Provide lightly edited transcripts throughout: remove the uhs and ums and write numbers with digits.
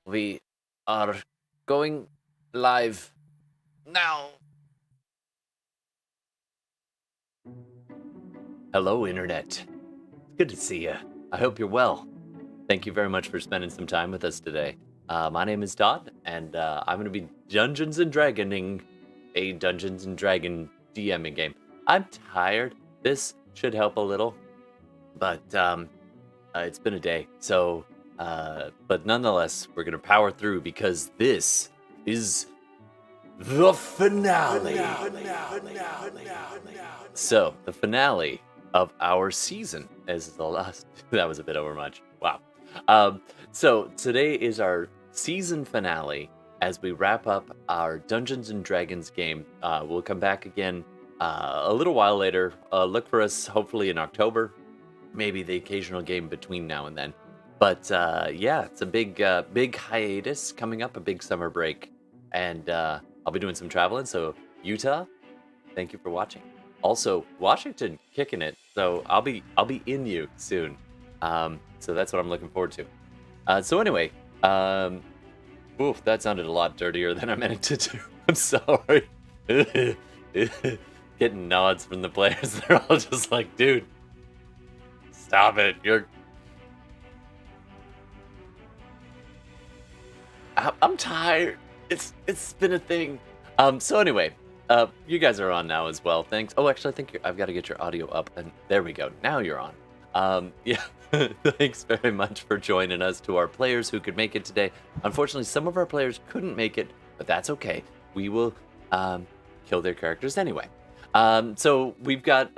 We are going live now. Hello, Internet. Good to see you. I hope you're well. Thank you very much for spending some time with us today. My name is Todd, and I'm going to be Dungeons and Dragoning a Dungeons and Dragon DMing game. I'm tired. This should help a little, but it's been a day. So, but nonetheless, we're going to power through because this is the finale. So, the finale of our season is the last. That was a bit overmuch. Wow. So, today is our season finale as we wrap up our Dungeons and Dragons game. We'll come back again a little while later. Look for us hopefully in October. Maybe the occasional game between now and then. But yeah, it's a big hiatus coming up, a big summer break. And I'll be doing some traveling. So Utah, thank you for watching. Also, Washington kicking it. So I'll be in you soon. So that's what I'm looking forward to. So anyway, oof, that sounded a lot dirtier than I meant it to do. I'm sorry. Getting nods from the players. They're all just like, dude, stop it. I'm tired. It's been a thing. So anyway, you guys are on now as well. Thanks. Oh, actually, I think I've got to get your audio up, and there we go. Now you're on. Yeah. Thanks very much for joining us. To our players who could make it today. Unfortunately, some of our players couldn't make it, but that's okay. We will kill their characters anyway. So we've got.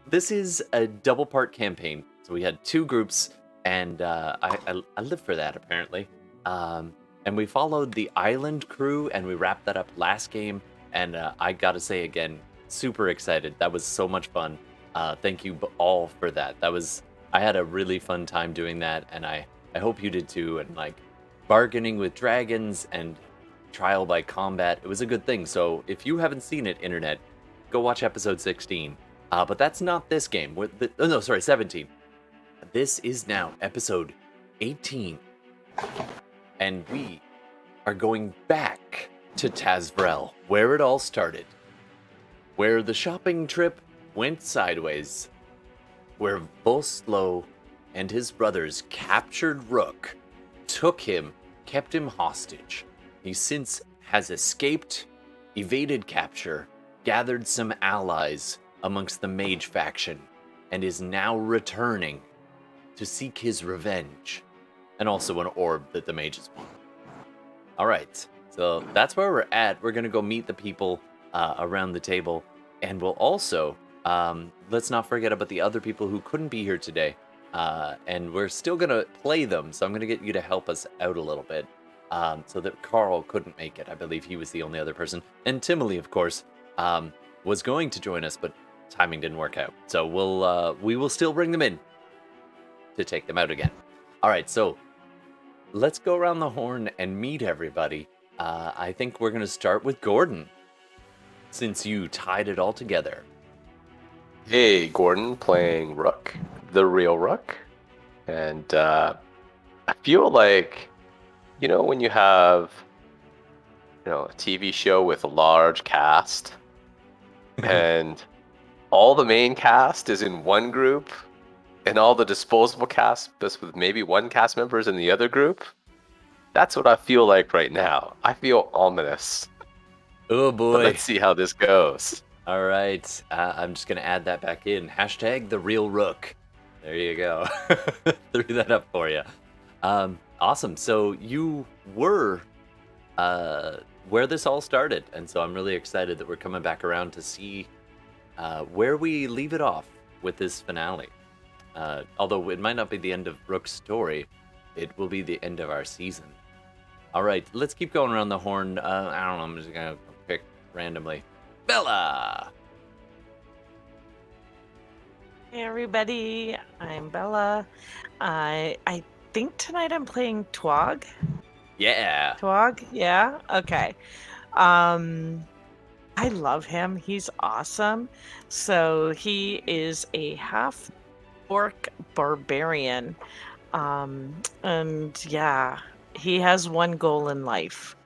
This is a double part campaign. So we had two groups, and I live for that apparently. And we followed the island crew, and we wrapped that up last game. And I gotta say again, super excited. That was so much fun. Thank you all for that. I had a really fun time doing that, and I hope you did too. And like bargaining with dragons and trial by combat, it was a good thing. So if you haven't seen it, Internet, go watch episode 16. But that's not this game. 17. This is now episode 18. And we are going back to Tasvrell, where it all started. Where the shopping trip went sideways. Where Volslo and his brothers captured Rook, took him, kept him hostage. He since has escaped, evaded capture, gathered some allies amongst the mage faction, and is now returning to seek his revenge. And also an orb that the mages want. Alright, so that's where we're at. We're going to go meet the people around the table. And we'll also, let's not forget about the other people who couldn't be here today. And we're still going to play them, so I'm going to get you to help us out a little bit. So that Carl couldn't make it. I believe he was the only other person. And Timely, of course, was going to join us, but timing didn't work out. So we will still bring them in to take them out again. Alright, so let's go around the horn and meet everybody. I think we're going to start with Gordon, since you tied it all together. Hey, Gordon playing Rook, the real Rook. And I feel like, when you have, a TV show with a large cast, and all the main cast is in one group, and all the disposable cast, just with maybe one cast member is in the other group. That's what I feel like right now. I feel ominous. Oh boy. But let's see how this goes. All right. I'm just going to add that back in. Hashtag the real Rook. There you go. Threw that up for you. Awesome. So you were where this all started. And so I'm really excited that we're coming back around to see where we leave it off with this finale. Although it might not be the end of Rook's story, it will be the end of our season. All right, let's keep going around the horn. I don't know, I'm just going to pick randomly. Bela! Hey everybody, I'm Bela. I think tonight I'm playing Tuog. Yeah. Tuog? Yeah? Okay. I love him. He's awesome. So he is a Half-Orc Barbarian. And yeah, he has one goal in life,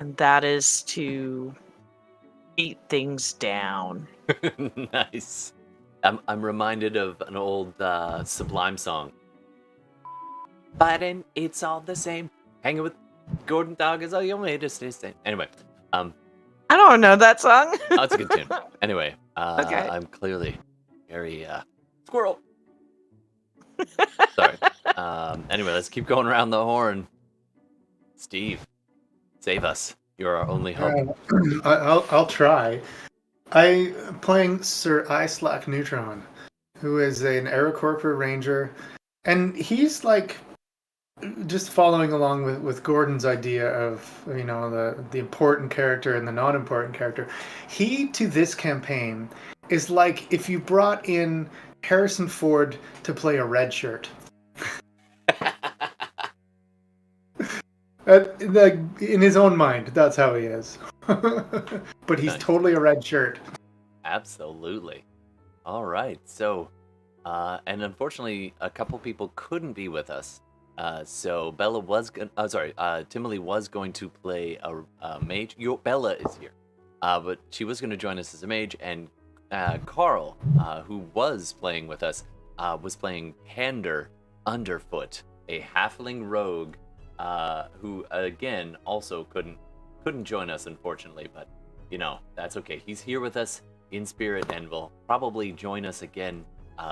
and that is to beat things down. Nice. I'm reminded of an old Sublime song. Fighting, it's all the same. Hanging with Gordon Dog is all you made to stay sane. Anyway, I don't know that song. oh, it's a good tune. Anyway, Okay. I'm clearly very squirrel. Sorry. Anyway, let's keep going around the horn. Steve, save us. You're our only hope. I'll try. I'm playing Sir Islak Neutron, who is an Aarakocra ranger, and he's like just following along with Gordon's idea of the important character and the non-important character. He to this campaign is like if you brought in Harrison Ford to play a red shirt. Like in his own mind, that's how he is. But he's Nice. totally a red shirt. Absolutely. All right. So, and unfortunately, a couple people couldn't be with us. So Bela was Timely was going to play a mage. Bela is here, but she was going to join us as a mage, and Carl, who was playing with us, was playing Pander Underfoot, a halfling rogue, who again also couldn't join us unfortunately, but that's okay. He's here with us in spirit and will probably join us again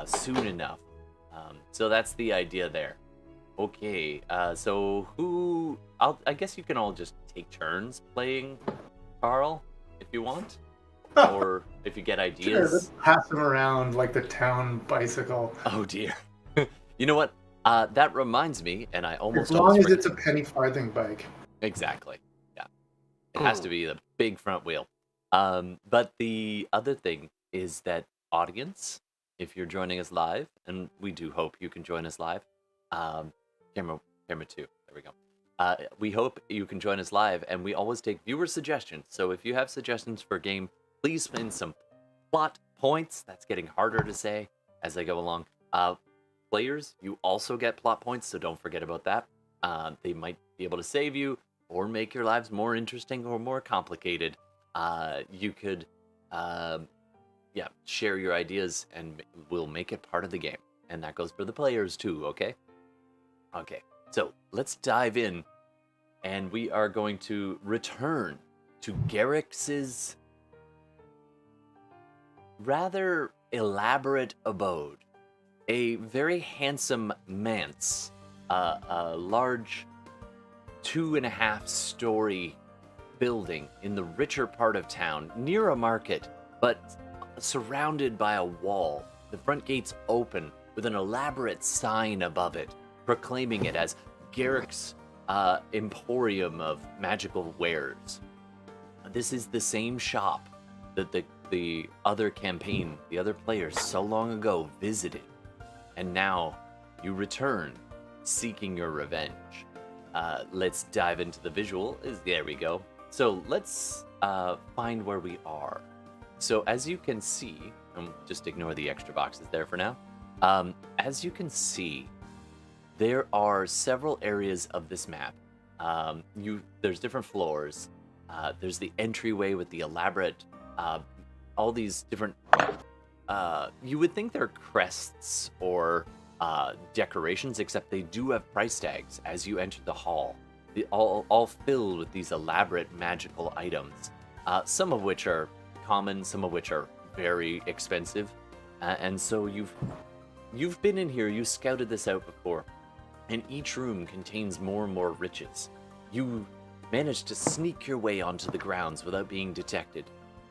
soon enough. So that's the idea there. Okay, so I guess you can all just take turns playing Carl if you want, or if you get ideas. Sure, let's pass him around like the town bicycle. Oh dear. You know what? That reminds me, and I almost As long as it's a penny farthing bike. Exactly. Yeah. It has to be the big front wheel. But the other thing is that audience, if you're joining us live, and we do hope you can join us live, camera 2, there we go. We hope you can join us live, and we always take viewer suggestions. So if you have suggestions for a game, please pin some plot points. That's getting harder to say as I go along. Players, you also get plot points, so don't forget about that. They might be able to save you or make your lives more interesting or more complicated. You could share your ideas and we'll make it part of the game. And that goes for the players too, okay? Okay, so let's dive in, and we are going to return to Garrax's rather elaborate abode. A very handsome manse, a large 2.5-story building in the richer part of town, near a market, but surrounded by a wall. The front gate's open with an elaborate sign above it, proclaiming it as Garrax Emporium of Magical Wares. This is the same shop that the other campaign, the other players so long ago visited. And now you return, seeking your revenge. Let's dive into the visual. There we go. So let's find where we are. So as you can see, just ignore the extra boxes there for now. As you can see, there are several areas of this map. There's different floors. There's the entryway with the elaborate, all these different. You would think they're crests or decorations, except they do have price tags as you enter the hall. All filled with these elaborate magical items, some of which are common, some of which are very expensive. And so you've been in here, you scouted this out before, and each room contains more and more riches. You managed to sneak your way onto the grounds without being detected,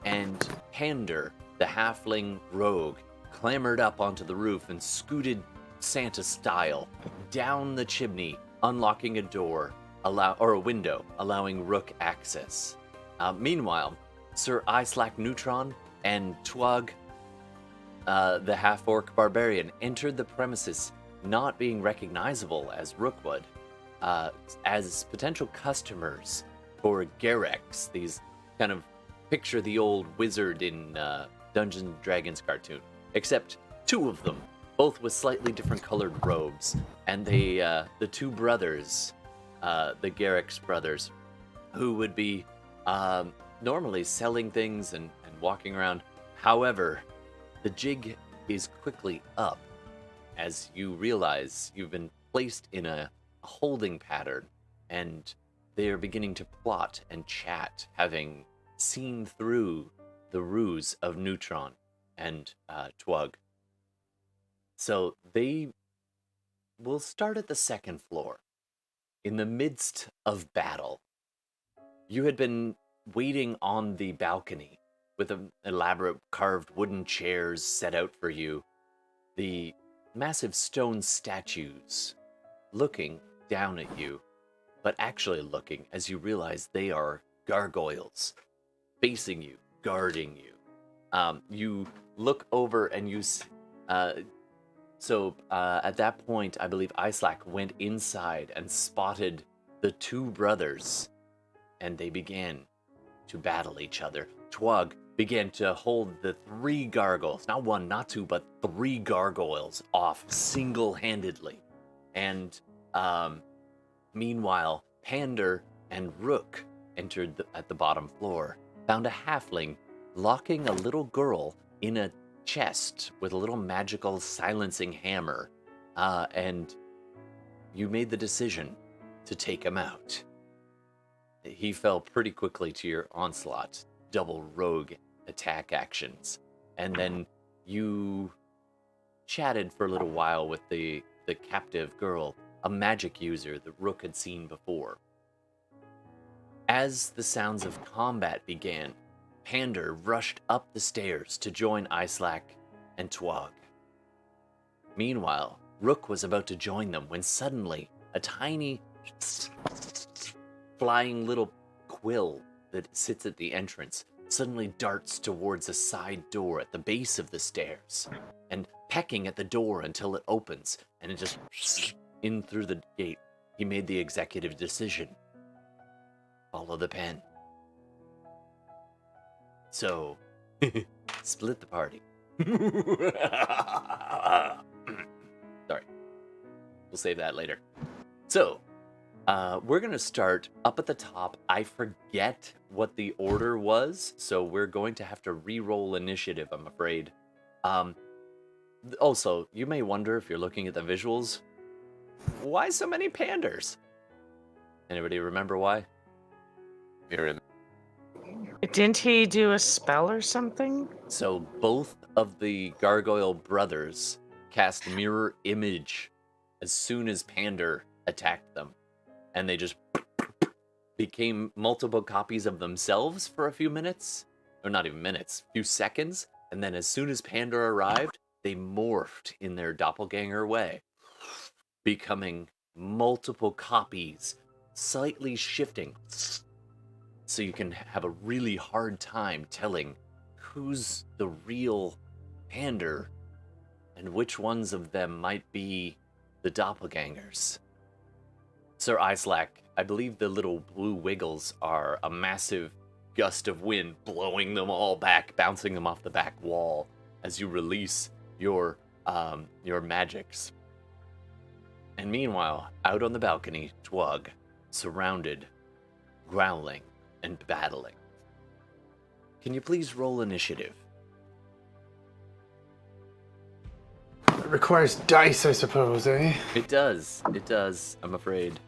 and Pander, the halfling rogue, clambered up onto the roof and scooted Santa style down the chimney, unlocking a door or a window, allowing Rook access. Meanwhile, Sir Islak Neutron and Tuog, the Half-Orc Barbarian, entered the premises, not being recognizable as Rook would, as potential customers for Garrax. These kind of picture the old wizard in Dungeons and Dragons cartoon, except two of them, both with slightly different colored robes, and they, the two brothers, the Garrax brothers, who would be normally selling things and walking around. However, the jig is quickly up as you realize you've been placed in a holding pattern, and they are beginning to plot and chat, having seen through the ruse of Neutron and Tuog. So they will start at the second floor. In the midst of battle, you had been waiting on the balcony with elaborate carved wooden chairs set out for you, the massive stone statues looking down at you, but actually looking as you realize they are gargoyles facing you, guarding you. You look over and at that point, I believe Islak went inside and spotted the two brothers, and they began to battle each other. Tuog began to hold the three gargoyles, not one, not two, but three gargoyles off single-handedly. And meanwhile, Pander and Rook entered at the bottom floor, found a halfling locking a little girl in a chest with a little magical silencing hammer, and you made the decision to take him out. He fell pretty quickly to your onslaught, double rogue attack actions, and then you chatted for a little while with the captive girl, a magic user that Rook had seen before. As the sounds of combat began, Pander rushed up the stairs to join Islak and Tuog. Meanwhile, Rook was about to join them when suddenly a tiny flying little quill that sits at the entrance suddenly darts towards a side door at the base of the stairs and pecking at the door until it opens, and it just in through the gate. He made the executive decision. Follow the pen. So, split the party. Sorry. We'll save that later. So, we're going to start up at the top. I forget what the order was, so we're going to have to re-roll initiative, I'm afraid. Also, you may wonder if you're looking at the visuals, why so many panders? Anybody remember why? Didn't he do a spell or something? So both of the gargoyle brothers cast mirror image as soon as Pander attacked them, and they just became multiple copies of themselves for a few minutes, or not even minutes, few seconds, and then as soon as Pander arrived, they morphed in their doppelganger way, becoming multiple copies, slightly shifting, so you can have a really hard time telling who's the real Pander and which ones of them might be the doppelgangers. Sir Islak, I believe the little blue wiggles are a massive gust of wind blowing them all back, bouncing them off the back wall as you release your magics. And meanwhile, out on the balcony, Tuog, surrounded, growling and battling. Can you please roll initiative? It requires dice, I suppose, eh? It does, I'm afraid.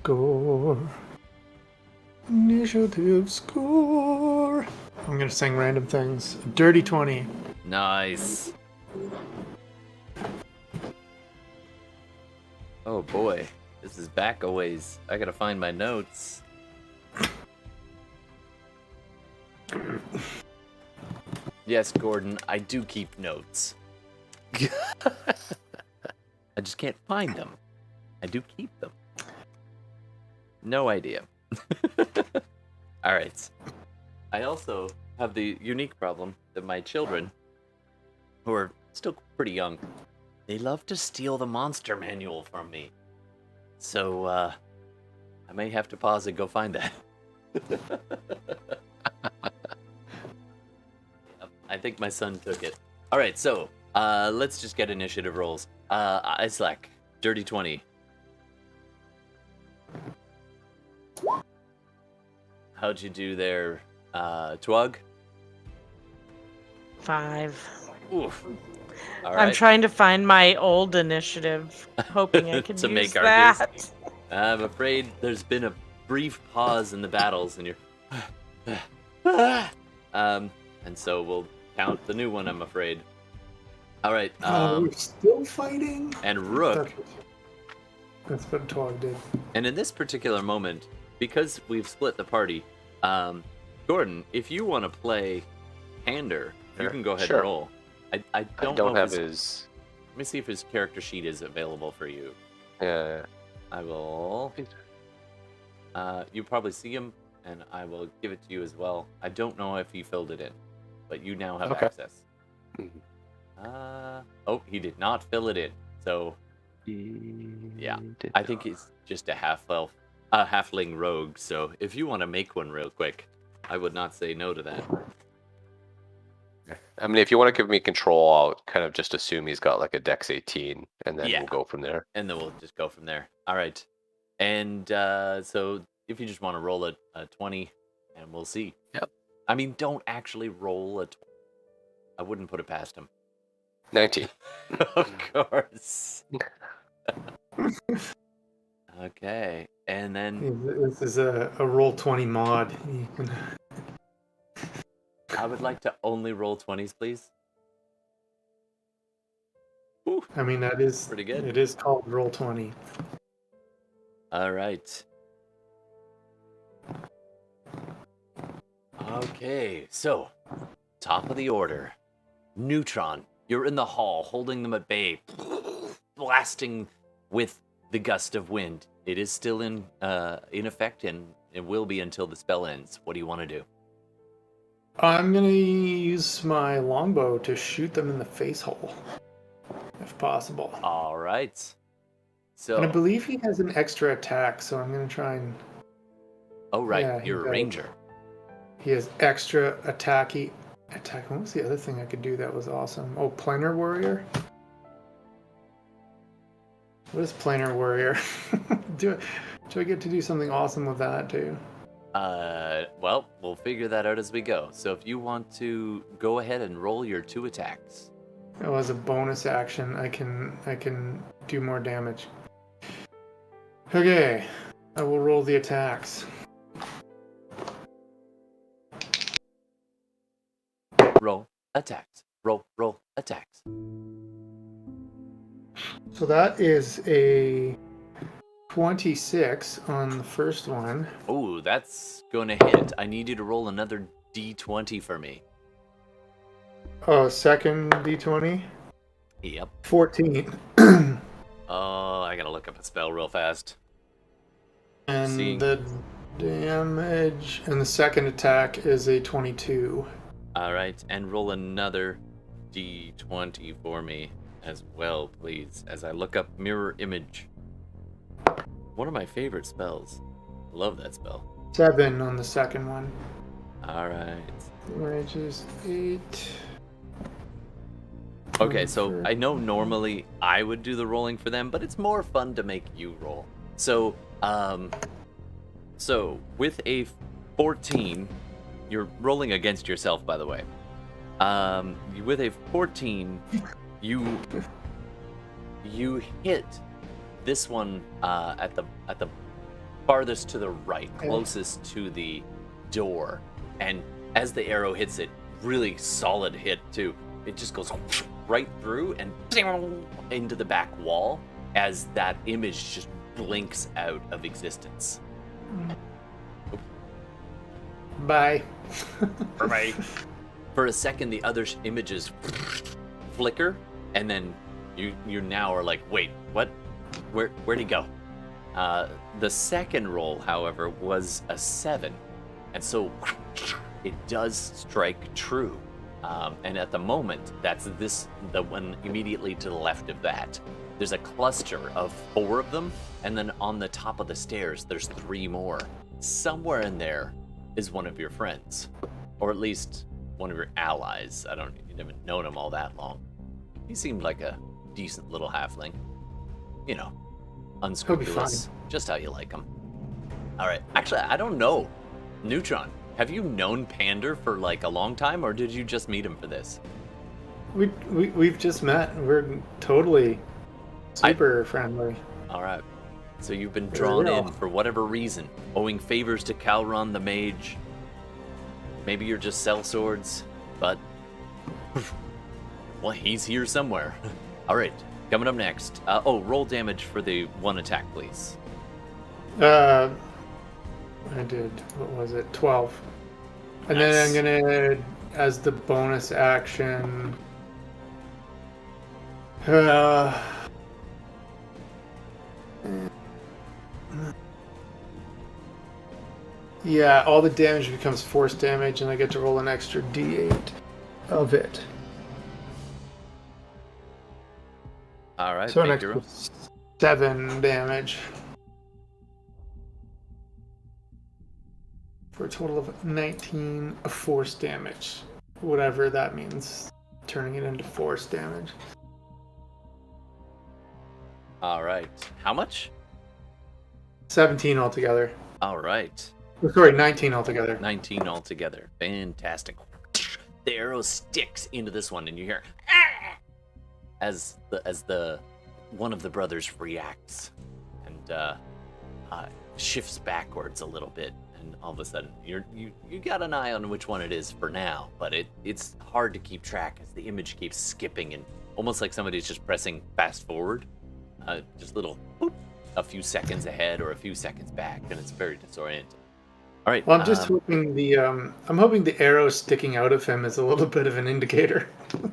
Score. Initiative score. I'm gonna sing random things. Dirty 20. Nice. Oh boy, this is back a ways. I gotta find my notes. Yes, Gordon, I do keep notes. I just can't find them. I do keep them. No idea. All right. I also have the unique problem that my children, who are still pretty young, they love to steal the monster manual from me. So, I may have to pause and go find that. think my son took it. All right, so let's just get initiative rolls. Islak, dirty 20. How'd you do there, Tuog? 5. Oof. All I'm right. trying to find my old initiative, hoping I can To use make our that. I'm afraid there's been a brief pause in the battles, and you're. And so we'll count the new one, I'm afraid. All right. We're still fighting? And Rook. That's what Todd did. And in this particular moment, because we've split the party, Gordon, if you want to play Pander, you can go ahead and roll. I don't know have if his. Let me see if his character sheet is available for you. Yeah. I will. You probably see him, and I will give it to you as well. I don't know if he filled it in, but you now have access. Oh, he did not fill it in. So, yeah, I think he's just a halfling rogue. So, if you want to make one real quick, I would not say no to that. I mean, if you want to give me control, I'll kind of just assume he's got like a Dex 18, and then we'll go from there. And then we'll just go from there. All right. And so if you just want to roll a 20, and we'll see. Yep. I mean, don't actually roll a 20. I wouldn't put it past him. 19. Of course. Okay. And then This is a roll 20 mod. You can... I would like to only roll 20s, please. Ooh, I mean, that is pretty good. It is called roll 20. All right. Okay, so top of the order. Neutron, you're in the hall, holding them at bay, blasting with the gust of wind. It is still in effect, and it will be until the spell ends. What do you want to do? I'm gonna use my longbow to shoot them in the face hole, if possible. All right. So. And I believe he has an extra attack, so I'm gonna try and. Oh right, Yeah, you're a ranger. He has extra attack. What was the other thing I could do that was awesome? Oh, planar warrior. What is planar warrior? Do I get to do something awesome with that too? Well, we'll figure that out as we go. So if you want to go ahead and roll your 2 attacks. Oh, as a bonus action, I can do more damage. Okay, I will roll the attacks. Roll attacks. Roll attacks. So that is a 26 on the first one. Oh, that's gonna hit. I need you to roll another d20 for me. Oh, second d20? Yep. 14. Oh, I gotta look up a spell real fast. And Seeing. the damage and the second attack is a 22. All right, and roll another d20 for me as well, please, as I look up mirror image. One of my favorite spells. Love that spell. 7 on the second one. All right. Which is 8. Okay, so I know normally I would do the rolling for them, but it's more fun to make you roll. So, with a 14, you're rolling against yourself, by the way. With a 14, you hit this one at the farthest to the right, closest to the door, and as the arrow hits it, really solid hit too. It just goes right through and into the back wall as that image just blinks out of existence. Bye. Bye. For a second, the other images flicker, and then you now are like, wait, what? Where'd he go? The second roll, however, was a 7, and so it does strike true. And at the moment, that's the one immediately to the left of that. There's a cluster of 4 of them, and then on the top of the stairs, there's 3 more. Somewhere in there is one of your friends, or at least one of your allies. I don't You haven't known him all that long. He seemed like a decent little halfling. You know, unscrupulous. Just how you like him. All right. Actually, I don't know. Neutron, have you known Pander for like a long time, or did you just meet him for this? We've just met. We're totally super friendly. All right. So you've been drawn in for whatever reason, owing favors to Calron the Mage. Maybe you're just sellswords, but well, he's here somewhere. All right. Coming up next. Roll damage for the one attack, please. I did. What was it? 12. And then I'm gonna, as the bonus action. Yeah, all the damage becomes force damage, and I get to roll an extra D8 of it. All right. So an extra 7 damage. For a total of 19 force damage. Whatever that means. Turning it into force damage. All right. How much? 17 altogether. All right. Sorry, 19 altogether. 19 altogether. Fantastic. The arrow sticks into this one, and you hear "Ah!" as the one of the brothers reacts and shifts backwards a little bit, and all of a sudden you got an eye on which one it is for now, but it's hard to keep track as the image keeps skipping and almost like somebody's just pressing fast forward, just little boop, a few seconds ahead or a few seconds back, and it's very disorienting. All right. Well, I'm just hoping the arrow sticking out of him is a little bit of an indicator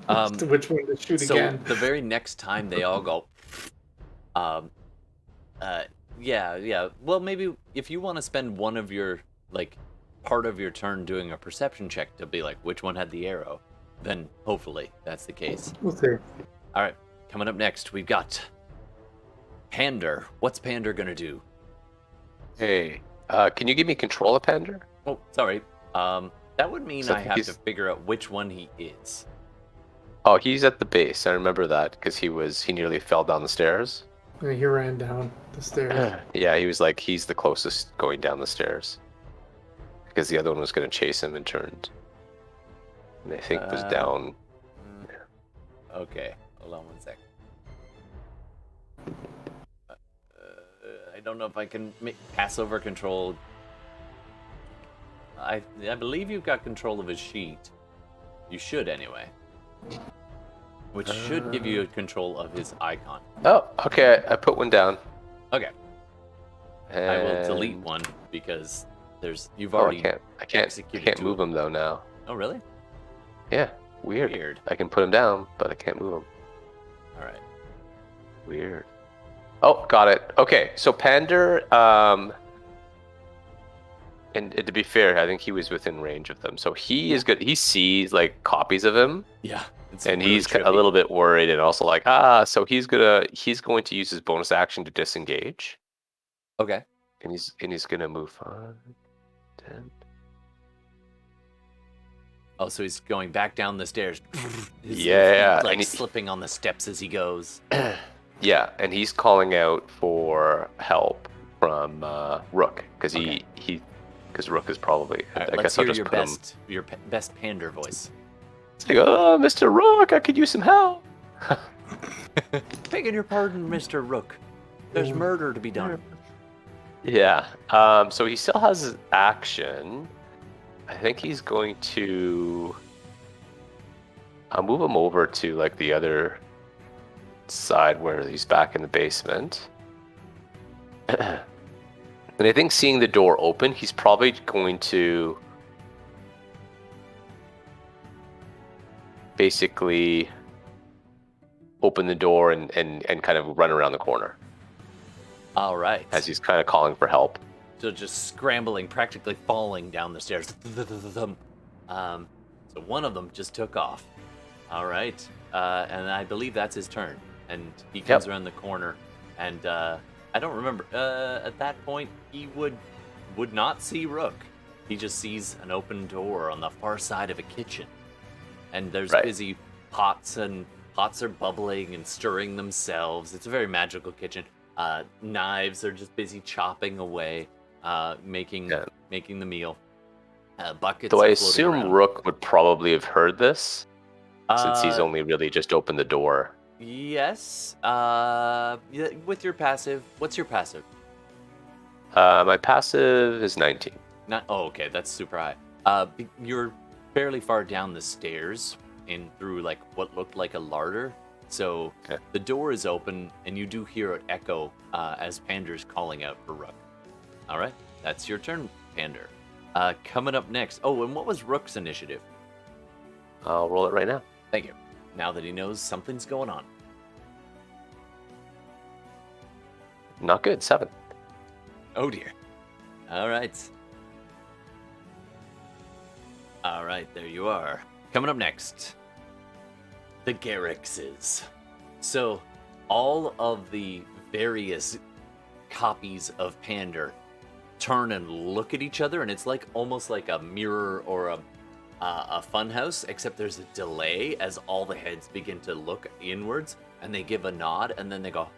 as to which one to shoot again. So the very next time they all go, yeah. Well, maybe if you want to spend one of your part of your turn doing a perception check to be like which one had the arrow, then hopefully that's the case. We'll see. All right. Coming up next, we've got Pander. What's Pander gonna do? Hey. Can you give me control of Pander? Oh, sorry. That would mean I have to figure out which one he is. Oh, he's at the base. I remember that because he nearly fell down the stairs. Yeah, he ran down the stairs. Yeah, he's the closest going down the stairs. Because the other one was going to chase him and turned. And I think was down. Okay, hold on one sec. I don't know if I can pass over control. I believe you've got control of his sheet. You should anyway. Which should give you control of his icon. Oh, okay. I put one down. Okay. And... I will delete one because you've already I can't move him though now. Oh really? Yeah. Weird. I can put him down, but I can't move him. All right. Weird. Oh, got it. Okay, so Pander, and to be fair, I think he was within range of them. So he is good. He sees copies of him. Yeah. And really he's trippy. A little bit worried and also so he's going to use his bonus action to disengage. Okay. And he's gonna move 5, 10. Oh, so he's going back down the stairs. Yeah. Slipping on the steps as he goes. Yeah, and he's calling out for help from Rook because because Rook is probably. Right, I guess I'll just your best Pander voice. It's like, oh, Mr. Rook, I could use some help. Begging your pardon, Mr. Rook. There's murder to be done. Yeah. So he still has his action. I think he's going to. I'll move him over to the other side where he's back in the basement. And I think seeing the door open, he's probably going to basically open the door and kind of run around the corner. All right. As he's kind of calling for help. So just scrambling, practically falling down the stairs. So one of them just took off. All right. And I believe that's his turn. And he comes around the corner, and I don't remember. At that point, he would not see Rook. He just sees an open door on the far side of a kitchen. and there's Right. busy pots are bubbling and stirring themselves. It's a very magical kitchen. Knives are just busy chopping away, making Yeah. the meal. Buckets Though I are floating assume around. Rook would probably have heard this, since he's Uh, only really just opened the door. Yes. Yeah, with your passive. What's your passive? My passive is 19. Not. Oh, okay. That's super high. You're fairly far down the stairs and through like what looked like a larder. So Okay. the door is open, and you do hear it echo as Pander's calling out for Rook. All right, that's your turn, Pander. Coming up next. Oh, and what was Rook's initiative? I'll roll it right now. Thank you. Now that he knows something's going on. Not good. 7. Oh dear. All right. All right, there you are. Coming up next, the Garraxes. So, all of the various copies of Pander turn and look at each other, and it's like almost like a mirror or a funhouse, except there's a delay as all the heads begin to look inwards, and they give a nod, and then they go,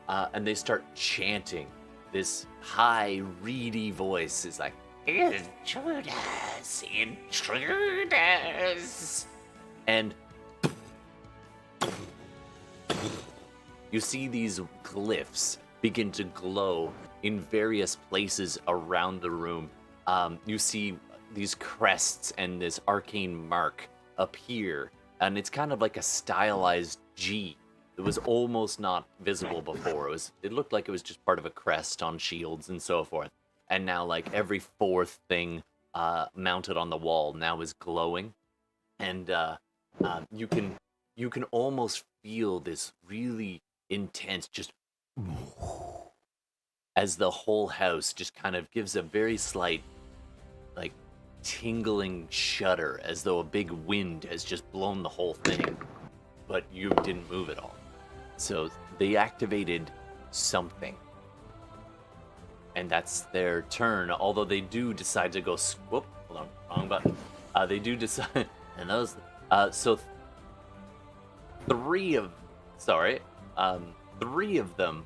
and they start chanting. This high, reedy voice is like, intruders, intruders. And you see these glyphs begin to glow in various places around the room. You see these crests and this arcane mark appear, and it's kind of like a stylized G. It was almost not visible before. It looked like it was just part of a crest on shields and so forth. And now, like, every fourth thing mounted on the wall now is glowing, and you can almost feel this really intense just as the whole house just kind of gives a very slight, like, tingling shudder, as though a big wind has just blown the whole thing, but you didn't move at all. So they activated something. And that's their turn, although they do decide to go... Whoop, hold on, wrong button. They do decide... And those... So... Three of them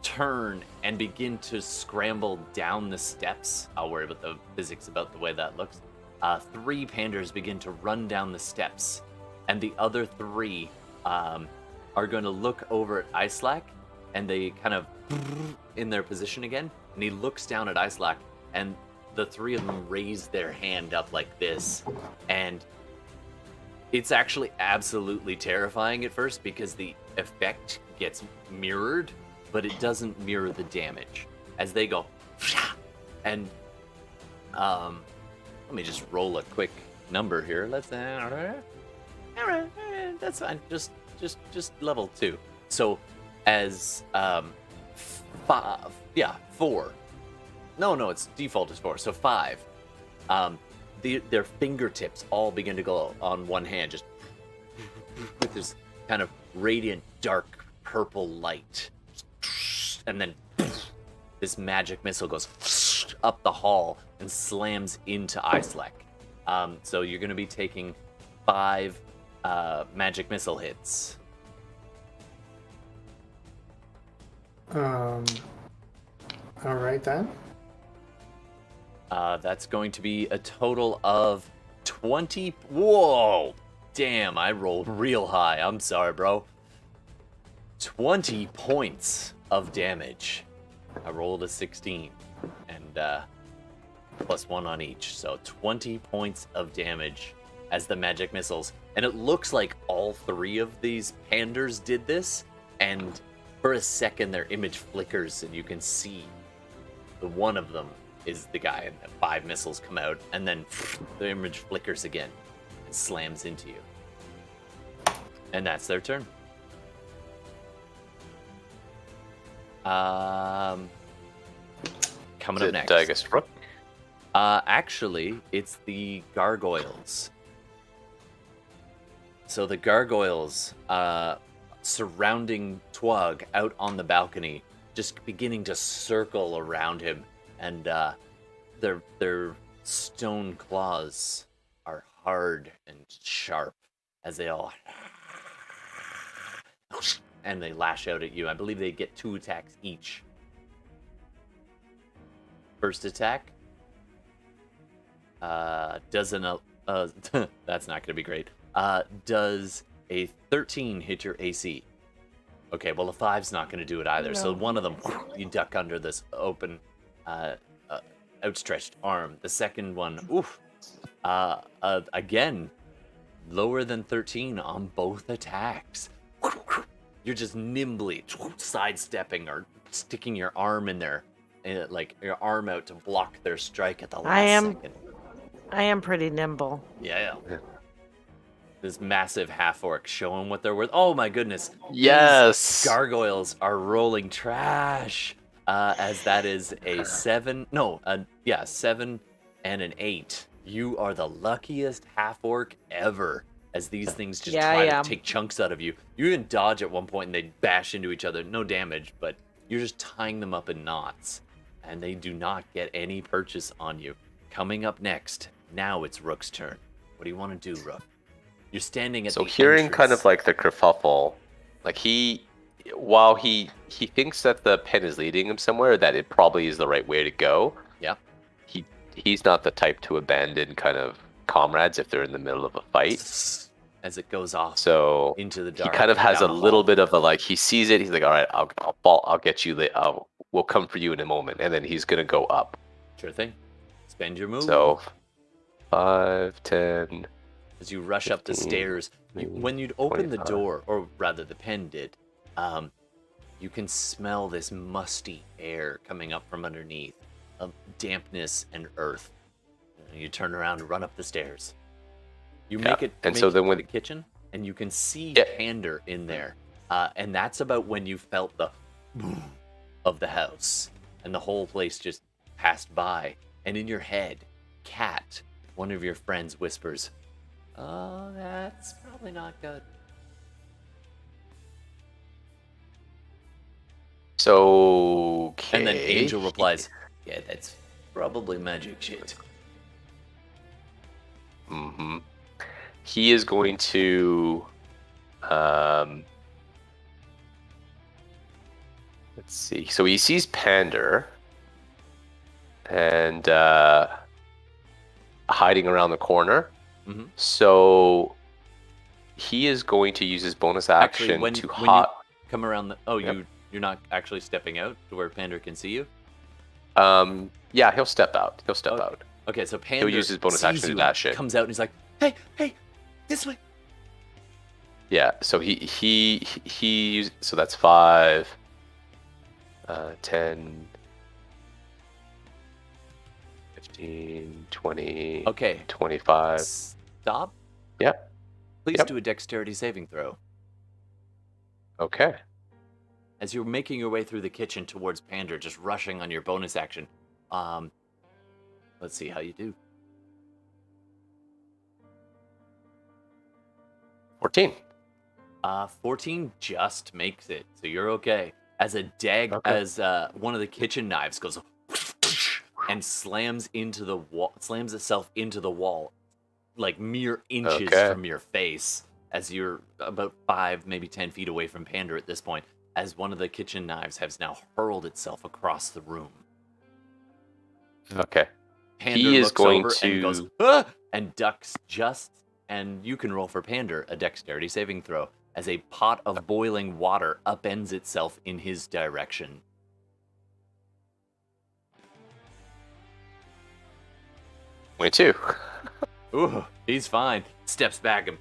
turn and begin to scramble down the steps. I'll worry about the physics about the way that looks. 3 Panders begin to run down the steps, and the other 3 are going to look over at Islak, and they kind of in their position again, and he looks down at Islak, and the 3 of them raise their hand up like this, and it's actually absolutely terrifying at first because the effect gets mirrored, but it doesn't mirror the damage as they go. And let me just roll a quick number here. Let's all right, that's fine. Just level 2. So as 4. No, it's default is 4. So 5. Their fingertips all begin to glow on one hand, just with this kind of radiant, dark purple light. And then this magic missile goes up the hall and slams into Islak. So you're going to be taking 5 magic missile hits. All right then. That's going to be a total of 20. Whoa! Damn, I rolled real high. I'm sorry, bro. 20 points of damage. I rolled a 16, and plus 1 on each. So 20 points of damage as the magic missiles. And it looks like all 3 of these Panders did this, and for a second their image flickers, and you can see the one of them is the guy, and the 5 missiles come out, and then the image flickers again and slams into you. And that's their turn. Coming up next. I guess Rook? Actually, it's the gargoyles. So the gargoyles surrounding Tuog out on the balcony, just beginning to circle around him, and their stone claws are hard and sharp as they all and they lash out at you. I believe they get 2 attacks each. First attack does that's not going to be great. Does a 13 hit your AC? Okay, well, a 5's not going to do it either. No. So one of them, you duck under this open, outstretched arm. The second one, again, lower than 13 on both attacks. You're just nimbly sidestepping or sticking your arm in there, like your arm out to block their strike at the last second. I am pretty nimble. Yeah. This massive half-orc showing what they're worth. Oh my goodness. Yes. These gargoyles are rolling trash. As that is a 7 and an 8. You are the luckiest half-orc ever. As these things just try to take chunks out of you. You even dodge at one point and they bash into each other. No damage, but you're just tying them up in knots. And they do not get any purchase on you. Coming up next, now it's Rook's turn. What do you want to do, Rook? You're standing at the hearing entrance. Kind of like the kerfuffle, like while he thinks that the pen is leading him somewhere, that it probably is the right way to go. Yeah. He's not the type to abandon kind of comrades if they're in the middle of a fight. As it goes off into the dark. He kind of has a little bit of a he sees it. He's like, all right, I'll get you. We'll come for you in a moment, and then he's gonna go up. Sure thing. Spend your move. So 5, 10. As you rush up the stairs, when you'd open 25. The door, or rather the pen did, you can smell this musty air coming up from underneath of dampness and earth. You turn around and run up the stairs. You make it to the kitchen, and you can see Pander in there. And that's about when you felt the boom of the house, and the whole place just passed by. And in your head, Cat, one of your friends, whispers, "Oh, that's probably not good." So, and then Angel replies, "Yeah, that's probably magic shit." Mm-hmm. He is going to, let's see. So he sees Pander and hiding around the corner. Mm-hmm. So he is going to use his bonus action when you come around the. Oh, you're not actually stepping out to where Pander can see you. Yeah, he'll step out. Out. Okay, so Pander he'll use his bonus action to dash in. Comes out and he's like, "Hey, this way." Yeah, so he so that's 5, 10, 15, 20. Okay. 25. Stop. Yeah. Please do a dexterity saving throw. Okay. As you're making your way through the kitchen towards Pander, just rushing on your bonus action. Let's see how you do. 14. 14 just makes it, so you're okay. As one of the kitchen knives goes and slams itself into the wall, like mere inches from your face, as you're about 5, maybe 10 feet away from Pander at this point, as one of the kitchen knives has now hurled itself across the room. Okay. Pander he is looks going over to and goes, "Ah!" and ducks and you can roll for Pander a dexterity saving throw as a pot of boiling water upends itself in his direction. Me too. Ooh, he's fine. Steps back and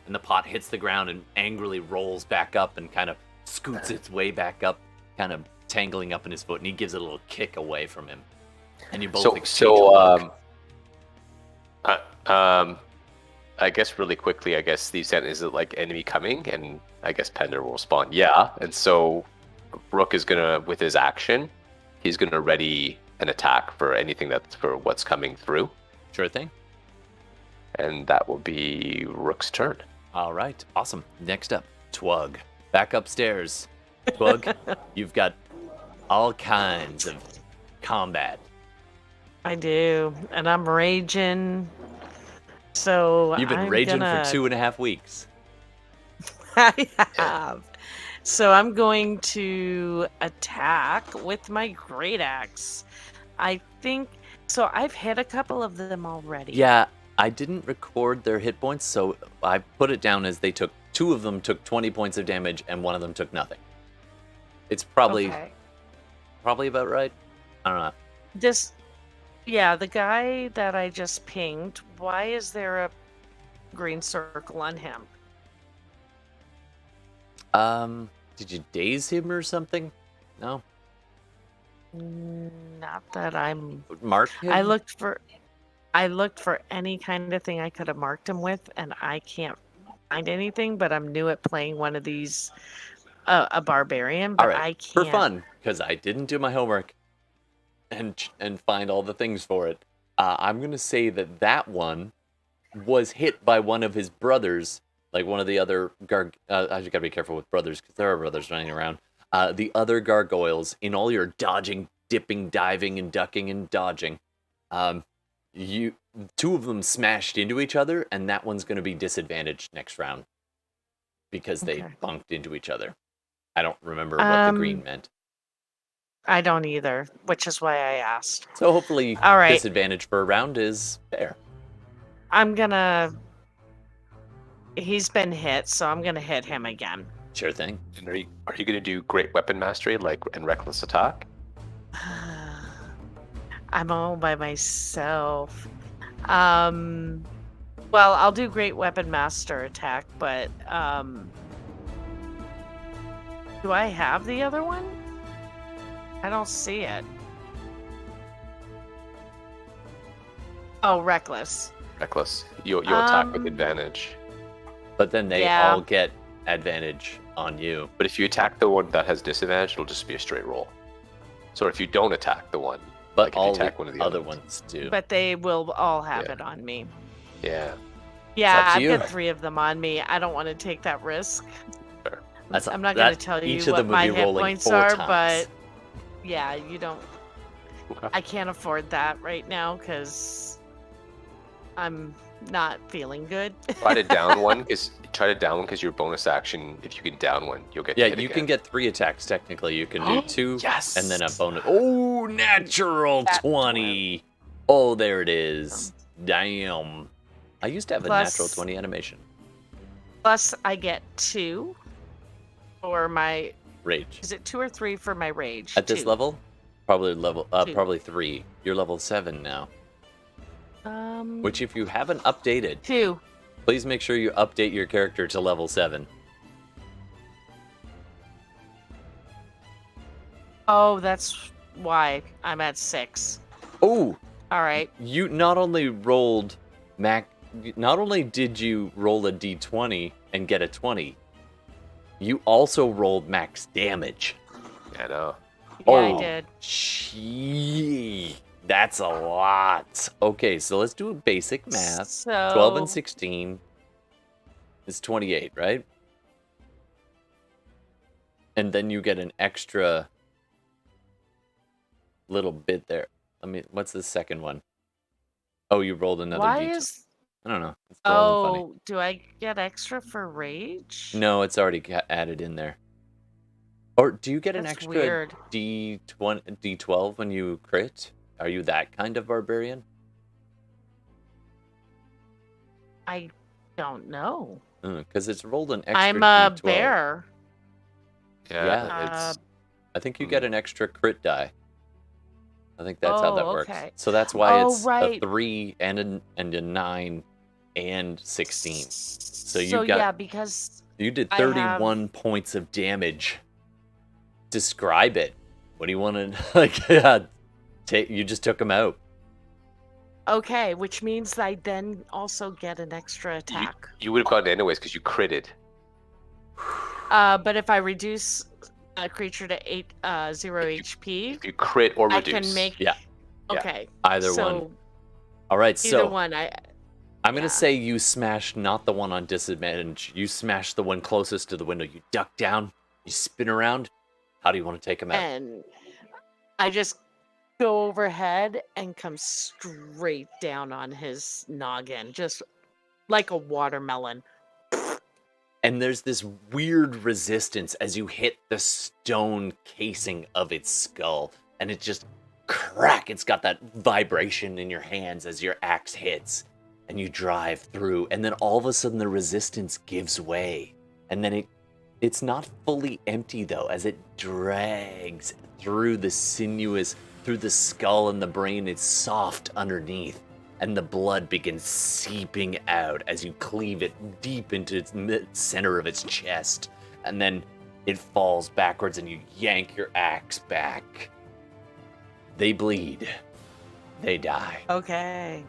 the pot hits the ground and angrily rolls back up and kind of scoots its way back up, kind of tangling up in his foot, and he gives it a little kick away from him. And you both exchange a look. I guess really quickly, Steve said, is it like enemy coming? And I guess Pander will respond, yeah. And so Rook is gonna, with his action, he's gonna ready an attack for anything that's for what's coming through. Sure thing. And that will be Rook's turn. All right, awesome. Next up, Tuog. Back upstairs. Tuog, you've got all kinds of combat. I do, and I'm raging. So You've been I'm raging gonna... for 2.5 weeks. I have. So I'm going to attack with my great axe. I think so. I've hit a couple of them already. Yeah, I didn't record their hit points, so I put it down as they took 2 of them took 20 points of damage and 1 of them took nothing. It's probably about right. I don't know. Yeah, the guy that I just pinged, why is there a green circle on him? Did you daze him or something? No? Not that I'm... Mark him? I looked for any kind of thing I could have marked him with, and I can't find anything, but I'm new at playing one of these, a barbarian, but all right, I can't... For fun, because I didn't do my homework and find all the things for it, I'm going to say that one was hit by one of his brothers, like one of the other I just gotta be careful with brothers, because there are brothers running around. The other gargoyles, in all your dodging, dipping, diving, and ducking and dodging, 2 of them smashed into each other, and that one's going to be disadvantaged next round because they bunked into each other. I don't remember what the green meant. I don't either, which is why I asked. So hopefully, all right. Disadvantage for a round is fair. He's been hit, so I'm gonna hit him again. Sure thing. And are you going to do great weapon mastery and reckless attack? I'm all by myself. Well, I'll do great weapon master attack, but do I have the other one? I don't see it. Oh, reckless. Reckless. You'll attack with advantage. But then they all get advantage on you. But if you attack the one that has disadvantage, it'll just be a straight roll. So if you don't attack the one, but like all if you attack the one of the other ones do. But they will all have it on me. Yeah. Yeah, I've got 3 of them on me. I don't want to take that risk. Fair. I'm not going to tell you what my hit points are, but yeah, you don't. Okay. I can't afford that right now because I'm not feeling good. Try to down one because your bonus action. If you can down one, you'll get. Yeah, you can get 3 attacks technically. You can do 2, yes, and then a bonus. Oh, natural 20. Oh, there it is. Damn. I used to have a natural 20 animation. Plus, I get 2 for my rage. Is it 2 or 3 for my rage? At this 2. level, probably 3. You're level 7 now. Which, if you haven't updated, 2. Please make sure you update your character to level 7. Oh, that's why I'm at 6. Oh. All right. You not only did you roll a d20 and get a 20, you also rolled max damage. I know. Yeah, I did. Gee, that's a lot. Okay, so let's do a basic math. So 12 and 16 is 28, right? And then you get an extra little bit there. What's the second one? Oh, you rolled another d20. I don't know. It's funny. Do I get extra for rage? No, it's already added in there. Or do you get an extra weird. D12 when you crit? Are you that kind of barbarian? I don't know. Because it's rolled an extra I'm a D12. bear. Yeah, I think you get an extra crit die. I think that's how that works. So that's why it's a 3 and a 9 and 16. So you got because you did 31 points of damage. Describe it. What do you want to you just took them out. Okay, which means I then also get an extra attack. You would have gotten it anyways because you critted. But if I reduce a creature to 0 HP, if you crit or reduce, I can make. Yeah. Okay. Either one. All right. Either one. I'm gonna say you smash not the one on disadvantage. You smash the one closest to the window. You duck down. You spin around. How do you want to take him out? And I just go overhead and come straight down on his noggin. Just like a watermelon. And there's this weird resistance as you hit the stone casing of its skull. And it just crack. It's got that vibration in your hands as your axe hits. And you drive through. And then all of a sudden the resistance gives way. And then it's not fully empty though, as it drags through the sinuous, through the skull and the brain. It's soft underneath. And the blood begins seeping out as you cleave it deep into its center of its chest. And then it falls backwards and you yank your axe back. They bleed. They die. Okay.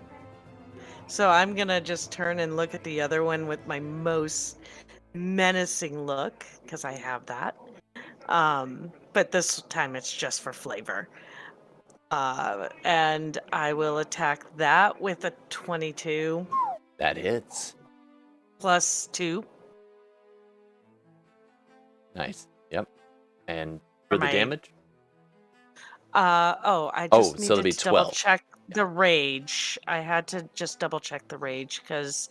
So I'm going to just turn and look at the other one with my most menacing look, because I have that. But this time it's just for flavor. And I will attack that with a 22. That hits. Plus 2. Nice. Yep. And for the damage? I just so it'll needed be to double 12. check the rage. I had to just double check the rage because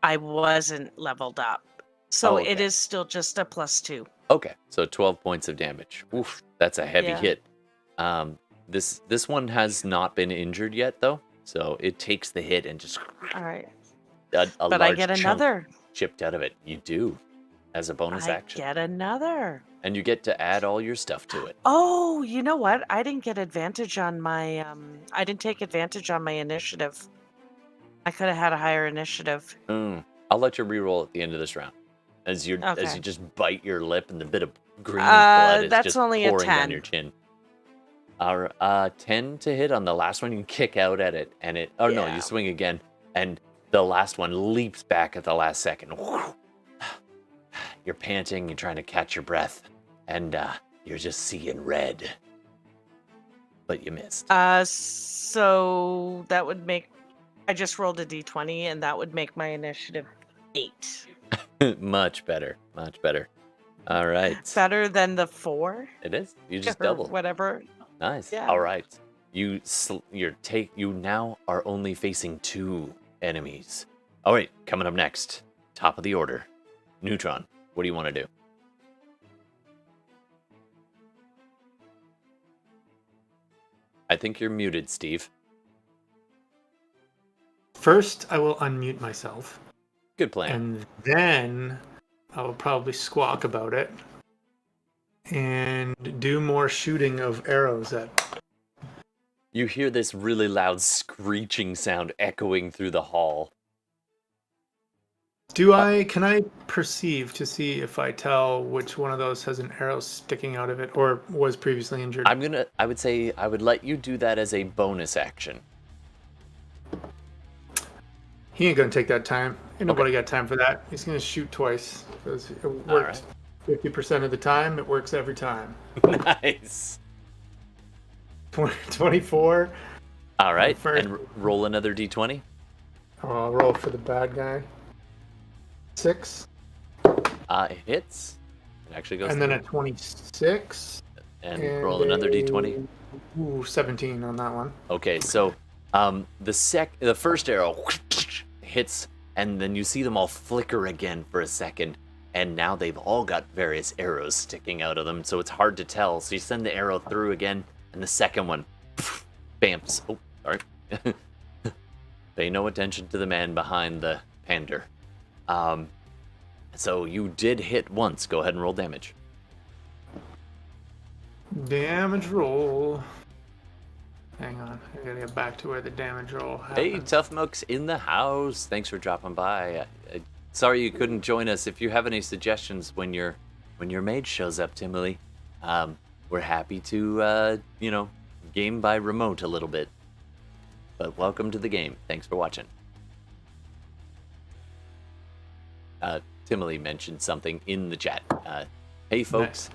I wasn't leveled up. So it is still just a plus 2. Okay, so 12 points of damage. Oof, that's a heavy Yeah. hit. This one has not been injured yet, though, so it takes the hit and just All right. a But large I get chunk another. chipped out of it. You do, as a bonus I action, get another. and you get to add all your stuff to it. Oh, you know what? I didn't get advantage on my I didn't take advantage on my initiative. I could have had a higher initiative. I'll let you reroll at the end of this round, as you Okay. just bite your lip and the bit of green blood is that's just only a pouring down 10. your chin. 10 to hit on the last one. You kick out at it, and it. Oh no, Yeah. you swing again, and the last one leaps back at the last second. You're panting, you're trying to catch your breath, and you're just seeing red. But you missed. So that would make. I just rolled a d20, and that would make my initiative 8. Much better, much better. All right, Better than the 4. it is. You just Or double. whatever. Nice. Yeah. All right. You now are only facing 2 enemies. All right, coming up next, top of the order, Neutron. What do you want to do? I think you're muted, Steve. First, I will unmute myself, Good plan. and then I will probably squawk about it and do more shooting of arrows at. You hear this really loud screeching sound echoing through the hall. Can I perceive to see if I tell which one of those has an arrow sticking out of it or was previously injured? I would say I would let you do that as a bonus action. He ain't gonna take that time. Ain't nobody got time for that. He's gonna shoot twice because it works 50% of the time. It works every time. Nice. 24. All right, First. and roll another d20. I'll roll for the bad guy. 6. It hits. It actually goes. And then through. a 26. And roll another d20. 17 on that one. Okay, so the first arrow hits, and then you see them all flicker again for a second, and now they've all got various arrows sticking out of them, so it's hard to tell. So you send the arrow through again, and the second one bamps. Oh, sorry. Pay no attention to the man behind the Pander. So you did hit once. Go ahead and roll damage. Damage roll. Hang on. I gotta get back to where the damage roll happens. Hey, Tough Mook's in the house. Thanks for dropping by. Sorry you couldn't join us. If you have any suggestions when your mage shows up, Timely, we're happy to game by remote a little bit. But welcome to the game. Thanks for watching. Timely mentioned something in the chat. Hey folks,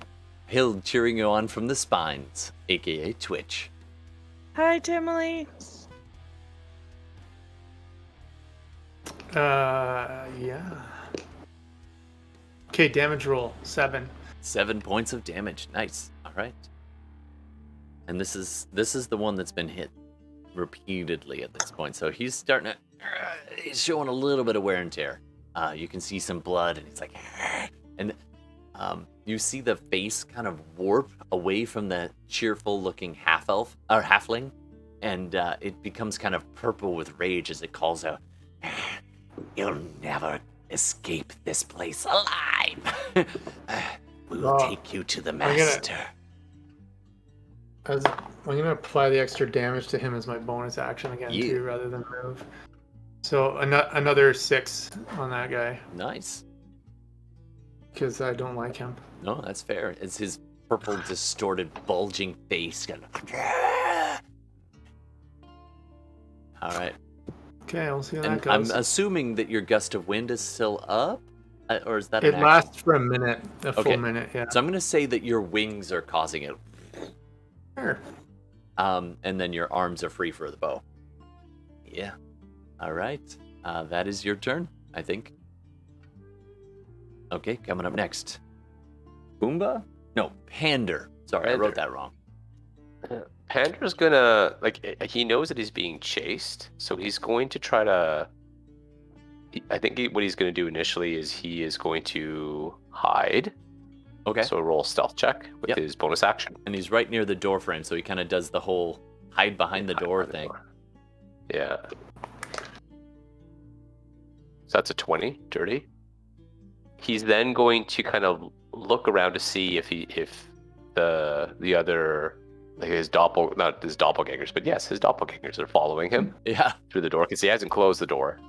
Hill cheering you on from the Spines, aka Twitch. Hi, Timely. Yeah. Okay, damage roll 7. 7 points of damage. Nice. All right. And this is the one that's been hit repeatedly at this point. So he's starting to he's showing a little bit of wear and tear. You can see some blood, and he's like, and you see the face kind of warp away from the cheerful-looking half-elf or halfling, and it becomes kind of purple with rage as it calls out, "You'll never escape this place alive. We'll take you to the master." I'm gonna apply the extra damage to him as my bonus action again too, rather than move. So another 6 on that guy. Nice. Because I don't like him. No, that's fair. It's his purple, distorted, bulging face. All right. Okay, we'll see how And that goes. I'm assuming that your gust of wind is still up, or is that It an lasts for a minute, a Okay. full minute, yeah. So I'm gonna say that your wings are causing it, Sure. and then your arms are free for the bow. Yeah. All right. That is your turn, I think. Okay, coming up next. Boomba? No, Pander. Sorry, I wrote that wrong. Pander's gonna, like, he knows that he's being chased, so he's going to try to. I think what he's going to do initially is he is going to hide. Okay. So roll stealth check with his bonus action. And he's right near the door frame, so he kind of does the whole hide behind the door thing. Yeah. So that's a 20, dirty. He's then going to kind of look around to see if the other, like not his doppelgangers, but yes, his doppelgangers are following him. Yeah. Through the door, because he hasn't closed the door.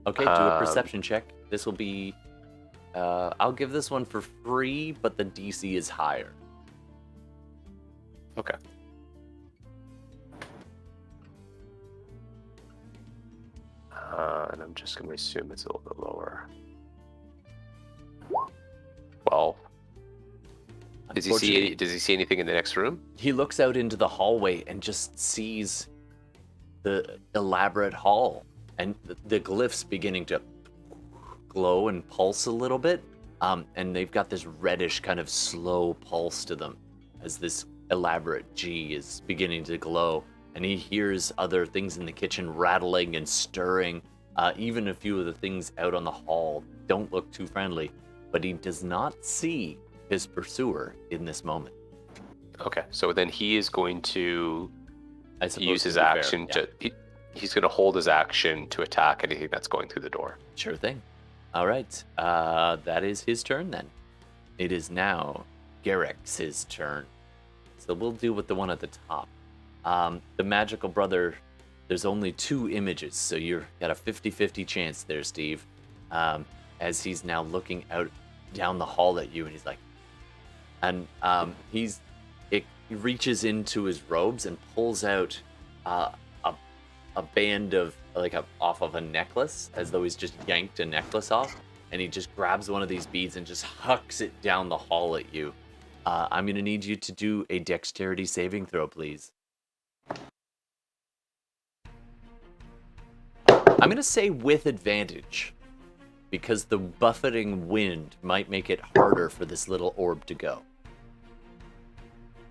Okay, do a perception check. This will be, I'll give this one for free, but the DC is higher. Okay. And I'm just going to assume it's a little bit lower. 12. Does he see anything in the next room? He looks out into the hallway and just sees the elaborate hall and the glyphs beginning to glow and pulse a little bit. And they've got this reddish kind of slow pulse to them as this elaborate G is beginning to glow. And he hears other things in the kitchen rattling and stirring. Even a few of the things out on the hall don't look too friendly. But he does not see his pursuer in this moment. Okay, so then he is going to use his to be fair, action yeah. He's going to hold his action to attack anything that's going through the door. Sure thing. All right, that is his turn then. It is now Garrax's turn. So we'll deal with the one at the top. The magical brother, there's only 2 images, so you've got a 50-50 chance there, Steve. As he's now looking out down the hall at you, and he's like, and he reaches into his robes and pulls out a band of off of a necklace, as though he's just yanked a necklace off, and he just grabs one of these beads and just hucks it down the hall at you. I'm gonna need you to do a dexterity saving throw, please. I'm gonna say with advantage, because the buffeting wind might make it harder for this little orb to go.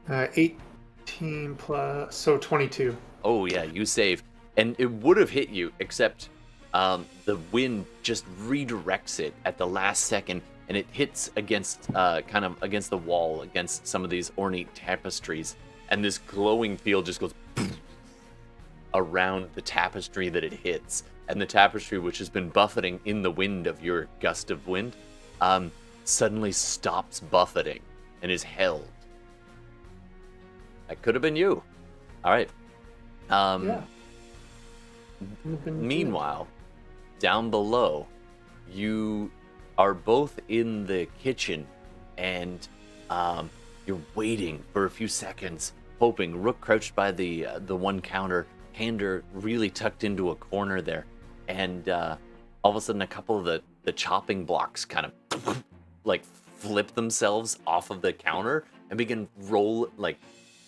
18 plus, so 22. Oh yeah, you save. And it would have hit you, except the wind just redirects it at the last second, and it hits against kind of against the wall, against some of these ornate tapestries, and this glowing field just goes around the tapestry that it hits. And the tapestry, which has been buffeting in the wind of your gust of wind, suddenly stops buffeting and is held. That could have been you. All right. Yeah. Meanwhile, down below, you are both in the kitchen, and you're waiting for a few seconds, hoping. Rook crouched by the one counter, Pander really tucked into a corner there, and all of a sudden, a couple of the chopping blocks kind of like flip themselves off of the counter and begin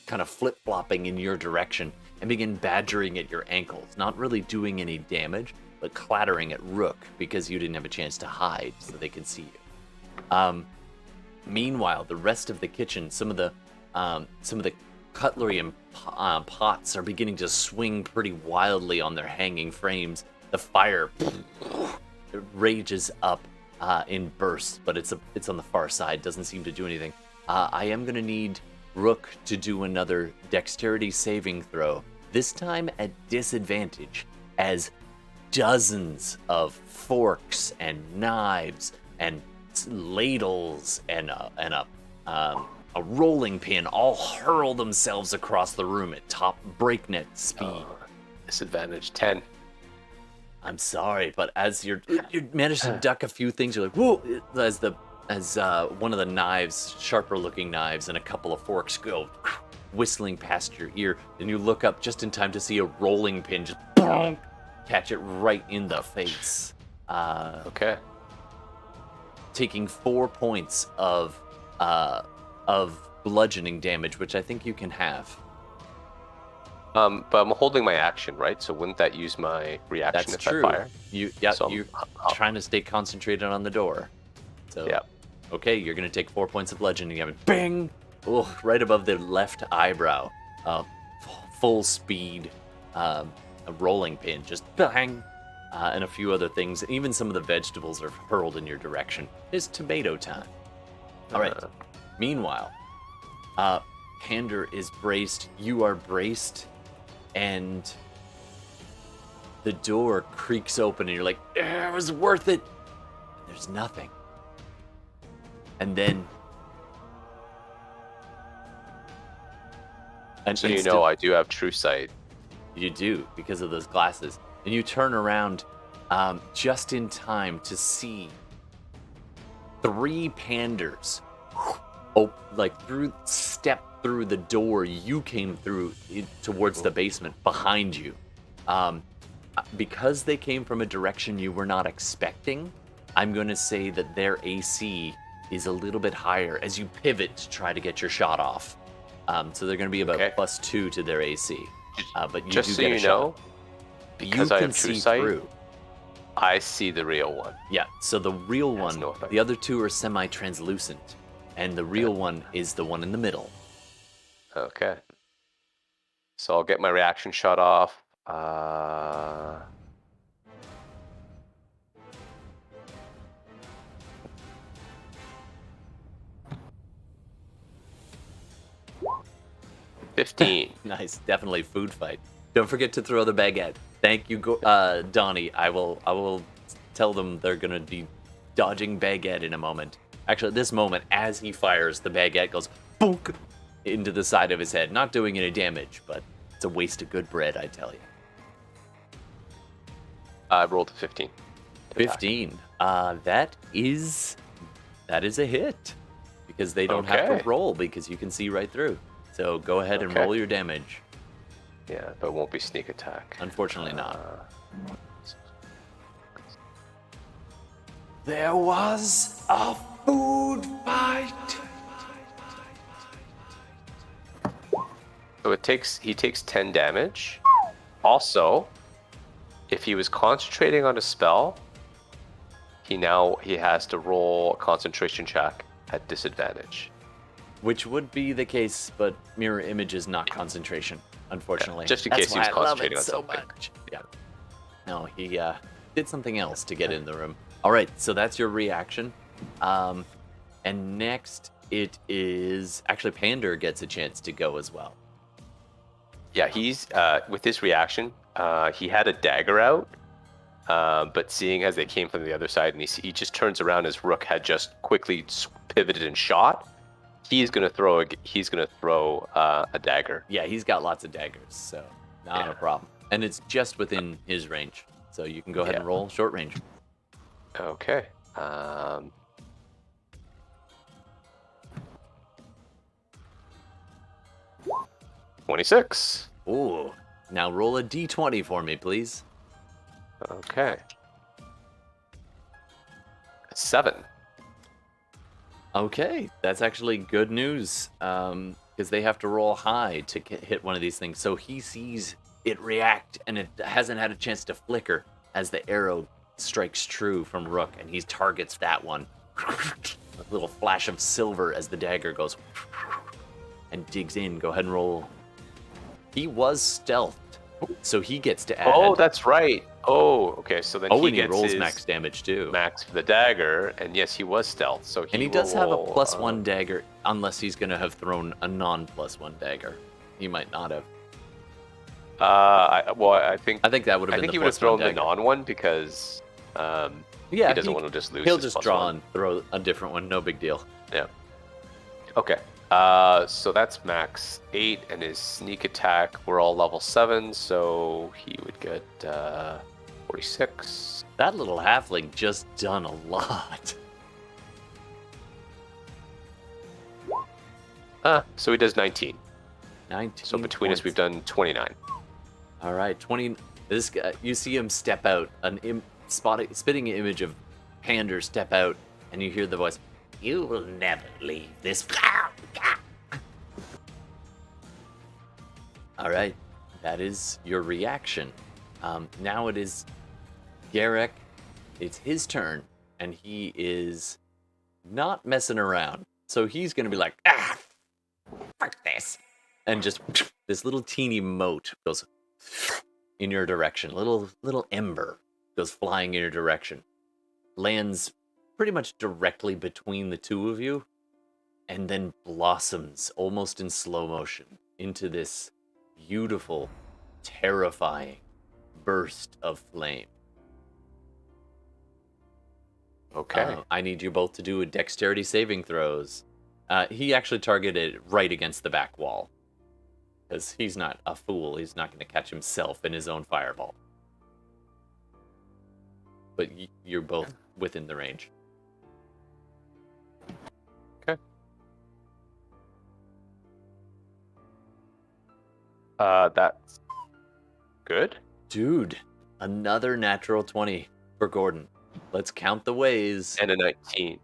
kind of flip-flopping in your direction, and begin badgering at your ankles, not really doing any damage, but clattering at Rook because you didn't have a chance to hide so they could see you. Meanwhile, the rest of the kitchen, some of the cutlery and pots are beginning to swing pretty wildly on their hanging frames. The fire rages up in bursts, but it's on the far side. Doesn't seem to do anything. I am going to need Rook to do another dexterity saving throw. This time at disadvantage, as dozens of forks and knives and ladles and a rolling pin all hurl themselves across the room at top breakneck speed. Disadvantage 10. I'm sorry, but as you manage to duck a few things, you're like, whoa! As one of the knives, sharper looking knives, and a couple of forks go whistling past your ear, and you look up just in time to see a rolling pin just catch it right in the face. Okay. Taking 4 points of bludgeoning damage, which I think you can have. But I'm holding my action, right? So wouldn't that use my reaction That's if true. I fire? You're trying to stay concentrated on the door. So Yeah. Okay, you're gonna take 4 points of bludgeoning damage. Bang! Oh, right above the left eyebrow. Full speed, a rolling pin, just bang, and a few other things. Even some of the vegetables are hurled in your direction. It's tomato time. All right. Meanwhile, Pander is braced. You are braced, and the door creaks open, and you're like, "It was worth it." And there's nothing. And then, So you know I do have true sight. You do, because of those glasses. And you turn around just in time to see 3 Panders step through the door you came through towards the basement behind you. Because they came from a direction you were not expecting, I'm going to say that their AC is a little bit higher as you pivot to try to get your shot off. So they're going to be about +2 to their AC. But you Just do so get you a know, shot. because You I can have true see sight, through. I see the real one. Yeah, so the real one, no effect. the other 2 are semi-translucent, and the real one is the one in the middle. Okay. So I'll get my reaction shot off. $15. Nice, definitely food fight. Don't forget to throw the baguette. Thank you, Donnie. I will tell them they're gonna be dodging baguette in a moment. Actually, at this moment, as he fires, the baguette goes boonk into the side of his head, not doing any damage, but it's a waste of good bread, I tell you. I rolled a 15. 15. That is a hit because they don't have to Okay. roll because you can see right through. So go ahead and Okay. roll your damage. Yeah, but it won't be sneak attack. Unfortunately not. There was a food fight. So he takes 10 damage. Also, if he was concentrating on a spell, he has to roll a concentration check at disadvantage. Which would be the case, but mirror image is not concentration, unfortunately. Just in That's case he was why I love concentrating it on so something. much. Yeah. No, he did something else to get in the room. All right, so that's your reaction. And next it is actually Pander gets a chance to go as well. Yeah, he's with his reaction, he had a dagger out, but seeing as they came from the other side, and he just turns around as Rook had just quickly pivoted and shot. He's gonna throw a dagger. Yeah, he's got lots of daggers, so not a problem. And it's just within his range, so you can go ahead and roll short range. Okay. 26. Ooh. Now roll a d20 for me, please. Okay. 7. Okay, that's actually good news, because they have to roll high to hit one of these things. So he sees it react, and it hasn't had a chance to flicker as the arrow strikes true from Rook, and he targets that one. A little flash of silver as the dagger goes. and digs in. Go ahead and roll. He was stealthed, so he gets to add. Oh, that's right. Oh, okay. So then Oh, he and he gets rolls his max damage too. max for the dagger, and yes, he was stealth. So And he will does have a roll, +1 dagger, unless he's going to have thrown a non-+1 dagger. He might not have. I think I think that would have I been think the he would have +1 thrown the dagger. non one because Yeah, he doesn't want to just lose. He'll his just plus draw one. and throw a different one. No big deal. Yeah. Okay. So that's max 8, and his sneak attack. We're all level 7, so he would get 46. That little halfling just done a lot. So he does 19. 19. So between us, points. we've done 29. All right, 20. This guy, you see him step out, spitting image of Pander step out, and you hear the voice. You will never leave this. All right, that is your reaction. Now it is Garrax. It's his turn, and he is not messing around. So he's gonna be like, fuck this, and just this little teeny mote goes in your direction. Little ember goes flying in your direction, lands pretty much directly between the two of you, and then blossoms almost in slow motion into this beautiful, terrifying burst of flame. Okay. I need you both to do a dexterity saving throws. He actually targeted right against the back wall, because he's not a fool. He's not going to catch himself in his own fireball. But you're both within the range. Okay. That's good. Dude, another natural 20 for Gordon. Let's count the ways. And a 19.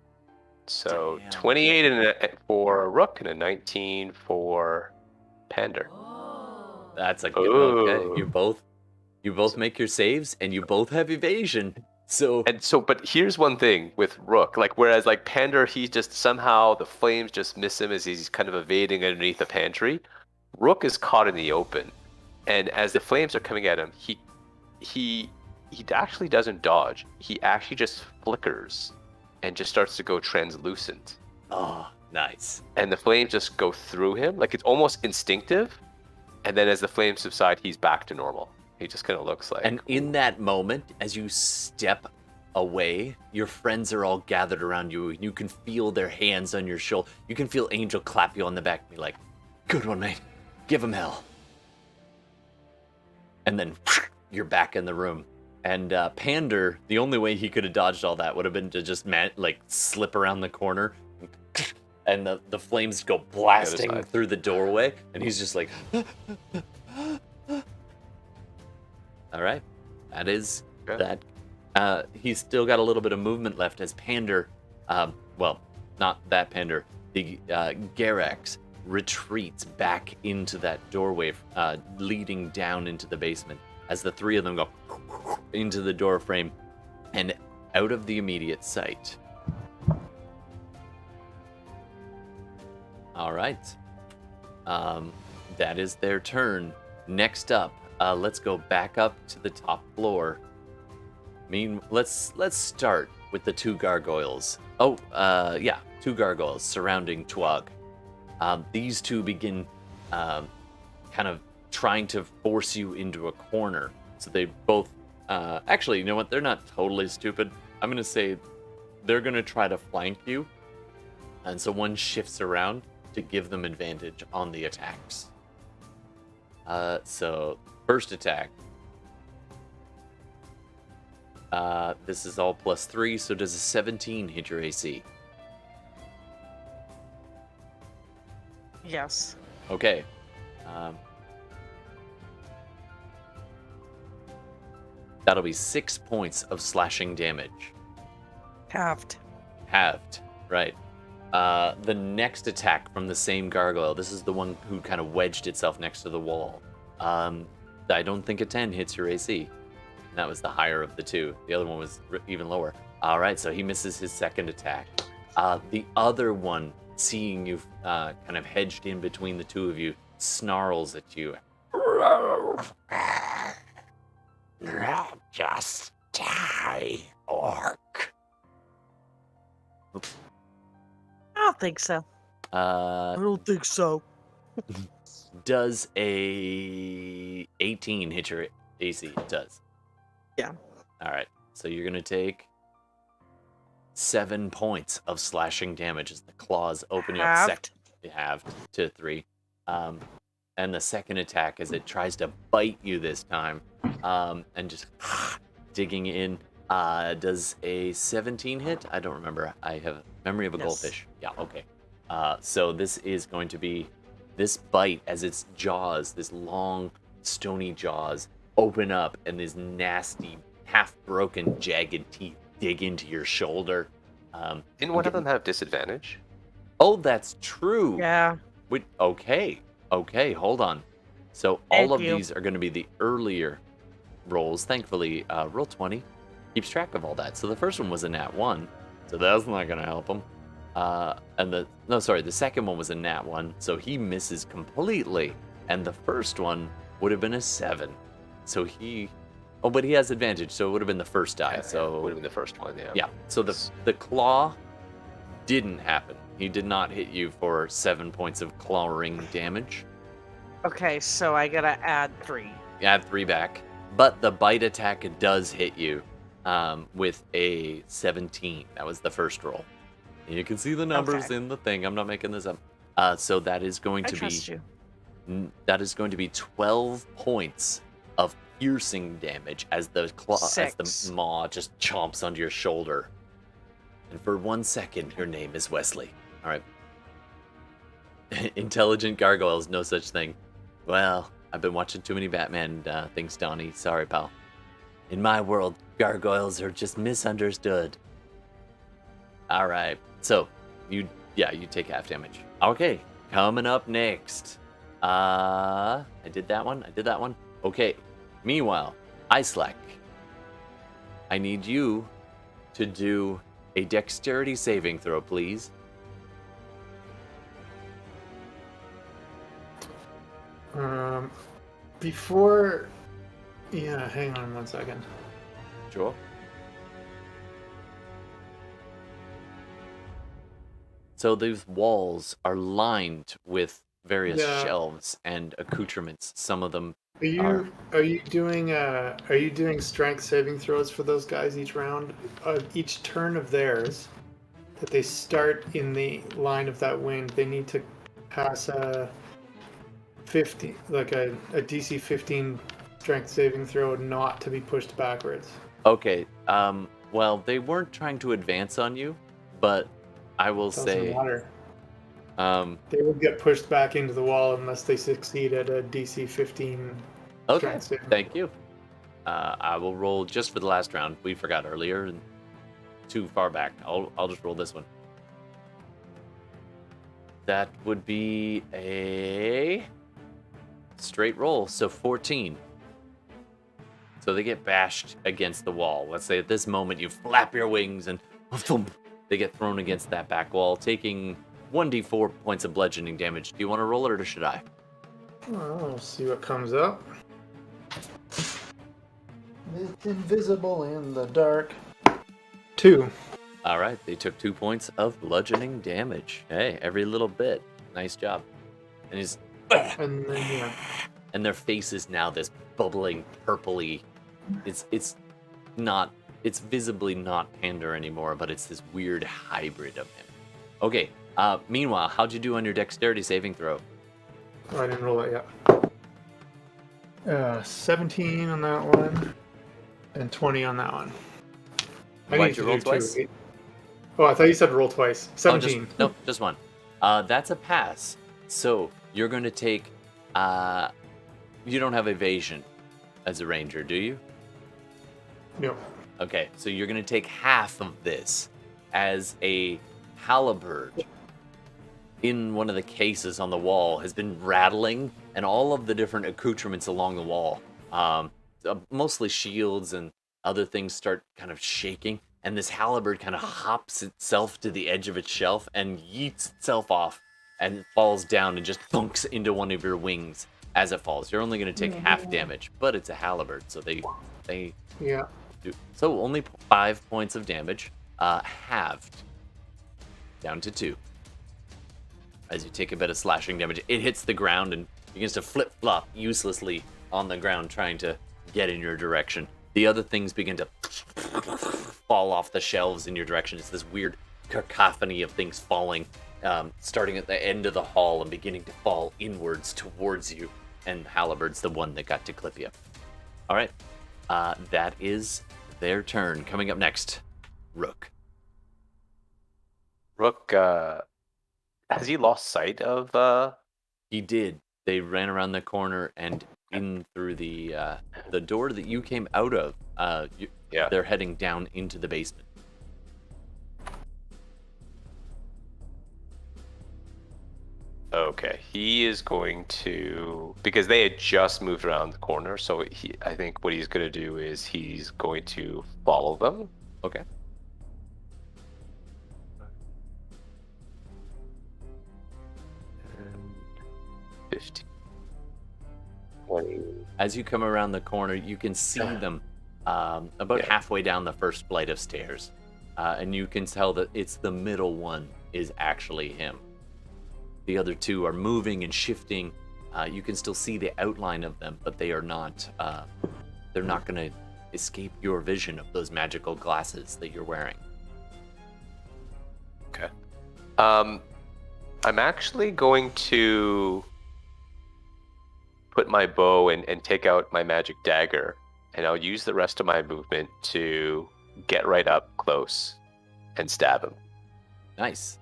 So Damn. 28 for Rook and a 19 for Pander. That's a good. Ooh. Okay. You both make your saves, and you both have evasion. So But here's one thing with Rook, whereas Pander, he just somehow the flames just miss him as he's kind of evading underneath the pantry. Rook is caught in the open, and as the flames are coming at him, he actually doesn't dodge. He actually just flickers, and just starts to go translucent. oh, nice. And the flames just go through him, it's almost instinctive. And then as the flames subside, he's back to normal. He just kind of looks like. And in that moment, as you step away, your friends are all gathered around you, and you can feel their hands on your shoulder. You can feel Angel clap you on the back and be like, "Good one, mate. Give him hell." And then you're back in the room. And Pander, the only way he could have dodged all that would have been to just slip around the corner, and the flames go blasting through the doorway, and he's just like, all right, that is that. He's still got a little bit of movement left as Pander, well, not that Pander, the Garrax retreats back into that doorway, leading down into the basement, as the three of them go into the door frame and out of the immediate sight. All right. That is their turn. Next up, let's go back up to the top floor. Let's start with the two gargoyles. Two gargoyles surrounding Tuog. These two begin kind of trying to force you into a corner. So they both, actually, you know what? They're not totally stupid. I'm going to say they're going to try to flank you. And so one shifts around to give them advantage on the attacks. So first attack. This is all +3, so does a 17 hit your AC? Yes. Okay. That'll be 6 points of slashing damage. Halved. Halved, right. The next attack from the same gargoyle. This is the one who kind of wedged itself next to the wall. I don't think a 10 hits your AC. That was the higher of the two. The other one was even lower. All right, so he misses his second attack. The other one seeing you kind of hedged in between the two of you, snarls at you. Just die, orc. I don't think so. I don't think so. Does a 18 hit your AC? It does. Yeah. All right. So you're gonna take 7 points of slashing damage as the claws open you up. Halved to 3. And the second attack, as it tries to bite you this time, and just digging in. Does a 17 hit? I don't remember. I have memory of a goldfish. Yeah. Okay. So this is going to be this bite as its jaws, this long, stony jaws, open up, and these nasty, half-broken, jagged teeth dig into your shoulder. Didn't one of them have disadvantage? Oh, that's true. Yeah. Okay, hold on. So all of these are going to be the earlier rolls. Thankfully, roll 20 keeps track of all that. So the first one was a nat 1, so that's not going to help him. The second one was a nat 1, so he misses completely. And the first one would have been a 7. So but he has advantage, so it would have been the first die. Yeah, so it would have been the first one, yeah. Yeah, so the claw didn't happen. He did not hit you for 7 points of clawing damage. Okay, so I gotta add 3. Add 3 back. But the bite attack does hit you with a 17. That was the first roll. You can see the numbers in the thing. I'm not making this up. So that is going to that is going to be 12 points of piercing damage as the maw just chomps onto your shoulder. And for 1 second, your name is Wesley. All right. Intelligent gargoyles, no such thing. Well, I've been watching too many Batman things, Donnie. Sorry, pal. In my world, gargoyles are just misunderstood. All right. So, you take half damage. Okay. Coming up next. I did that one. Okay. Meanwhile, Islak, I need you to do a dexterity saving throw, please. Hang on 1 second. Sure. So these walls are lined with various shelves and accoutrements. Some of them Are you doing strength saving throws for those guys each round? Each turn of theirs that they start in the line of that wind, they need to pass a 50, like a DC 15 strength saving throw, not to be pushed backwards. Okay. Well, they weren't trying to advance on you, but I will say they will get pushed back into the wall unless they succeed at a DC 15. Okay, thank you. I will roll just for the last round. We forgot earlier and too far back. I'll just roll this one. That would be a straight roll, so 14. So they get bashed against the wall. Let's say at this moment you flap your wings and they get thrown against that back wall, taking 1d4 points of bludgeoning damage. Do you want to roll it or should I? I'll see what comes up. It's invisible in the dark. 2. All right, they took 2 points of bludgeoning damage. Hey, every little bit. Nice job. And their face is now this bubbling, purpley. It's visibly not Pander anymore, but it's this weird hybrid of him. Okay. Meanwhile, how'd you do on your dexterity saving throw? Oh, I didn't roll that yet. 17 on that one, and 20 on that one. Why'd you roll twice? Oh, I thought you said roll twice. 17. Nope, just one. That's a pass. So you're going to take. You don't have evasion as a ranger, do you? No. Okay, so you're going to take half of this as a halberd in one of the cases on the wall has been rattling, and all of the different accoutrements along the wall, mostly shields and other things, start kind of shaking. and this halberd kind of hops itself to the edge of its shelf and yeets itself off and falls down and just thunks into one of your wings as it falls. You're only going to take half damage, but it's a halberd, so they Yeah. do. So only 5 points of damage, halved down to 2. As you take a bit of slashing damage, it hits the ground and begins to flip-flop uselessly on the ground, trying to get in your direction. The other things begin to fall off the shelves in your direction. It's this weird cacophony of things falling, starting at the end of the hall and beginning to fall inwards towards you. And Halberd's the one that got to clip you. All right, that is their turn. Coming up next, Rook. Rook, has he lost sight of? He did. They ran around the corner and in through the door that you came out of. Yeah. They're heading down into the basement. Okay, he is going to, because they had just moved around the corner, so I think what he's going to do is he's going to follow them. Okay. And 15, 20. As you come around the corner, you can see them about halfway down the first flight of stairs. And you can tell that it's the middle one is actually him. The other two are moving and shifting. You can still see the outline of them, but they are not. They're not going to escape your vision of those magical glasses that you're wearing. Okay. I'm actually going to put my bow and take out my magic dagger, and I'll use the rest of my movement to get right up close and stab him. Nice.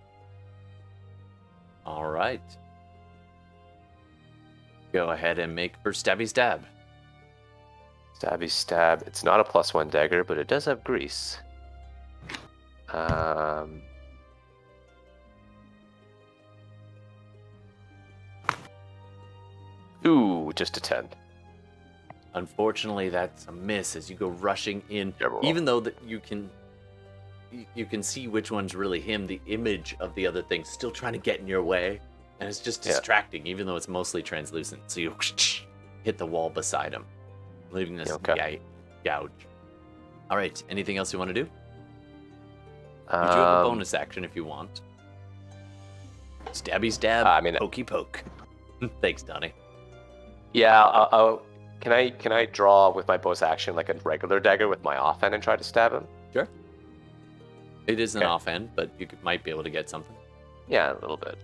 All right. Go ahead and make for stabby stab. Stabby stab. It's not a +1 dagger, but it does have grease. Ooh, just a 10. Unfortunately, that's a miss as you go rushing in. Terrible. Even though that you can see which one's really him, the image of the other thing still trying to get in your way, and it's just distracting, even though it's mostly translucent. So you hit the wall beside him, leaving this gouge. All right, anything else you want to do? You do have a bonus action if you want. Stabby stab, pokey poke. Thanks, Donnie. Yeah, can I draw with my bonus action like a regular dagger with my offhand and try to stab him? Sure. It is an offhand, but you might be able to get something. Yeah, a little bit.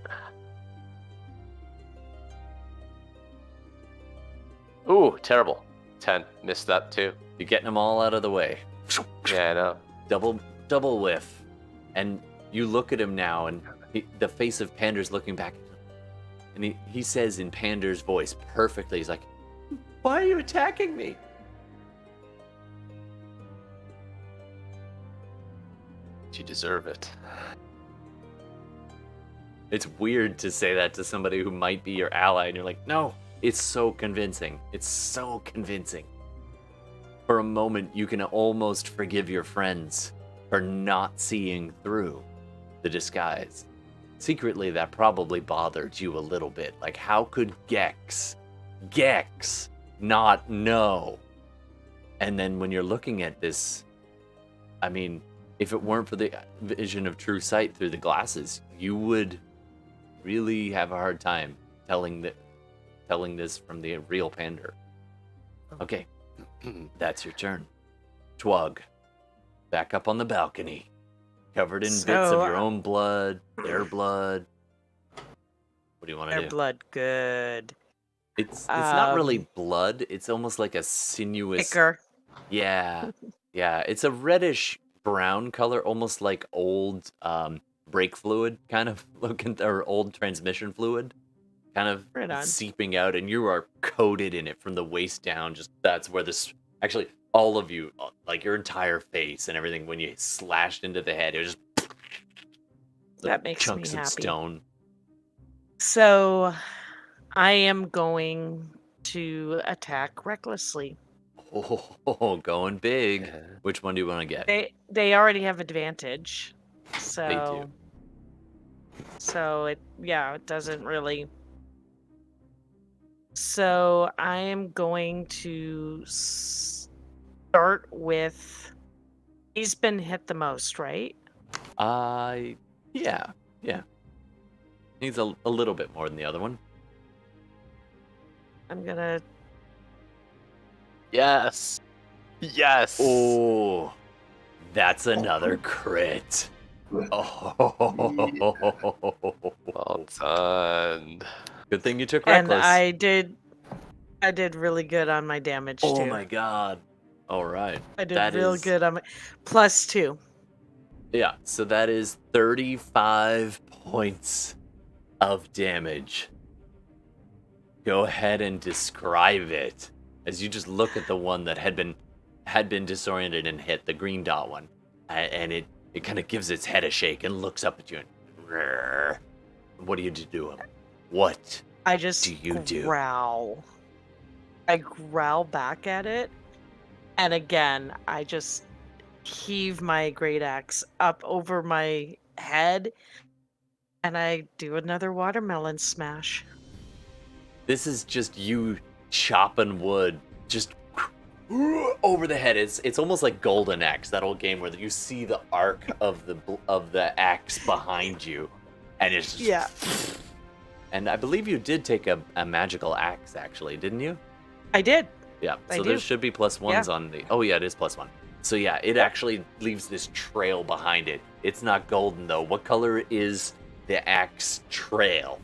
Ooh, terrible. 10. Missed that too. You're getting them all out of the way. Yeah, I know. Double whiff. And you look at him now, and the face of Pander's looking back at him. And he says in Pander's voice perfectly, he's like, "Why are you attacking me?" You deserve it. It's weird to say that to somebody who might be your ally, and you're like, no, it's so convincing. It's so convincing. For a moment, you can almost forgive your friends for not seeing through the disguise. Secretly, that probably bothered you a little bit. Like, how could Gex not know? And then when you're looking at this, I mean, if it weren't for the vision of true sight through the glasses, you would really have a hard time telling this from the real Pander. Okay, that's your turn. Tuog, back up on the balcony, covered in bits of your own blood, their blood. What do you want to do? Their blood, good. It's not really blood. It's almost like a sinuous. Thicker. Yeah, it's a reddish brown color, almost like old brake fluid kind of looking, or old transmission fluid kind of seeping out, and you are coated in it from the waist down. Just that's where this, actually all of you, like your entire face and everything, when you slashed into the head, it was just that makes chunks me happy. of stone. So I am going to attack recklessly. Oh, going big. Yeah. Which one do you want to get? They already have advantage, so They do. So it doesn't really. So I am going to start with. He's been hit the most, right? Yeah. He's a little bit more than the other one. I'm gonna. Yes. Yes. Oh, that's another crit. Oh, Well done. good thing you took And reckless. I did really good on my damage too. Oh my god. All right. I did That real is- good on my +2. Yeah, so that is 35 points of damage. Go ahead and describe it as you just look at the one that had been disoriented and hit, the green dot one, and it kind of gives its head a shake and looks up at you and "Rrr." What do you do to him? What I just do you do? growl. I growl back at it, and again, I just heave my great axe up over my head, and I do another watermelon smash. This is just you chopping wood, just over the head. It's almost like Golden Axe, that old game where you see the arc of the axe behind you, and it's just Yeah. And I believe you did take a magical axe, actually, didn't you? I did. Yeah. I So there do. should be +1s on the. Oh yeah, it is +1. So yeah, it actually leaves this trail behind it. It's not golden though. What color is the axe trail?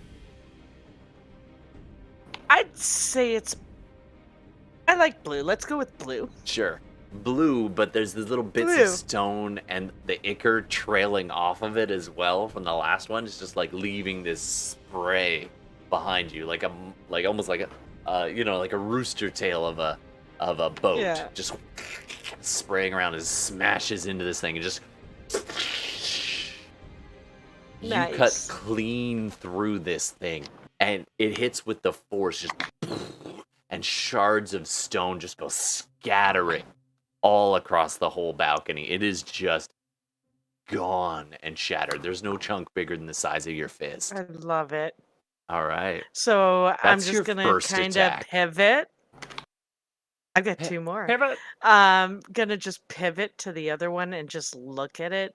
I'd say I like blue. Let's go with blue. Sure. Blue, but there's these little bits Blue. of stone and the ichor trailing off of it as well from the last one. It's just like leaving this spray behind you, like almost like a like a rooster tail of a boat, Yeah. just spraying around and smashes into this thing and just you cut Nice. clean through this thing and it hits with the force, just and shards of stone just go scattering all across the whole balcony. It is just gone and shattered. There's no chunk bigger than the size of your fist. I love it. All right. So I'm That's your just gonna first kind of attack. pivot. I've got Pi- 2 more. Pivot. Gonna just pivot to the other one and just look at it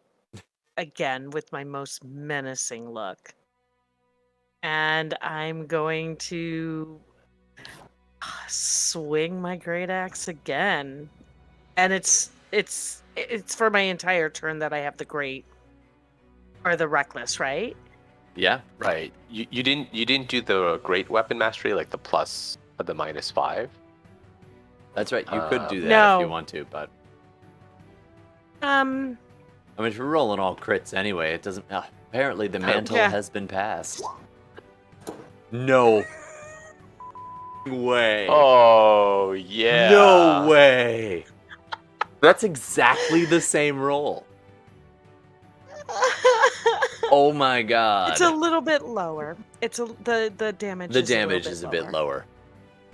again with my most menacing look. And I'm going to swing my great axe again. And it's for my entire turn that I have the great or the reckless, right? Yeah. Right. You didn't do the great weapon mastery, like the plus of the -5. That's right. You could do that if No. you want to, but I Um mean, if you're rolling all crits anyway, it doesn't. Apparently, the mantle Yeah. has been passed. No way. Oh yeah. No way. That's exactly the same roll. Oh my god. It's a little bit lower. The damage The is damage a is a little bit lower. lower.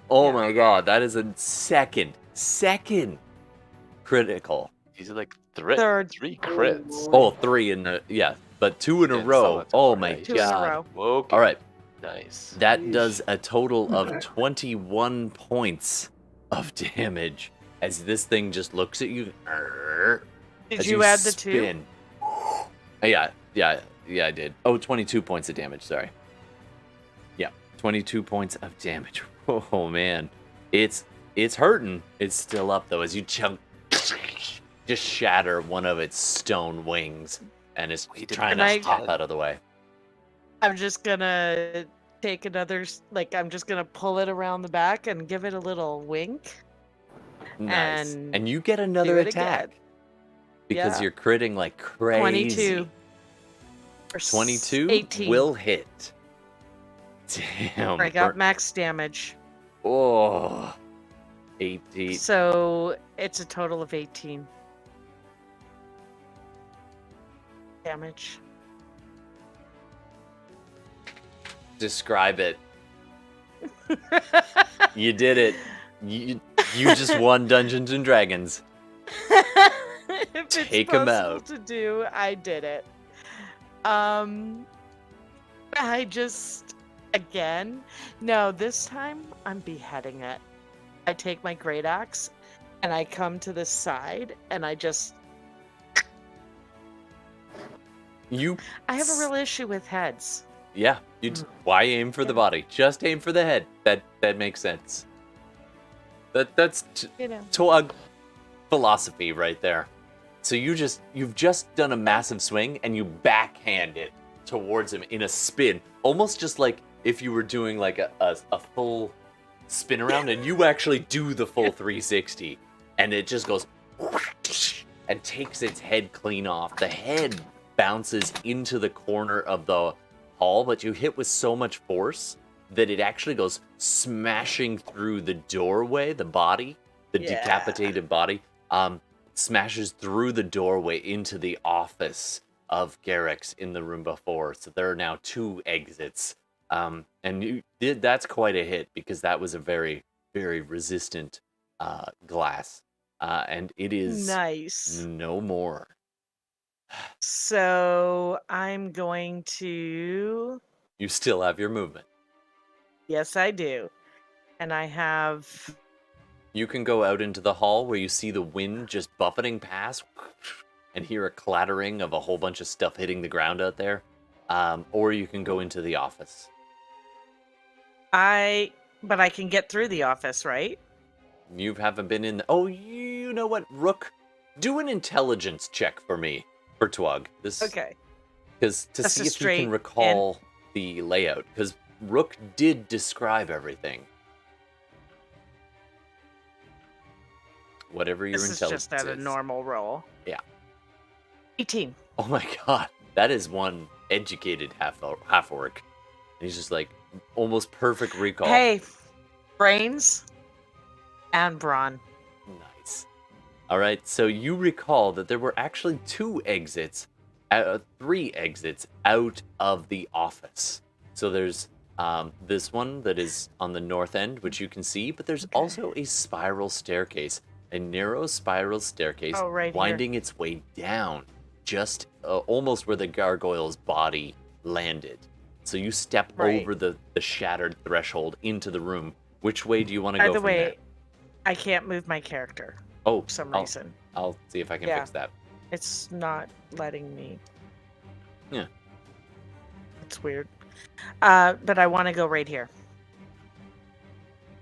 Oh Yeah. my god, that is a second critical. These are like Third. 3 crits. Oh, 3 in the but 2 in a Yeah, row. so that's Oh all my right. 2 in a god. row. Okay. All right, Nice. that does a total of 21 points of damage as this thing just looks at you. Did as you add the 2? spin. Yeah, I did. Oh, 22 points of damage, sorry. Yeah, 22 points of damage. Oh man. It's hurting. It's still up though as you just shatter one of its stone wings and it's trying Can I- to hop out of the way. I'm just gonna take another I'm just gonna pull it around the back and give it a little wink. Nice. And And you get another do it attack. again. Because Yeah. you're critting like crazy. 22. Or 22 18. will hit. Damn. I got max damage. Oh. 18. So it's a total of 18 damage. Describe it. You did it. You You just won Dungeons and Dragons. If Take it's 'em possible out. to do, I did it. I just again. No, this time I'm beheading it. I take my great axe and I come to the side and I have a real issue with heads. Yeah. Why aim for the body? Just aim for the head. That makes sense. That's Tuog philosophy right there. So you've just done a massive swing and you backhand it towards him in a spin, almost just like if you were doing like a full spin around, and you actually do the full 360, and it just goes and takes its head clean off. The head bounces into the corner of the hall, but you hit with so much force that it actually goes smashing through the doorway, the body, the decapitated body, smashes through the doorway into the office of Garrax in the room before. So there are now 2 exits. And that's quite a hit, because that was a very, very resistant glass. And it is Nice. no more. So I'm going to. You still have your movement. Yes, I do. And I have. You can go out into the hall where you see the wind just buffeting past and hear a clattering of a whole bunch of stuff hitting the ground out there. Or you can go into the office. But I can get through the office, right? You haven't been in the... Oh, you know what, Rook? Do an intelligence check for me, for Tuog. Okay. Because to That's see a if you straight can recall the layout. Because Rook did describe everything. Whatever your This is intelligence just at a normal roll. Yeah. 18. Oh my god. That is one educated half-orc. And he's just like, almost perfect recall. Hey, brains and brawn. Nice. All right, so you recall that there were actually 3 exits out of the office. So there's this one that is on the north end, which you can see, but there's also a spiral staircase, a narrow spiral staircase winding its way down, just almost where the gargoyle's body landed. So you step over the shattered threshold into the room. Which way do you want to go from there? By the way, I can't move my character. Oh, for some reason. I'll see if I can fix that. It's not letting me. Yeah. It's weird. But I want to go right here.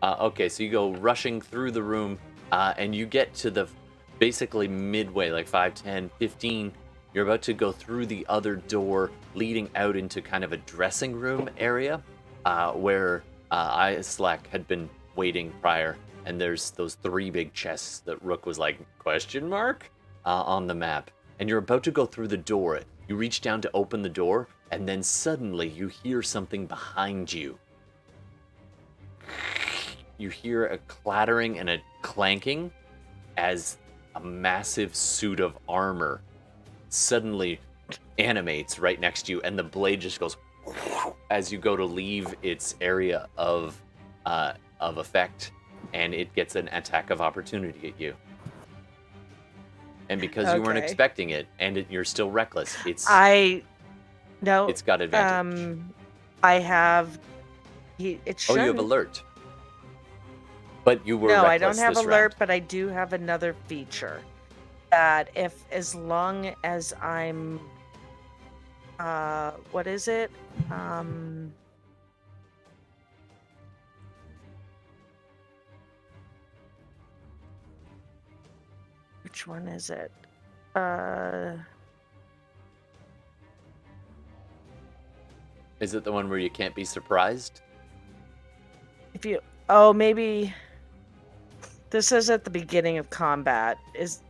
Okay, so you go rushing through the room, and you get to the basically midway, like 5, 10, 15. You're about to go through the other door leading out into kind of a dressing room area where Islak had been waiting prior. And there's those 3 big chests that Rook was like, question mark, on the map. And you're about to go through the door. You reach down to open the door, and then suddenly you hear something behind you. You hear a clattering and a clanking as a massive suit of armor suddenly animates right next to you, and the blade just goes as you go to leave its area of effect, and it gets an attack of opportunity at you. And because you weren't expecting it, and you're still reckless, it's got advantage. I have. It shouldn't. Oh, you have alert. But you were No, I reckless don't have this alert, round. but I do have another feature that as long as I'm, what is it? Which one is it? Is it the one where you can't be surprised? Maybe this is at the beginning of combat.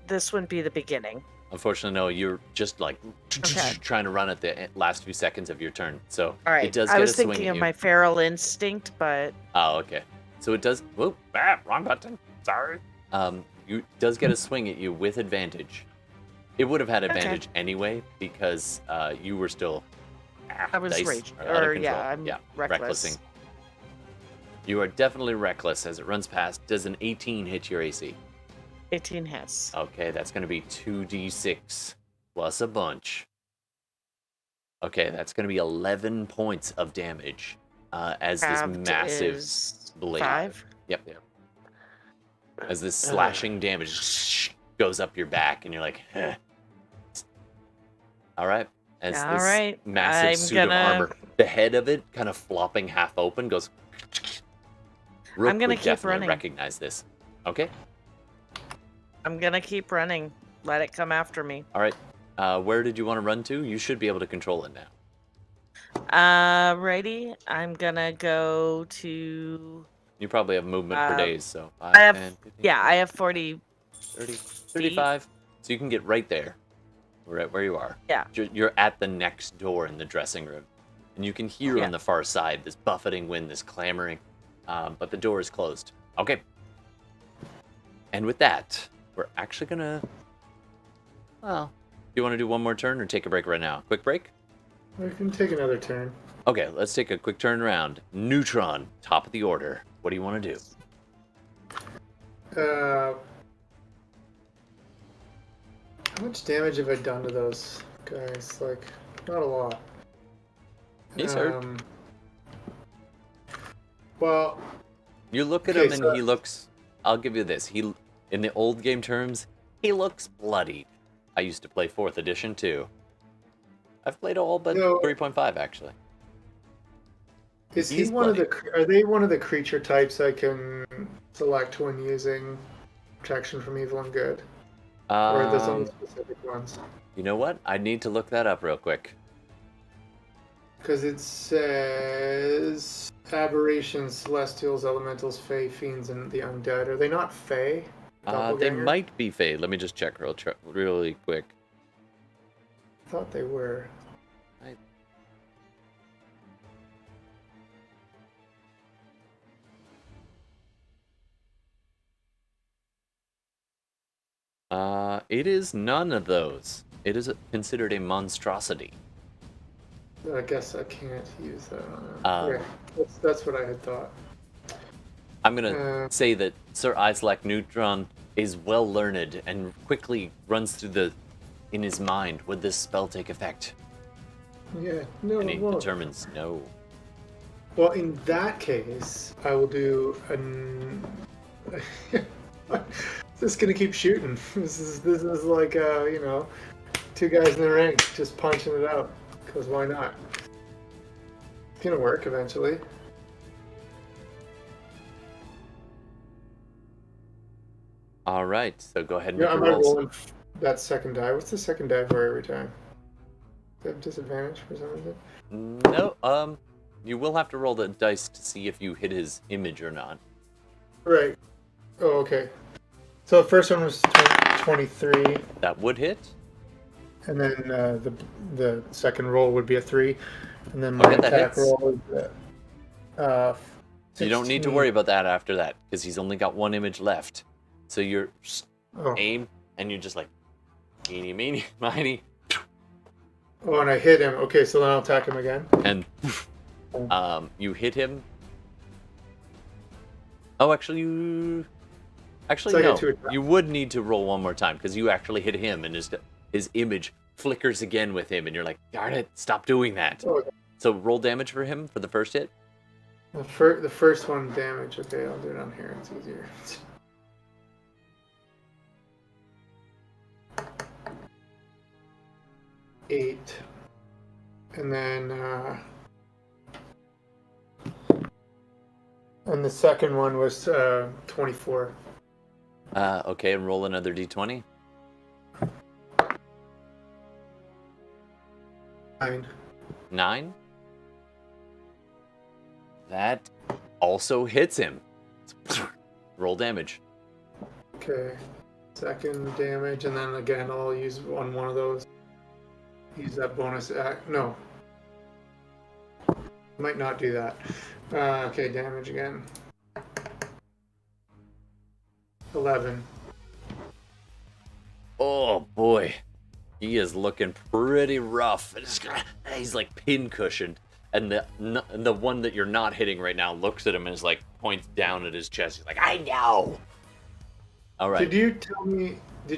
This wouldn't be the beginning? Unfortunately, no. You're just like trying to run at the last few seconds of your turn. So all right. it does I get was a swing thinking at of you. my feral instinct, but Oh, okay. So it does. Whoop! Wrong button. Sorry. You does get a swing at you with advantage. It would have had advantage anyway because you were still. I was dice rage. are out of control. I'm reckless. recklessing. You are definitely reckless as it runs past. Does an 18 hit your AC? 18 hits. Okay, that's going to be 2d6 plus a bunch. Okay, that's going to be 11 points of damage as this Halved massive is blade. 5. Yep. As this slashing damage goes up your back, and you're like, eh. All right. As All this right, massive I'm suit of gonna- armor, the head of it kind of flopping half open, goes. Rook I'm gonna would keep definitely running. recognize this. Okay. I'm gonna keep running. Let it come after me. All right. Where did you want to run to? You should be able to control it now. Righty. I'm gonna go to. You probably have movement for days, so 5, I have 10, 15, yeah, I have 40. 30, 35. So you can get right there, right where you are. Yeah. You're at the next door in the dressing room. And you can hear on the far side this buffeting wind, this clamoring, but the door is closed. Okay. And with that, we're actually going to... Well, do you want to do one more turn or take a break right now? Quick break? We can take another turn. Okay, let's take a quick turn around. Neutron, top of the order. What do you want to do? How much damage have I done to those guys? Like, not a lot. He's hurt. Well, You look at okay, him and so- he looks... I'll give you this. He, in the old game terms, he looks bloodied. I used to play 4th edition too. I've played all but No. 3.5 actually. is he He's one of bloody. the? Are they one of the creature types I can select when using protection from evil and good, or are there some specific ones? You know what? I need to look that up real quick. Because it says aberrations, celestials, elementals, fae, fiends, and the undead. Are they not fae? They Doppelganger? might be Fade. Let me just check really quick. I thought they were. It is none of those. It is considered a monstrosity. I guess I can't use that on it. Um, Okay, that's what I had thought. I'm gonna say that Sir Islak Neutron is well learned and quickly runs through in his mind, would this spell take effect? Yeah, no, And he it won't. determines no. Well, in that case, I will do just gonna keep shooting. This is like two guys in the ring just punching it out. Because why not? It's gonna work eventually. All right, so go ahead and Yeah, make I'm your not rolls. rolling that second die. What's the second die for every time? Do I have disadvantage for some reason? No, you will have to roll the dice to see if you hit his image or not. Right. Oh, okay. So the first one was 23, That would hit. and then the second roll would be a 3, and then my Okay, that attack hits. roll is You don't need to 16. worry about that after that, because he's only got one image left. So you're Oh. aim, and you're just like, eeny, meeny, miny, Oh, and I hit him. Okay, so then I'll attack him again. and you hit him. Oh, actually, So I no. get two attacks. You would need to roll one more time, because you actually hit him, and his image flickers again with him, and you're like, darn it, stop doing that. Oh, So roll damage for him for the first hit. the first one damage. Okay, I'll do it on here. It's easier. 8, and then and the second one was 24. Okay, and roll another d20. 9. 9. That also hits him. Roll damage. Okay, second damage, and then again I'll use on one of those. Use that bonus act. No, might not do that. Okay, damage again. 11. Oh boy, he is looking pretty rough. He's like pincushioned And the one that you're not hitting right now looks at him and is like points down at his chest. He's like, I know. All right. Did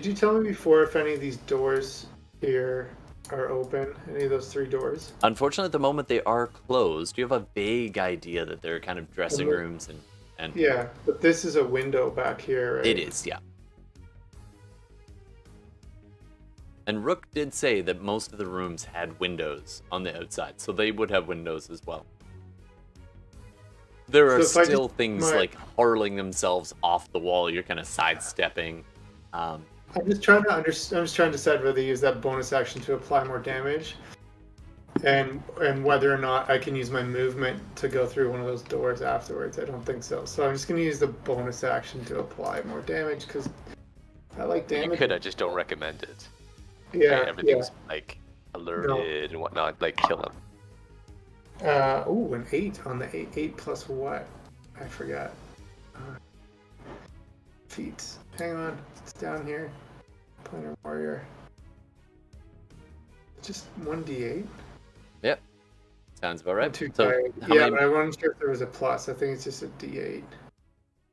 you tell me before if any of these doors here are open? Any of those 3 doors? Unfortunately, at the moment they are closed. You have a vague idea that they're kind of dressing rooms and Yeah, but this is a window back here, right? it is, yeah. And Rook did say that most of the rooms had windows on the outside, so they would have windows as well. There are So if I still just- things my- like hurling themselves off the wall. You're kind of sidestepping. I'm just trying to I'm just trying to decide whether to use that bonus action to apply more damage, and whether or not I can use my movement to go through one of those doors afterwards. I don't think so. So I'm just gonna use the bonus action to apply more damage because I like damage. You could, I just don't recommend it. Yeah, Everything's like alerted and whatnot. Like kill him. yeah. Ooh, an 8 on the 8 plus what? I forgot. Feats. Hang on, it's down here. Planar warrior. Just 1d8. Yep. Sounds about right. Too So, tired. how Yeah, many- but I wasn't sure if there was a plus. I think it's just a d8.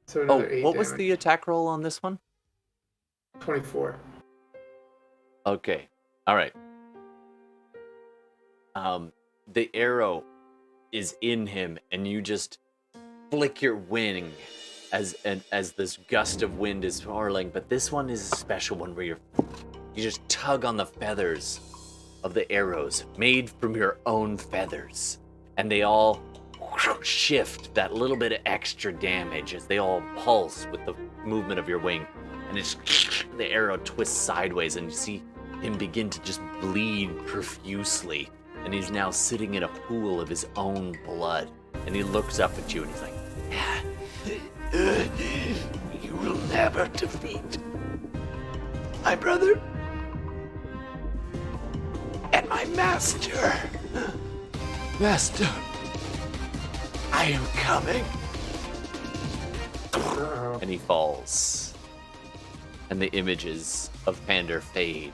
So another 8 what was damage. the attack roll on this one? 24. Okay. All right. The arrow is in him, and you just flick your wing as this gust of wind is swirling. But this one is a special one where you just tug on the feathers of the arrows, made from your own feathers, and they all shift that little bit of extra damage as they all pulse with the movement of your wing, and it's the arrow twists sideways, and you see him begin to just bleed profusely, and he's now sitting in a pool of his own blood, and he looks up at you and he's like, You will never defeat my brother and my master. Master, I am coming. Uh-oh. and he falls. And the images of Pander fade.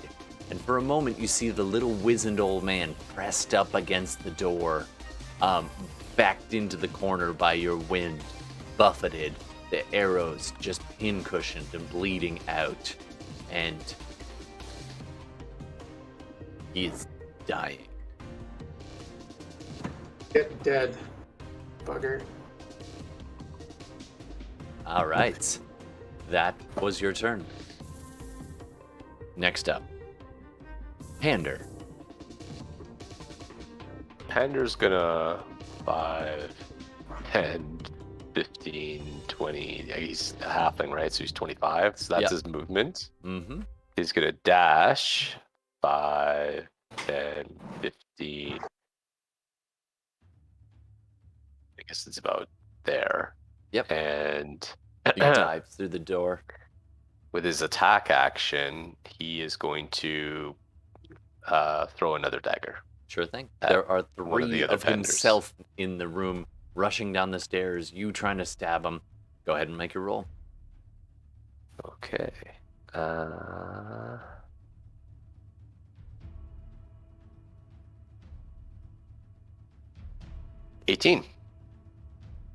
And for a moment, you see the little wizened old man pressed up against the door, backed into the corner by your wind, buffeted, the arrows just pin-cushioned and bleeding out. And he is dying. Get dead, bugger. All right. That was your turn. Next up, Pander. Pander's gonna 5, 10, 15, 20. Yeah, he's a halfling, right? So he's 25. So that's Yep. his movement. Mm-hmm. He's gonna dash 5, 10, 15. I guess it's about there. Yep. And He dives through the door. with his attack action, he is going to throw another dagger. Sure thing. At There are one of the three other of Panders. himself in the room, rushing down the stairs, you trying to stab him. Go ahead and make your roll. Okay. 18.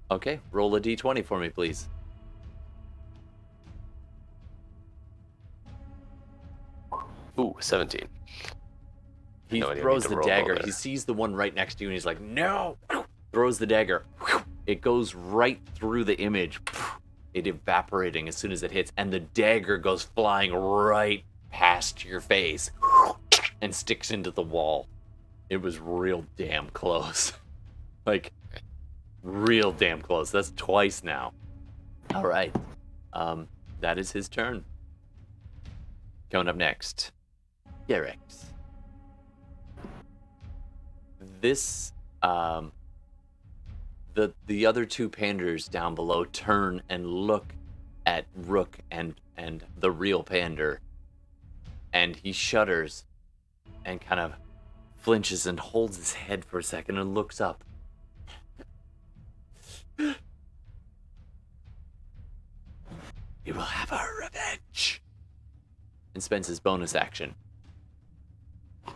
Okay, roll a d20 for me, please. Ooh, 17. He No idea, I throws need to the roll dagger. over. He sees the one right next to you and he's like, no! Throws the dagger. It goes right through the image. It evaporating as soon as it hits, and the dagger goes flying right past your face and sticks into the wall. It was real damn close. Like, real damn close. That's twice now. All right. That is his turn. Coming up next, Garrax. This, the other two Panders down below turn and look at Rook and the real Pander, and he shudders and kind of flinches and holds his head for a second and looks up. You will have our revenge. And spends his bonus action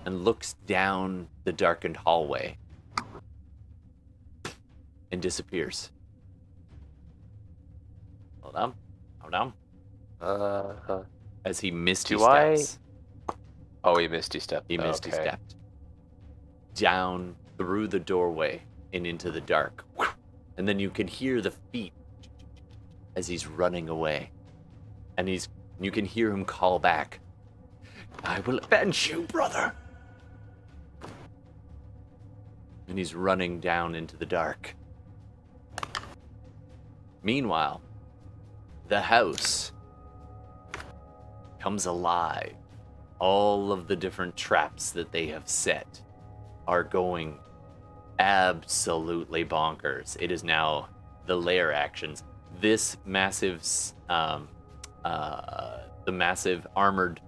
and looks down the darkened hallway and disappears. Hold on. Hold on. As he misty steps. Oh, he misty stepped. He misty stepped down through the doorway and into the dark. And then you can hear the feet as he's running away. And you can hear him call back, "I will avenge you, brother." And he's running down into the dark. Meanwhile, the house comes alive. All of the different traps that they have set are going absolutely bonkers. It is now the lair actions. This massive, the massive armored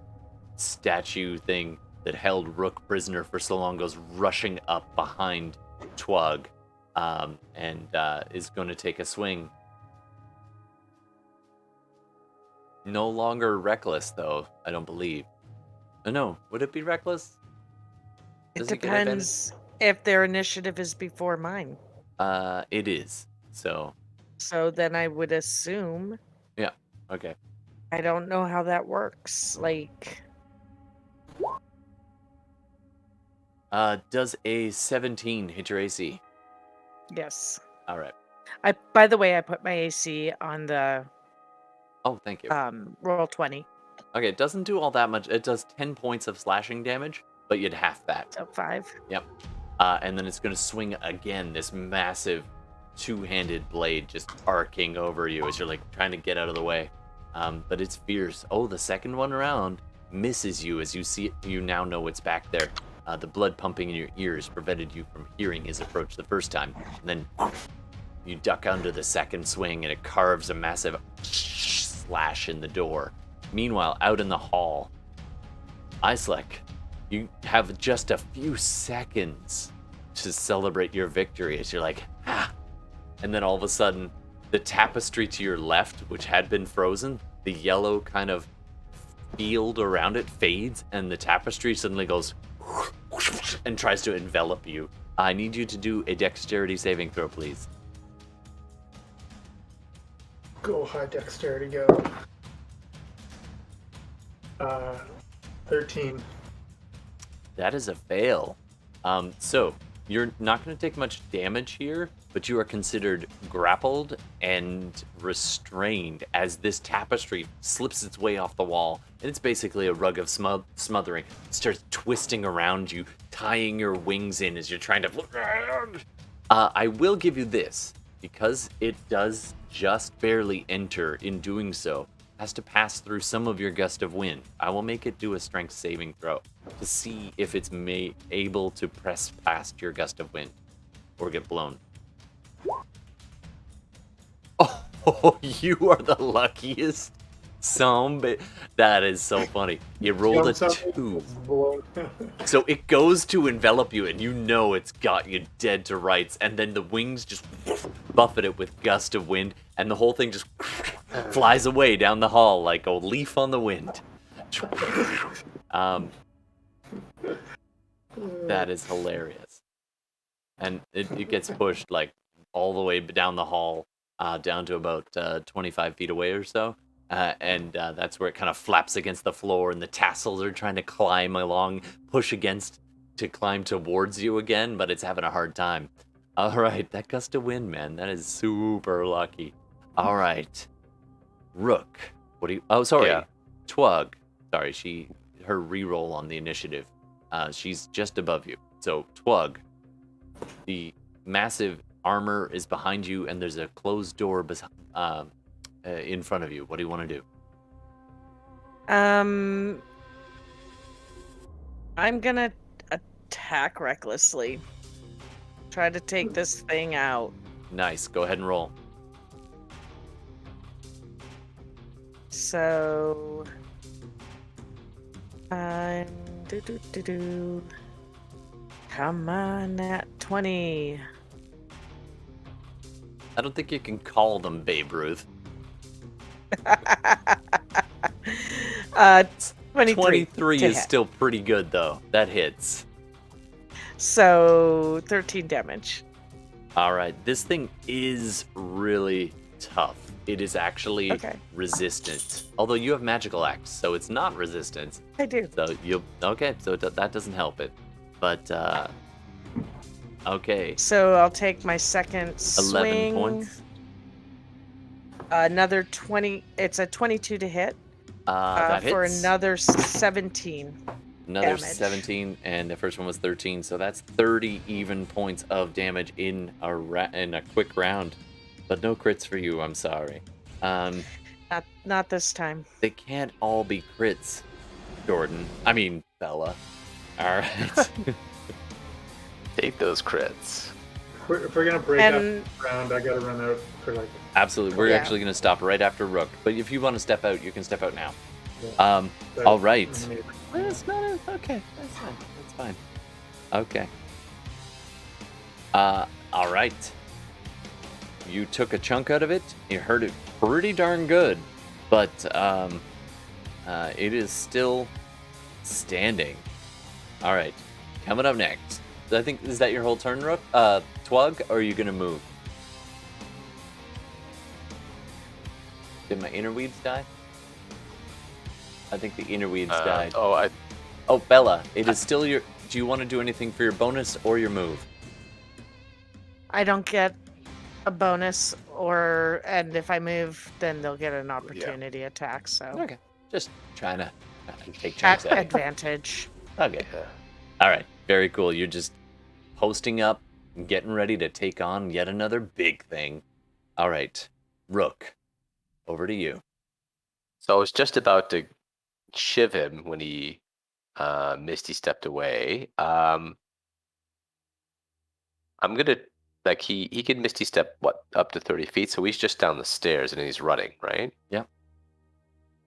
statue thing that held Rook prisoner for so long goes rushing up behind Tuog, and is going to take a swing. No longer reckless, though, I don't believe. Oh, no, would it be reckless? It depends if their initiative is before mine. It is. So then I would assume. Yeah. Okay. I don't know how that works. Like. Does a 17 hit your AC? Yes. All right. By the way, I put my AC on the. Oh, thank you. Roll 20. Okay, it doesn't do all that much. It does 10 points of slashing damage, but you'd half that. So 5. Yep. And then it's going to swing again, this massive two-handed blade just arcing over you as you're like trying to get out of the way. But it's fierce. Oh, the second one around misses you as you see it. You now know it's back there. The blood pumping in your ears prevented you from hearing his approach the first time. And then you duck under the second swing and it carves a massive slash in the door. Meanwhile, out in the hall, Islak, you have just a few seconds to celebrate your victory as you're like, ah! And then all of a sudden, the tapestry to your left, which had been frozen, the yellow kind of field around it fades, and the tapestry suddenly goes and tries to envelop you. I need you to do a dexterity saving throw, please. Go high dexterity, go. 13. That is a fail. So you're not going to take much damage here, but you are considered grappled and restrained as this tapestry slips its way off the wall, and it's basically a rug of smothering. It starts twisting around you, tying your wings in as you're trying to. I will give you this, because it does just barely enter in doing so. Has to pass through some of your gust of wind. I will make it do a strength saving throw to see if it's able to press past your gust of wind or get blown. Oh, you are the luckiest zombie. That is so funny. You rolled a 2. So it goes to envelop you, and you know it's got you dead to rights, and then the wings just buffet it with gust of wind, and the whole thing just flies away down the hall like a leaf on the wind. That is hilarious. And it gets pushed like all the way down the hall, down to about 25 feet away or so. And that's where it kind of flaps against the floor, and the tassels are trying to climb along, push against to climb towards you again, but it's having a hard time. All right, that gust of wind, man, that is super lucky. All right, Rook, what do you? Oh, sorry, yeah. Tuog. Sorry, her reroll on the initiative. She's just above you. So Tuog, the massive armor is behind you, and there's a closed door in front of you. What do you want to do? I'm gonna attack recklessly. Try to take this thing out. Nice. Go ahead and roll. So come on, at 20. I don't think you can call them Babe Ruth. 23 is still pretty good, though. That hits. So 13 damage. All right, this thing is really tough. It is actually Okay. resistant. Although you have magical axe, so it's not resistant. I do. So that doesn't help it. But okay, So I'll take my second 11 swing. points. Another 20. It's a 22 to hit. That hits. For another 17. Another damage. 17, and the first one was 13, so that's 30 even points of damage in a quick round. But no crits for you, I'm sorry. Not this time. They can't all be crits, Jordan. I mean, Bella. All right. Take those crits. If we're gonna break And- up the round, I gotta run out for like. Absolutely. We're Yeah. actually going to stop right after Rook. But if you want to step out, you can step out now. Yeah. All right. Amazing. Well, it's not okay. That's fine. That's fine. Okay. All right. You took a chunk out of it. You hurt it pretty darn good, but it is still standing. All right. Coming up next. I think is that your whole turn, Rook? Tuog, or are you gonna move? Did my inner weeds die? I think the inner weeds died. Oh, Bella, it is still your. Do you want to do anything for your bonus or your move? I don't get a bonus, and if I move, then they'll get an opportunity attack. So Okay, just trying to take chunks at at it. advantage. Okay. All right, very cool. You're just posting up and getting ready to take on yet another big thing. All right, Rook, over to you. So I was just about to shiv him when he Misty stepped away. I'm gonna he can Misty step up to 30 feet, so he's just down the stairs and he's running, right? Yeah.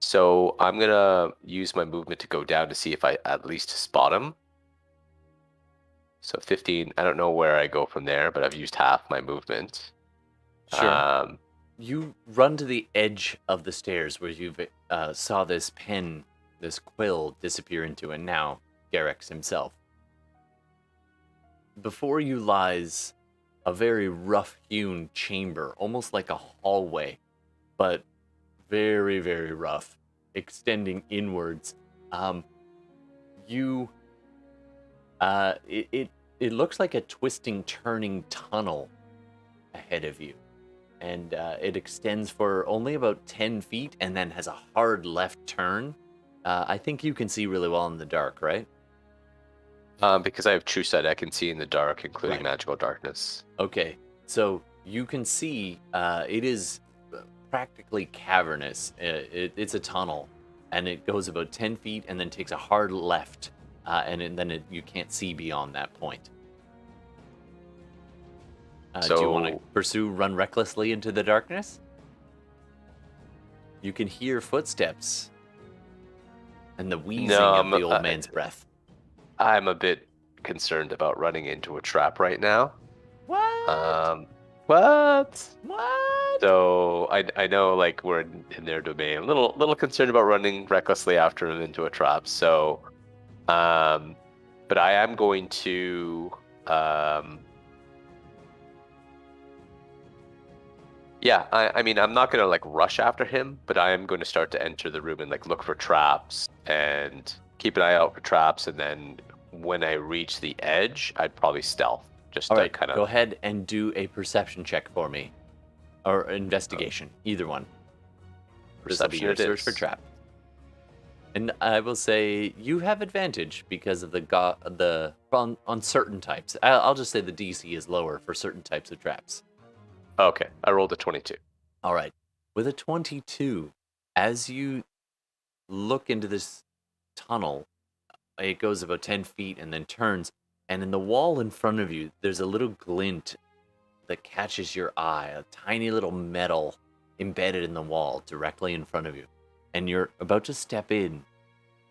So I'm gonna use my movement to go down to see if I at least spot him. So 15. I don't know where I go from there, but I've used half my movement. Sure. You run to the edge of the stairs where you saw this pen, this quill disappear into, and now Garrax himself. Before you lies a very rough-hewn chamber, almost like a hallway, but very, very rough, extending inwards. It looks like a twisting, turning tunnel ahead of you. And it extends for only about 10 feet and then has a hard left turn. I think you can see really well in the dark, right? Because I have true sight, I can see in the dark, including Right. magical darkness. Okay, so you can see it is practically cavernous. It's a tunnel, and it goes about 10 feet and then takes a hard left, and you can't see beyond that point. Do you want to pursue, run recklessly into the darkness? You can hear footsteps and the wheezing of the old man's breath. I'm a bit concerned about running into a trap right now. What? What? What? So I know like we're in their domain. A little concerned about running recklessly after them into a trap. So, but I am going to yeah, I mean, I'm not going to like rush after him, but I am going to start to enter the room and like look for traps and keep an eye out for traps. And then when I reach the edge, I'd probably stealth. Just All to right, kind go of. ahead and do a perception check for me. Or investigation, either one. This will be Perception your it search is. for trap. And I will say you have advantage because of on certain types. I'll just say the DC is lower for certain types of traps. Okay, I rolled a 22. All right. With a 22, as you look into this tunnel, it goes about 10 feet and then turns. And in the wall in front of you, there's a little glint that catches your eye, a tiny little metal embedded in the wall directly in front of you. And you're about to step in,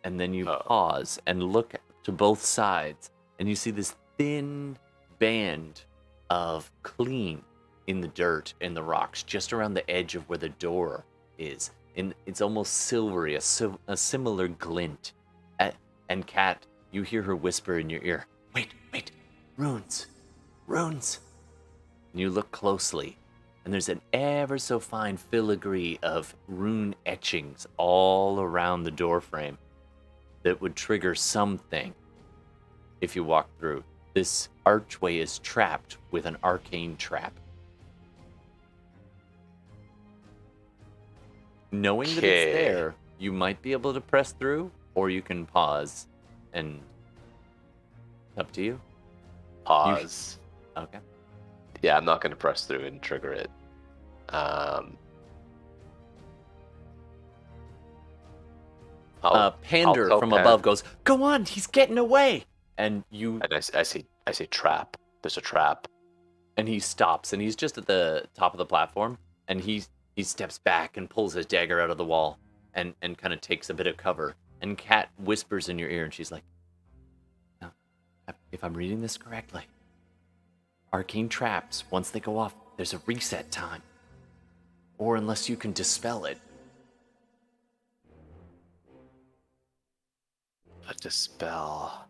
and then you pause and look to both sides, and you see this thin band of clean in the dirt and the rocks just around the edge of where the door is. And it's almost silvery, a similar glint. And Kat, you hear her whisper in your ear, wait, runes. and you look closely, and there's an ever so fine filigree of rune etchings all around the doorframe that would trigger something if you walk through. This archway is trapped with an arcane trap. Knowing that it's there, you might be able to press through, or you can pause, and up to you. Pause. Okay. Yeah, I'm not going to press through and trigger it. Pander I'll from Pan- above goes, "Go on, he's getting away!" And you And I say trap. There's a trap. and he stops, and he's just at the top of the platform, and he steps back and pulls his dagger out of the wall, and kind of takes a bit of cover. And Kat whispers in your ear, and she's like, "Now, if I'm reading this correctly, arcane traps, once they go off, there's a reset time, or unless you can dispel it." A dispel.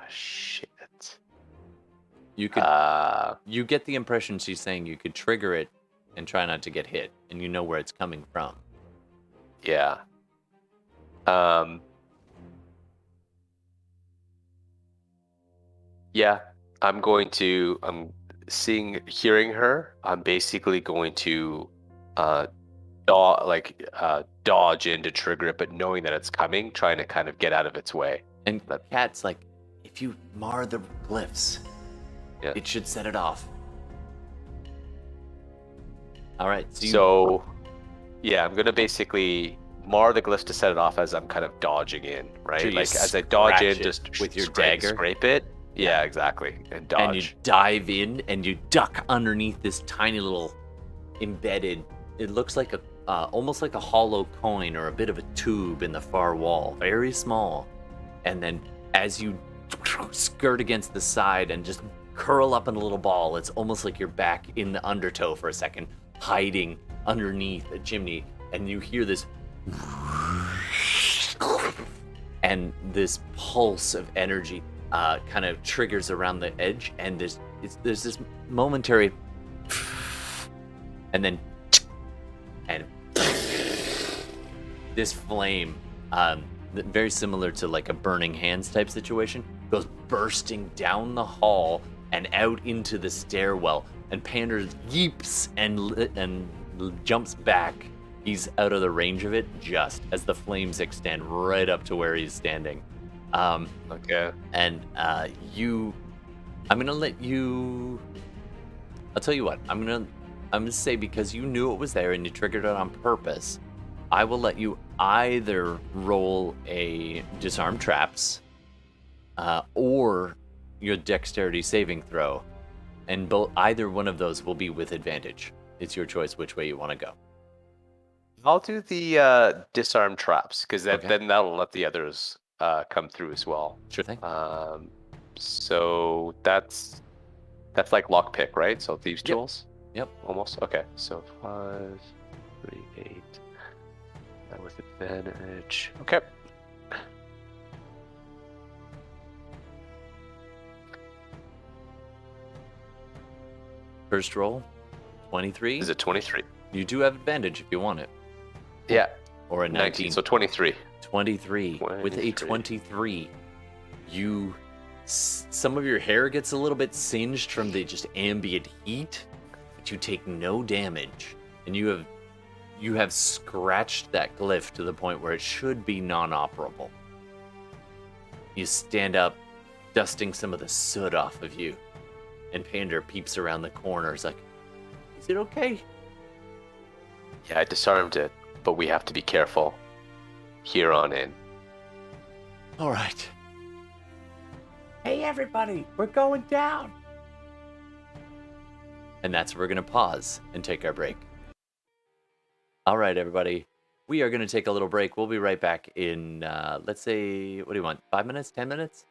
Shit. You could. You get the impression she's saying you could trigger it and try not to get hit, and you know where it's coming from. Yeah. Yeah, I'm hearing her. I'm basically going to dodge in to trigger it, but knowing that it's coming, trying to kind of get out of its way. And Kat's like, if you mar the glyphs, Yeah. it should set it off. All right. So, yeah, I'm gonna basically mar the glyphs to set it off as I'm kind of dodging in, right? So you like as I dodge in, scratch it just with your scrape dagger? it. Yeah, exactly, and dodge. and you dive in and you duck underneath this tiny little embedded. It looks like almost like a hollow coin or a bit of a tube in the far wall, very small. And then as you skirt against the side and just curl up in a little ball, it's almost like you're back in the undertow for a second, hiding underneath a chimney, and you hear this and this pulse of energy kind of triggers around the edge, and there's this momentary and then and this flame, very similar to like a burning hands type situation, goes bursting down the hall and out into the stairwell, and Pander yeeps and jumps back. He's out of the range of it just as the flames extend right up to where he's standing. Okay. And I'm gonna let you. I'll tell you what. I'm gonna say, because you knew it was there and you triggered it on purpose, I will let you either roll a disarm traps, or your dexterity saving throw, and either one of those will be with advantage. It's your choice which way you want to go. I'll do the disarm traps, because Okay. then that'll let the others come through as well. Sure thing. So that's like lockpick, right? So thieves' Yep. tools. Yep. Almost. Okay. So 5, 3, 8. That with advantage. Okay. First roll, 23. Is it 23? You do have advantage if you want it, Yeah. or a 19. So 23. 23. With a 23, some of your hair gets a little bit singed from the just ambient heat, but you take no damage, and you have scratched that glyph to the point where it should be non-operable. You stand up, dusting some of the soot off of you, and Pander peeps around the corners like, "Is it okay?" Yeah, I disarmed it, but we have to be careful here on in. All right. Hey, everybody, we're going down. And that's where we're going to pause and take our break. All right, everybody. We are going to take a little break. We'll be right back in, let's say, what do you want, 5 minutes, 10 minutes?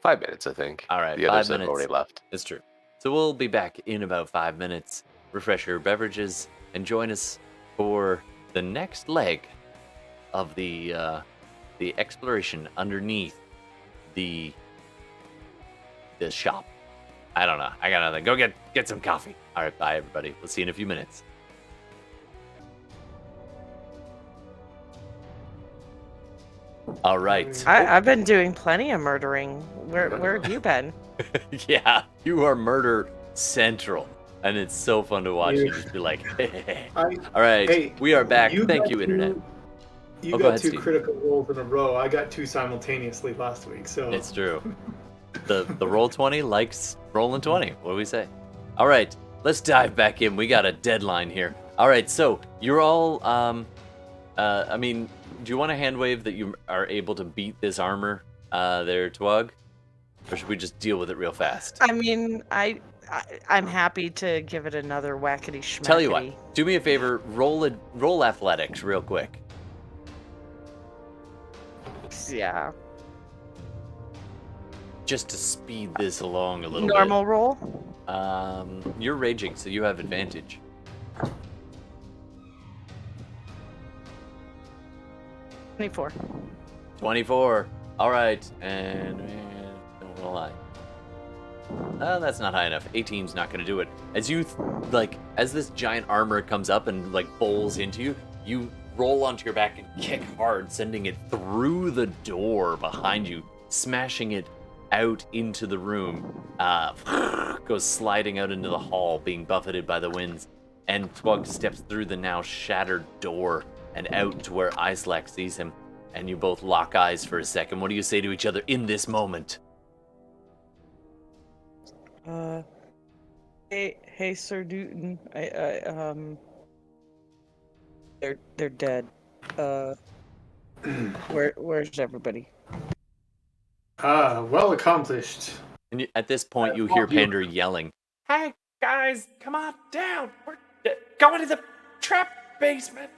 5 minutes, I think. All right, The 5 others have minutes. already left. That's true. So we'll be back in about 5 minutes. Refresh your beverages and join us for the next leg of the exploration underneath the this shop. I don't know. I got nothing. Go get some coffee. All right, bye everybody. We'll see you in a few minutes. All right. I've been doing plenty of murdering. Where have you been? Yeah, you are murder central, and it's so fun to watch you just be like, hey. All right, Hey, we are back. you Thank got you, internet. You Oh, go got ahead, two Steve. critical rolls in a row. I got two simultaneously last week, so It's true. The roll 20 likes rolling 20. What do we say? All right, let's dive back in. We got a deadline here. All right, so you're all I mean, do you want to hand wave that you are able to beat this armor there, Tuog? Or should we just deal with it real fast? I mean, I'm happy to give it another whackety schmackety. Tell you what, do me a favor, roll athletics real quick. Yeah. Just to speed this along a little Normal roll? bit. You're raging, so you have advantage. 24. 24. All right, and don't lie. That's not high enough. 18's not gonna do it. As you as this giant armor comes up and bowls into you, you roll onto your back and kick hard, sending it through the door behind you, smashing it out into the room. Goes sliding out into the hall, being buffeted by the winds. And Tuog steps through the now shattered door and out to where Islak sees him. And you both lock eyes for a second. What do you say to each other in this moment? Hey, Sir Newton. They're dead. Where's everybody? well accomplished. And at this point, you hear Pander yelling, Hey, guys, come on down. We're going to the trap basement.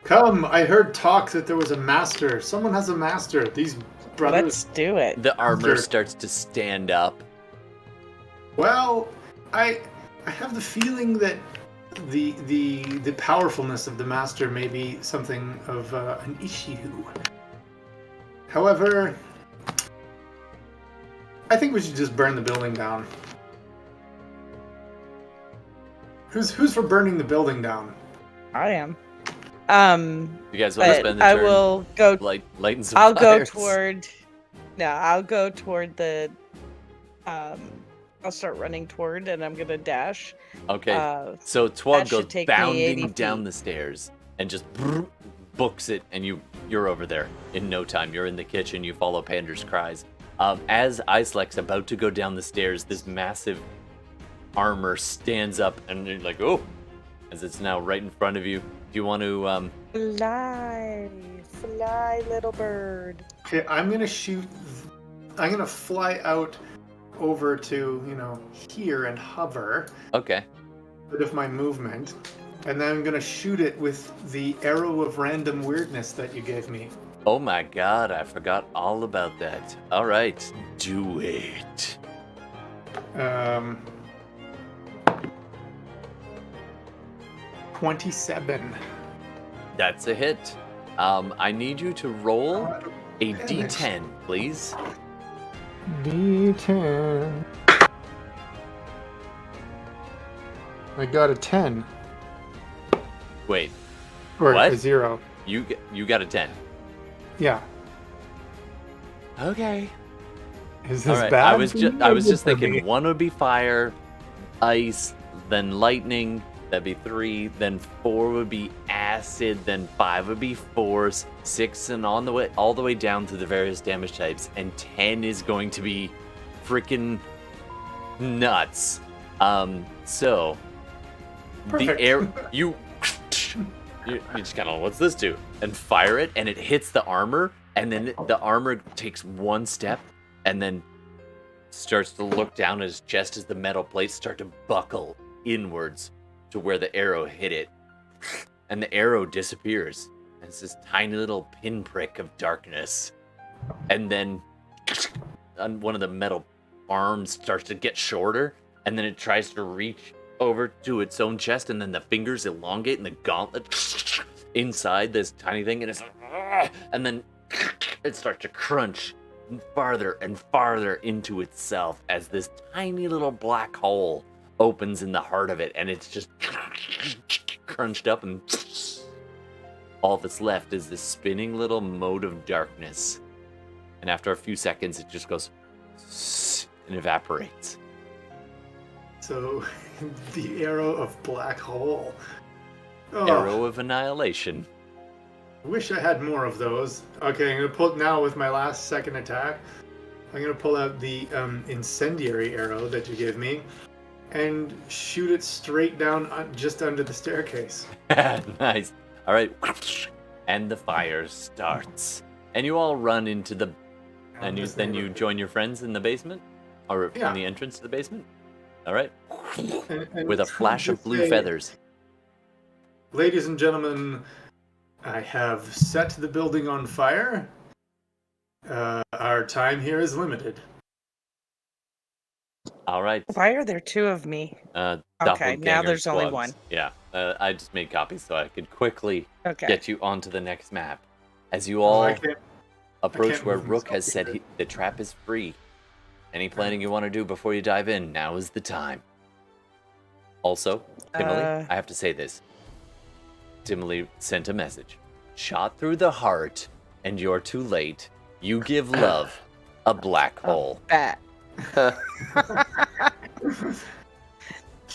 Come, I heard talk that there was a master. Someone has a master. These brothers. Let's do it. the armor Sure. starts to stand up. Well, I have the feeling that the powerfulness of the master may be something of an issue. However, I think we should just burn the building down. Who's for burning the building down? I am. You guys want to But spend the I turn? will go. Lighten some I'll go fires? toward. No, I'll go toward the. I'll start running toward, and I'm gonna dash. Okay. So that Tuog should goes take me 80 bounding down feet. the stairs and just books it, and you're over there in no time. You're in the kitchen. You follow Pander's cries. As Islak's about to go down the stairs, this massive armor stands up, and you're like, oh, as it's now right in front of you. Do you want to? Fly, little bird. Okay, I'm gonna shoot. I'm gonna fly out over to here and hover. Okay. Bit of my movement, and then I'm gonna shoot it with the arrow of random weirdness that you gave me. Oh my God, I forgot all about that. All right, do it. 27. That's a hit. I need you to roll a d10, please. D10. I got a 10. Wait, Or What? a 0. you got a 10. Yeah. Okay. Is this All right. bad? I was for you just or good for thinking me? one would be fire, ice, then lightning. That'd be 3. Then 4 would be acid. Then 5 would be force. 6 and all the way down to the various damage types. And 10 is going to be freaking nuts. So Perfect. the air you just kind of, what's this do? And fire it, and it hits the armor, and then the armor takes one step, and then starts to look down at his chest as the metal plates start to buckle inwards to where the arrow hit it, and the arrow disappears. And it's this tiny little pinprick of darkness, and then one of the metal arms starts to get shorter, and then it tries to reach over to its own chest, and then the fingers elongate, and the gauntlet inside this tiny thing, and it's and then it starts to crunch farther and farther into itself as this tiny little black hole opens in the heart of it, and it's just crunched up, and all that's left is this spinning little mote of darkness. And after a few seconds, it just goes and evaporates. So, the arrow of black hole. Oh, Arrow of annihilation. wish I had more of those. Okay, I'm gonna pull now with my last second attack. I'm gonna pull out the incendiary arrow that you gave me, and shoot it straight down just under the staircase. Nice. All right. And the fire starts. And you all run into the... And then you join your friends in the basement? Or Yeah. in the entrance to the basement? All right. And With a flash of just blue say, feathers. Ladies and gentlemen, I have set the building on fire. Our time here is limited. All right. Why are there two of me? Okay, now Doppelganger there's only squads. one. Yeah. I just made copies so I could quickly Okay. get you onto the next map. As you Oh, all I can't- approach can't where move Rook myself has said either. the trap is free. Any planning you want to do before you dive in, now is the time. Also, Timely, I have to say this. Timely sent a message. Shot through the heart, and you're too late. You give love a black hole. Bet.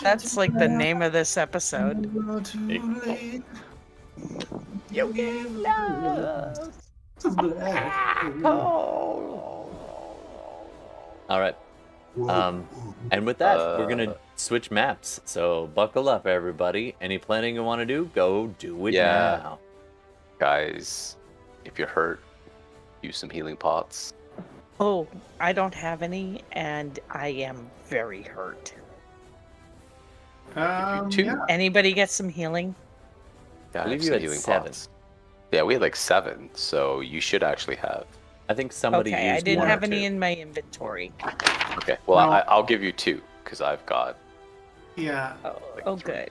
That's like the name of this episode. You give love. All right. And with that, we're gonna switch maps. So buckle up, everybody. Any planning you want to do, go do it Yeah. now. Guys, if you're hurt, use some healing pots. Oh, I don't have any, and I am very hurt. Two. Yeah. Anybody get some healing? Yeah, I believe have you some had healing 7. pots. Yeah, we had like 7, so you should actually have. I think somebody Okay, I used didn't one have or any two. in my inventory. Okay, well, No. I'll give you 2 because I've got. Yeah. Oh, good.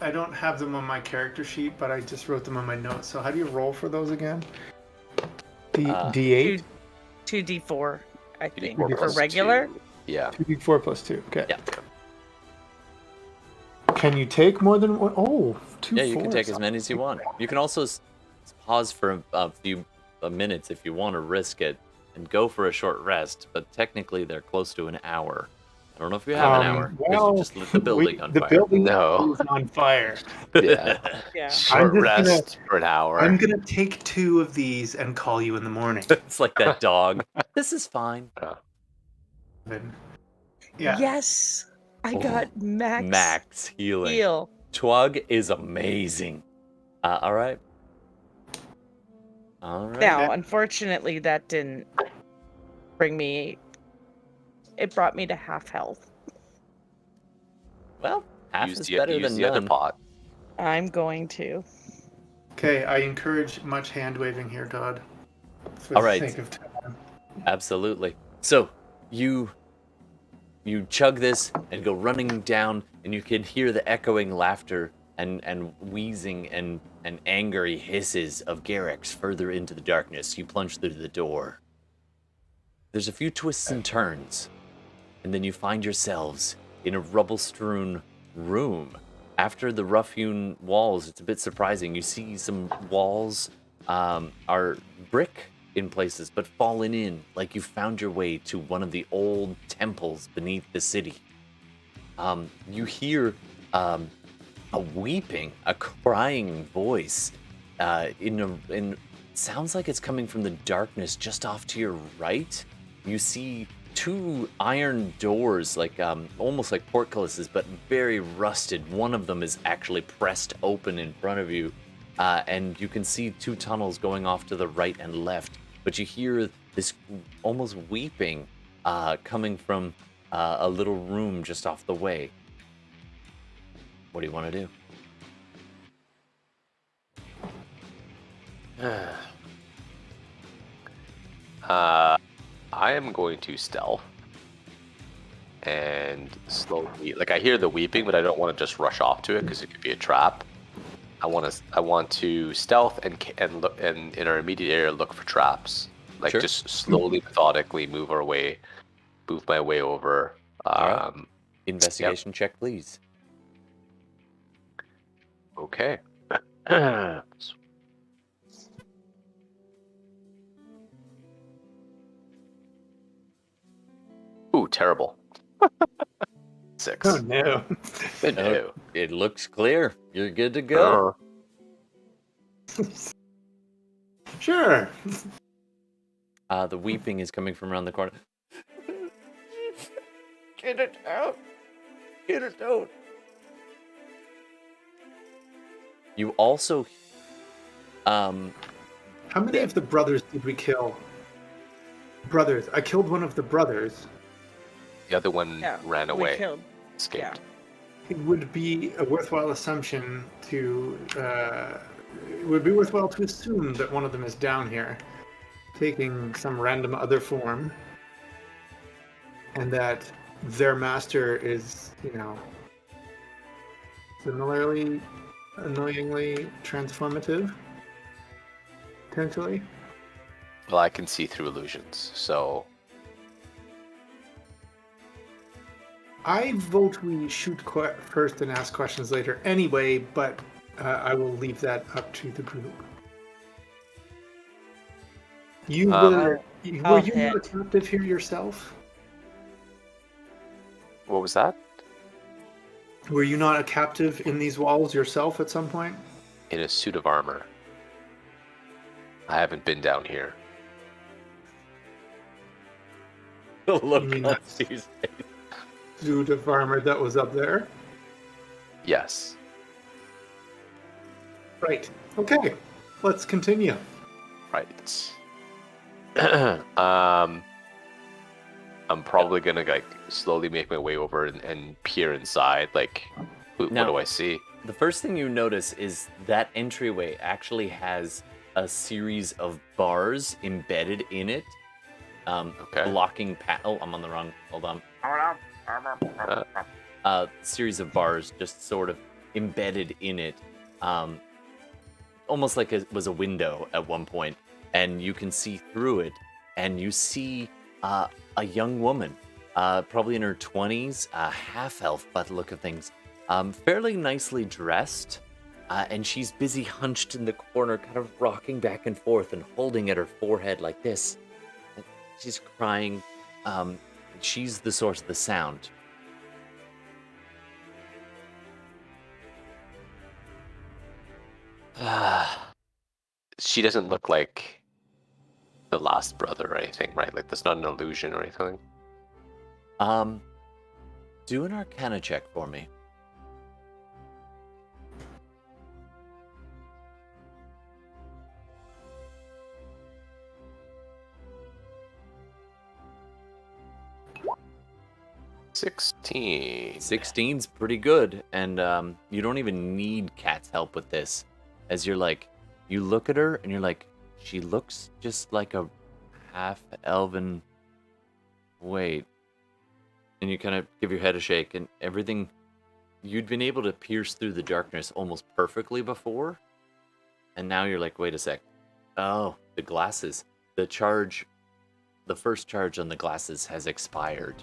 I don't have them on my character sheet, but I just wrote them on my notes. So how do you roll for those again? D8? 2d4, I think. 4 For plus regular? 2. Yeah. 2d4 plus 2. Okay. Yeah. Can you take more than one? Oh, 2 Yeah, you can take fours. as many as you want. You can also pause for a few minutes if you want to risk it and go for a short rest, but technically they're close to an hour. I don't know if you have an hour, because well, you just lit the building on the fire. building No. is on fire. Yeah. Yeah. Short I'm just rest for an hour. I'm gonna take 2 of these and call you in the morning. It's like that dog. This is fine. Yeah. Yes, I got Max healing. heal. Tuog is amazing. All right. All right. Now, unfortunately, that didn't bring me. It brought me to half health. Well, half use is the, better use than the other none. pot. I'm going to. Okay, I encourage much hand waving here, Todd. For All the right. sake of time. Absolutely. So you chug this and go running down, and you can hear the echoing laughter and wheezing and angry hisses of Garrax further into the darkness. You plunge through the door. There's a few twists and turns, and then you find yourselves in a rubble-strewn room. After the rough-hewn walls, it's a bit surprising. You see some walls are brick in places, but fallen in, like you found your way to one of the old temples beneath the city. You hear a weeping, a crying voice. Sounds like it's coming from the darkness just off to your right. You see 2 iron doors, like almost like portcullises, but very rusted. One of them is actually pressed open in front of you, and you can see 2 tunnels going off to the right and left. But you hear this almost weeping coming from a little room just off the way. What do you want to do? I am going to stealth and slowly, like I hear the weeping, but I don't want to just rush off to it because it could be a trap. I want to stealth and look and in our immediate area look for traps, Like Sure. just slowly, methodically move my way over. All right. Investigation check, please. Okay. Ooh, terrible. 6. Oh no. No. It looks clear. You're good to go. Sure. The weeping is coming from around the corner. Get it out. Get it out. You also, How many of the brothers did we kill? Brothers. I killed one of the brothers. The other one Yeah, ran we away, killed. escaped. It would be a worthwhile assumption to. It would be worthwhile to assume that one of them is down here, taking some random other form, and that their master is, similarly, annoyingly transformative. Potentially. Well, I can see through illusions, so I vote we shoot first and ask questions later anyway, but I will leave that up to the group. You were you not a captive here yourself? what was that? Were you not a captive in these walls yourself at some point? In a suit of armor. I haven't been down here. the look mean on that's- Steve's face. Suit of armor that was up there? Yes. Right. Okay. Let's continue. Right. I'm probably gonna like slowly make my way over and peer inside. Like, what Now- do I see? The first thing you notice is that entryway actually has a series of bars embedded in it, Okay. blocking. Oh, I'm on the wrong. Hold on. Series of bars just sort of embedded in it, almost like it was a window at one point, and you can see through it, and you see a young woman, probably in her 20s, half elf by the look of things, fairly nicely dressed, and she's busy hunched in the corner, kind of rocking back and forth and holding at her forehead like this. And she's crying. She's the source of the sound. She doesn't look like the last brother or anything, right? Like that's not an illusion or anything. Do an Arcana check for me. $16. 16's pretty good, and you don't even need Kat's help with this. As you're like, you look at her and you're like, she looks just like a half-elven. Wait. And you kind of give your head a shake, and everything. You'd been able to pierce through the darkness almost perfectly before, and now you're like, wait a sec. Oh, the glasses. The first charge on the glasses has expired.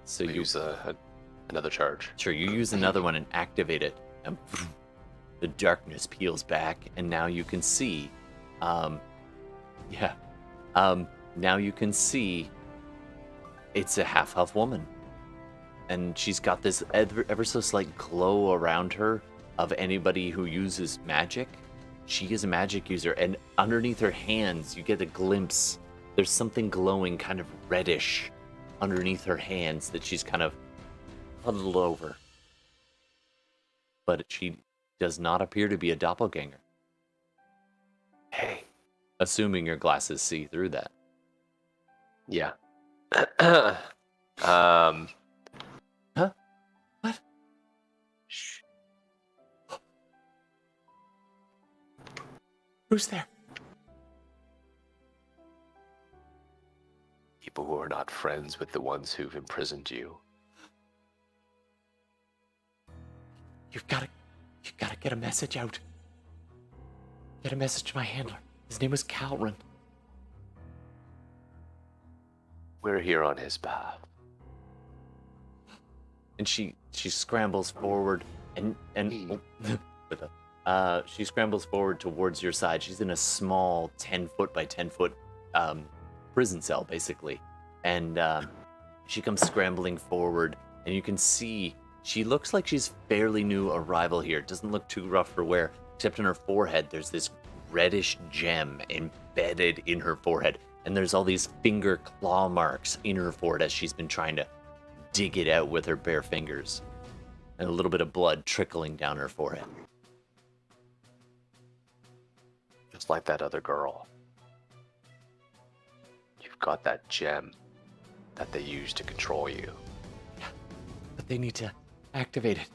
So You you use another charge. Sure, you use another one and activate it, and the darkness peels back, and now you can see, now you can see it's a half-elf woman, and she's got this ever so slight glow around her of anybody who uses magic. She is a magic user, and underneath her hands, you get a glimpse. There's something glowing, kind of reddish, underneath her hands that she's kind of huddled over. But she does not appear to be a doppelganger. Hey. Assuming your glasses see through that. Yeah. Huh? What? Shh. Who's there? People who are not friends with the ones who've imprisoned you. You've got to get a message out. Get a message to my handler. His name was Calrin. We're here on his behalf. And she scrambles forward and she scrambles forward towards your side. She's in a small 10 foot by 10 foot prison cell, basically. And she comes scrambling forward, and you can see she looks like she's fairly new arrival here. Doesn't look too rough for wear, except in her forehead there's this reddish gem embedded in her forehead. And there's all these finger claw marks in her forehead as she's been trying to dig it out with her bare fingers. And a little bit of blood trickling down her forehead. Just like that other girl. You've got that gem that they use to control you. Yeah, but they need to activate it.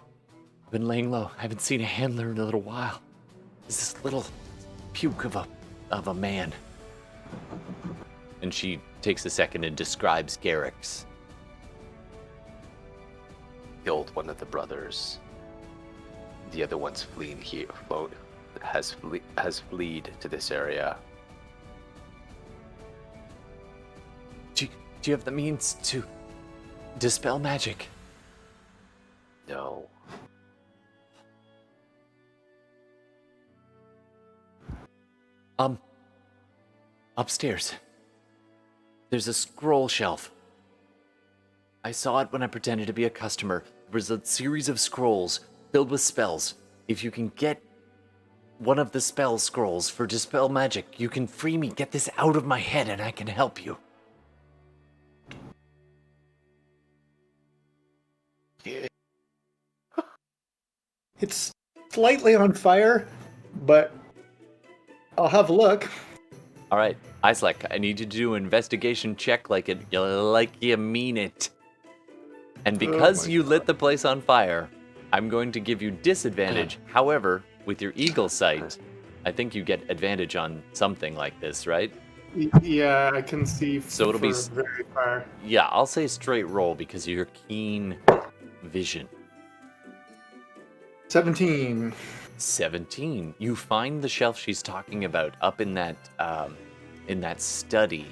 I've been laying low. I haven't seen a handler in a little while. There's this little puke of a man. And she takes a second and describes Garrax. Killed one of the brothers. The other one's fleeing here. Has fled to this area. Do you have the means to dispel magic? No. Upstairs. There's a scroll shelf. I saw it when I pretended to be a customer. There was a series of scrolls filled with spells. If you can get one of the spell scrolls for dispel magic, you can free me. Get this out of my head and I can help you. Yeah. It's slightly on fire, but I'll have a look. All right, Islak, I need you to do an investigation check like you mean it. And because you lit the place on fire, I'm going to give you disadvantage. However, with your eagle sight, I think you get advantage on something like this, right? Yeah, I can see. So it'll be very far. Yeah, I'll say straight roll because of your keen vision. 17. 17. You find the shelf she's talking about up in that study,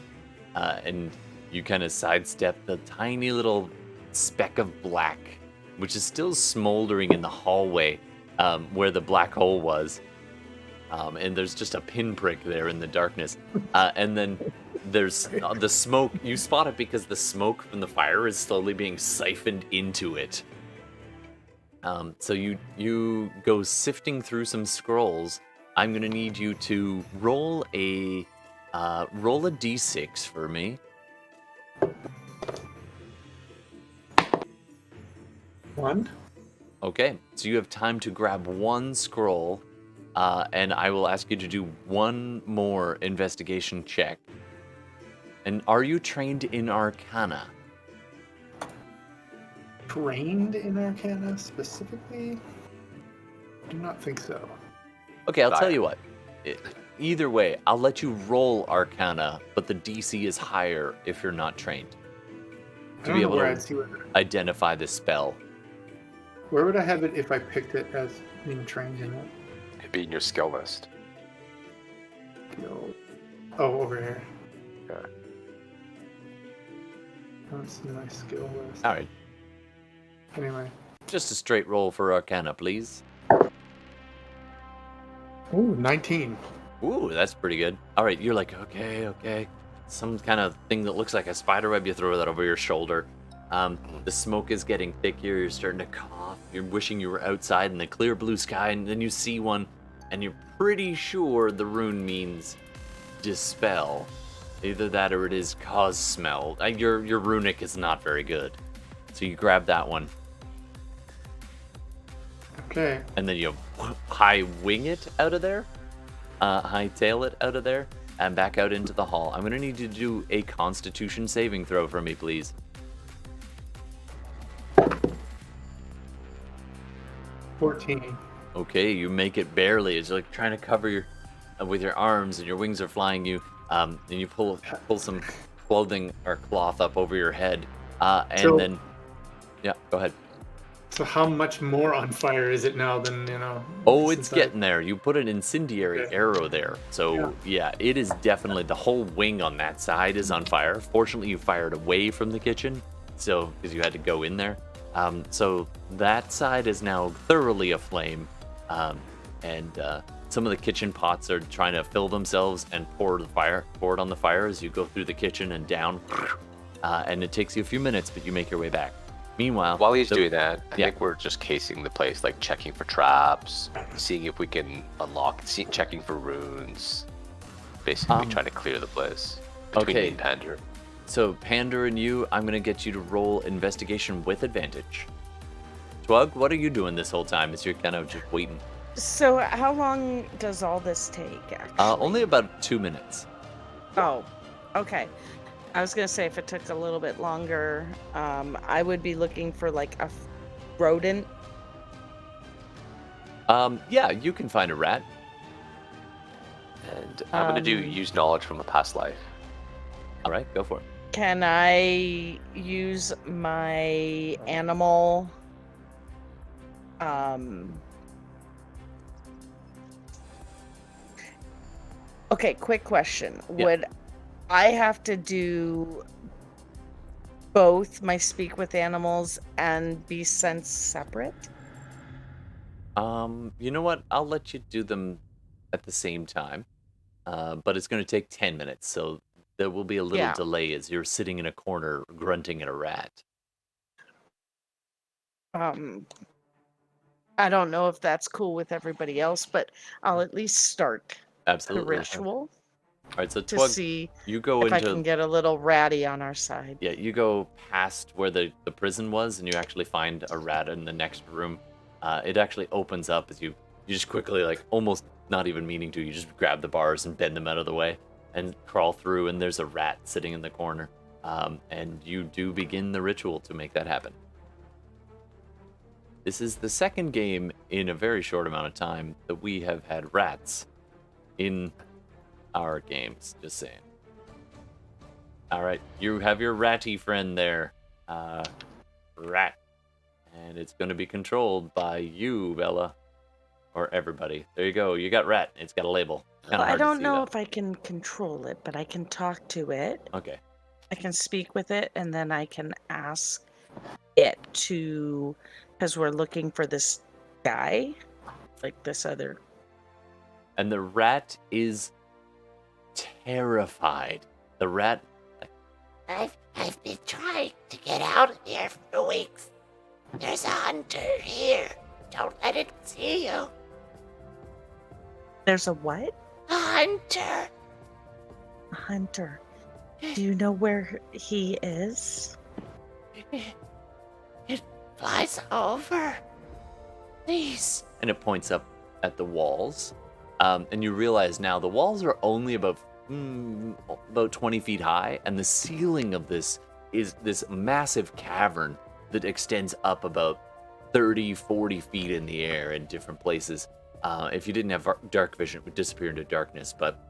and you kind of sidestep the tiny little speck of black, which is still smoldering in the hallway where the black hole was. And there's just a pinprick there in the darkness. And then there's the smoke. You spot it because the smoke from the fire is slowly being siphoned into it. So you go sifting through some scrolls. I'm gonna need you to roll a d6 for me. 1. Okay, so you have time to grab one scroll, and I will ask you to do one more investigation check. And are you trained in Arcana? Trained in Arcana specifically? I do not think so. Okay, I'll tell you what. Either way, I'll let you roll Arcana, but the DC is higher if you're not trained. To be able to identify the spell. Where would I have it if I picked it as being trained in it? It'd be in your skill list. Oh, over here. Okay. I don't see my skill list. All right, Anyway. just a straight roll for Arcana, please. Ooh, 19. Ooh, that's pretty good. All right, you're like, okay. Some kind of thing that looks like a spider web, you throw that over your shoulder. The smoke is getting thicker, you're starting to cough, you're wishing you were outside in the clear blue sky, and then you see one, and you're pretty sure the rune means dispel. Either that or it is cause smell. Your runic is not very good. So you grab that one. Okay. And then you high wing it out of there, high tail it out of there, and back out into the hall. I'm gonna need you to do a Constitution saving throw for me, please. 14. Okay, you make it barely. It's like trying to cover with your arms, and your wings are flying you. And you pull some clothing or cloth up over your head, and So- then yeah, go ahead. So how much more on fire is it now than, Oh, it's since I- getting there. You put an incendiary Okay. arrow there. So, yeah, it is definitely, the whole wing on that side is on fire. Fortunately, you fired away from the kitchen, so, because you had to go in there. So that side is now thoroughly aflame. And some of the kitchen pots are trying to fill themselves and pour it on the fire as you go through the kitchen and down. And it takes you a few minutes, but you make your way back. Meanwhile, While he's doing that, I Yeah. think we're just casing the place, like checking for traps, seeing if we can unlock, checking for runes. Basically, trying to clear the place between me okay. and Pander. So Pander and you, I'm gonna get you to roll investigation with advantage. Tuog, what are you doing this whole time as you're kind of just waiting? So how long does all this take, actually? Only about 2 minutes. Oh, okay. I was going to say if it took a little bit longer, I would be looking for like a rodent. Yeah, you can find a rat. And I'm going to do use knowledge from a past life. All right, go for it. Can I use my animal? Okay, quick question. Yeah. Would I have to do both my speak with animals and be sent separate? You know what? I'll let you do them at the same time. But it's going to take 10 minutes, so there will be a little Yeah. delay as you're sitting in a corner grunting at a rat. I don't know if that's cool with everybody else, but I'll at least start the Absolutely. ritual All right, so to Twug, see you go if I into can get a little ratty on our side. Yeah, you go past where the prison was, and you actually find a rat in the next room. It actually opens up as you just quickly, like, almost not even meaning to, you just grab the bars and bend them out of the way and crawl through, and there's a rat sitting in the corner. And you do begin the ritual to make that happen. This is the second game in a very short amount of time that we have had rats in our games, just saying. All right, you have your ratty friend there, rat, and it's going to be controlled by you, Bela, or everybody. There you go. You got rat. It's got a label. Well, I don't know if I can control it, but I can talk to it. Okay. I can speak with it, and then I can ask it to, because we're looking for this guy, like this other. And the rat is terrified. The rat. I've been trying to get out of here for weeks. There's a hunter here. Don't let it see you. There's a what? A hunter. A hunter. Do you know where he is? It flies over. Please. And it points up at the walls. And you realize now the walls are only about 20 feet high, and the ceiling of this is this massive cavern that extends up about 30, 40 feet in the air in different places. If you didn't have dark vision, it would disappear into darkness, but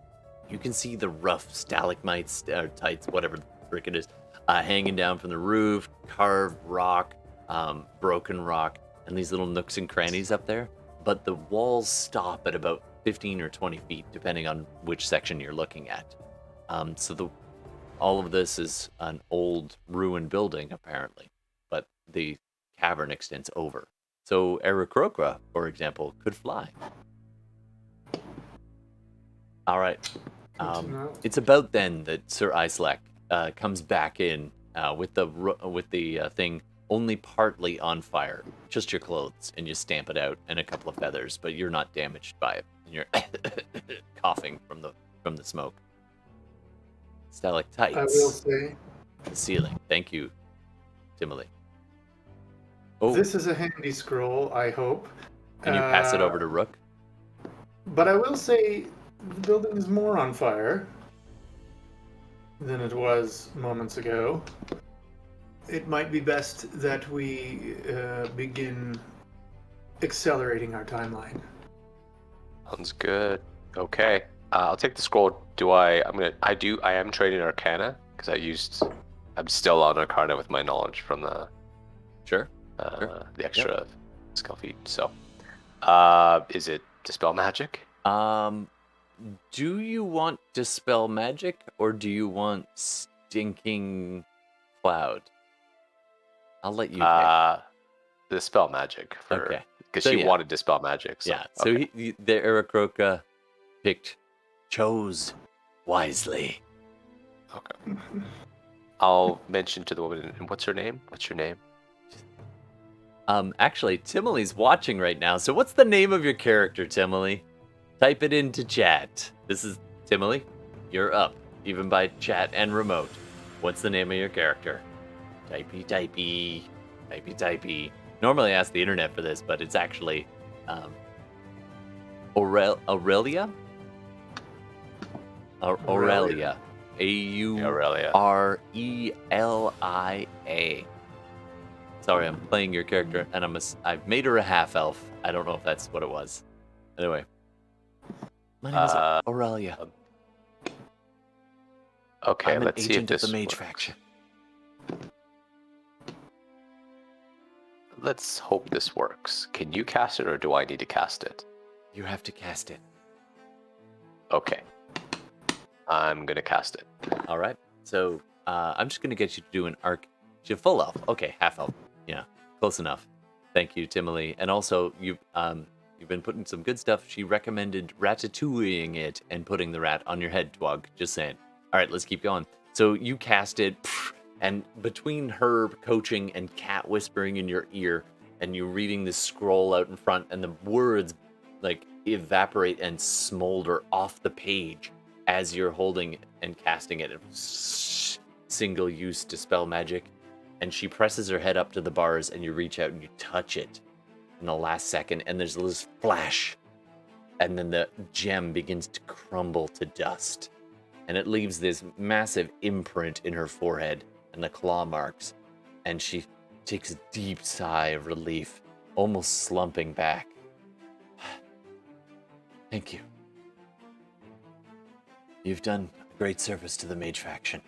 you can see the rough stalagmites, tights, whatever the frick it is, hanging down from the roof, carved rock, broken rock, and these little nooks and crannies up there. But the walls stop at about 15 or 20 feet, depending on which section you're looking at. So all of this is an old ruined building, apparently, but the cavern extends over. So Aarakocra, for example, could fly. All right. It's about then that Sir Islak comes back in with the thing only partly on fire, just your clothes, and you stamp it out and a couple of feathers, but you're not damaged by it, and you're coughing from the smoke. Stalactites. I will say, The ceiling. Thank you, Timely. Oh, this is a handy scroll, I hope. can you pass it over to Rook? But I will say, the building is more on fire than it was moments ago. It might be best that we begin accelerating our timeline. Sounds good. Okay. I'll take the scroll. I am training Arcana because I'm still on Arcana with my knowledge from the Sure. Sure. The extra skill feat. So, is it dispel magic? Do you want dispel magic or do you want stinking cloud? I'll let you pick. Dispel magic for Okay. because So, she yeah. wanted dispel magic. So, Yeah. So okay. the Aarakocra chose wisely. Okay. I'll mention to the woman. And what's her name? What's your name? Actually, Timily's watching right now. So what's the name of your character, Timily? Type it into chat. This is Timily. You're up, even by chat and remote. What's the name of your character? Typey. Normally I ask the internet for this, but it's actually Aurelia? Aurelia. Aurelia. Sorry, I'm playing your character, and I've made her a half elf. I don't know if that's what it was. Anyway, my name is Aurelia. Okay, I'm an let's see if agent of this the mage works. faction. Let's hope this works. Can you cast it, or do I need to cast it? You have to cast it. Okay. I'm gonna cast it. All right. So I'm just gonna get you to do an arc. She's full elf. Okay, half elf. Yeah, close enough. Thank you, Timily. And also, you've been putting some good stuff. She recommended ratatouilleing it and putting the rat on your head, Tuog. Just saying. All right, let's keep going. So you cast it, and between her coaching and cat whispering in your ear, and you reading this scroll out in front, and the words like evaporate and smolder off the page as you're holding and casting it. Single-use dispel magic. And she presses her head up to the bars, and you reach out and you touch it in the last second, and there's this flash, and then the gem begins to crumble to dust, and it leaves this massive imprint in her forehead and the claw marks, and she takes a deep sigh of relief, almost slumping back. Thank you. You've done a great service to the mage faction.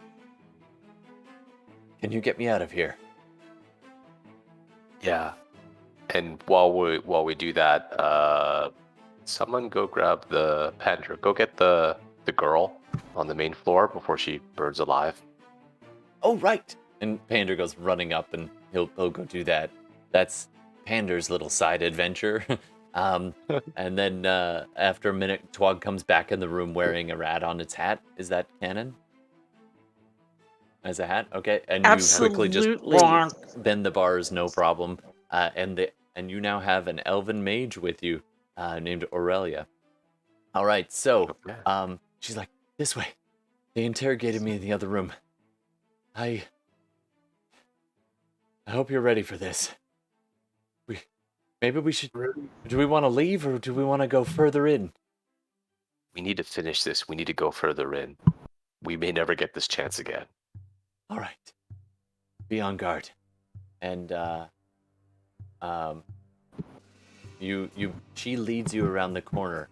Can you get me out of here? Yeah. And while we do that, someone go grab the Pander. Go get the girl on the main floor before she burns alive. Oh, right. And Pander goes running up, and he'll go do that. That's Pander's little side adventure. And then after a minute, Tuog comes back in the room wearing a rat on its hat. Is that canon? As a hat? Okay. And you quickly just bend the bars, no problem. And you now have an elven mage with you named Aurelia. All right, so she's like, this way. They interrogated me in the other room. I hope you're ready for this. Maybe we should... Do we want to leave, or do we want to go further in? We need to finish this. We need to go further in. We may never get this chance again. All right. Be on guard. And she leads you around the corner,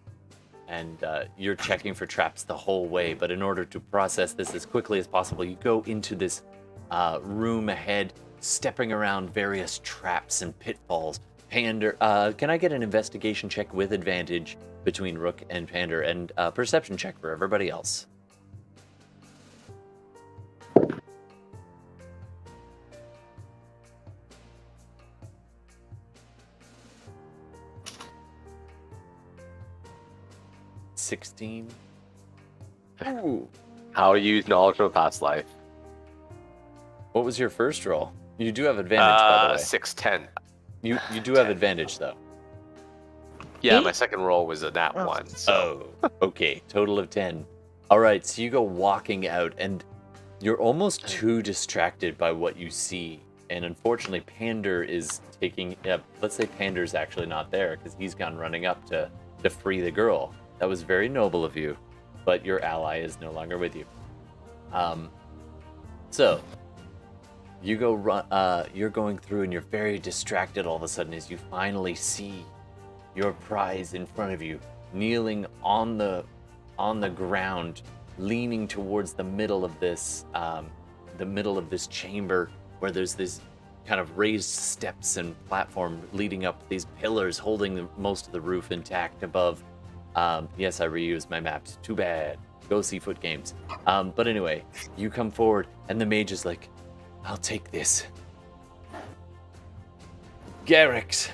and you're checking for traps the whole way, but in order to process this as quickly as possible, you go into this room ahead, stepping around various traps and pitfalls. Pander, can I get an investigation check with advantage between Rook and Pander, and a perception check for everybody else? $16. Ooh. How to use knowledge from a past life. What was your first roll? You do have advantage, by the way. 6-10. You do have advantage, though. Yeah, my second roll was a nat 1. So. Oh, okay. Total of 10. All right, so you go walking out, and you're almost too distracted by what you see. And unfortunately, Pander is taking... let's say Pander's actually not there, because he's gone running up to free the girl. That was very noble of you, but your ally is no longer with you. So you go you're going through, and you're very distracted all of a sudden as you finally see your prize in front of you, kneeling on the ground, leaning towards the middle of this chamber, where there's this kind of raised steps and platform leading up these pillars holding most of the roof intact above. Yes, I reused my maps. Too bad. Go Seafoot Games. But anyway, you come forward, and the mage is like, I'll take this. Garrax,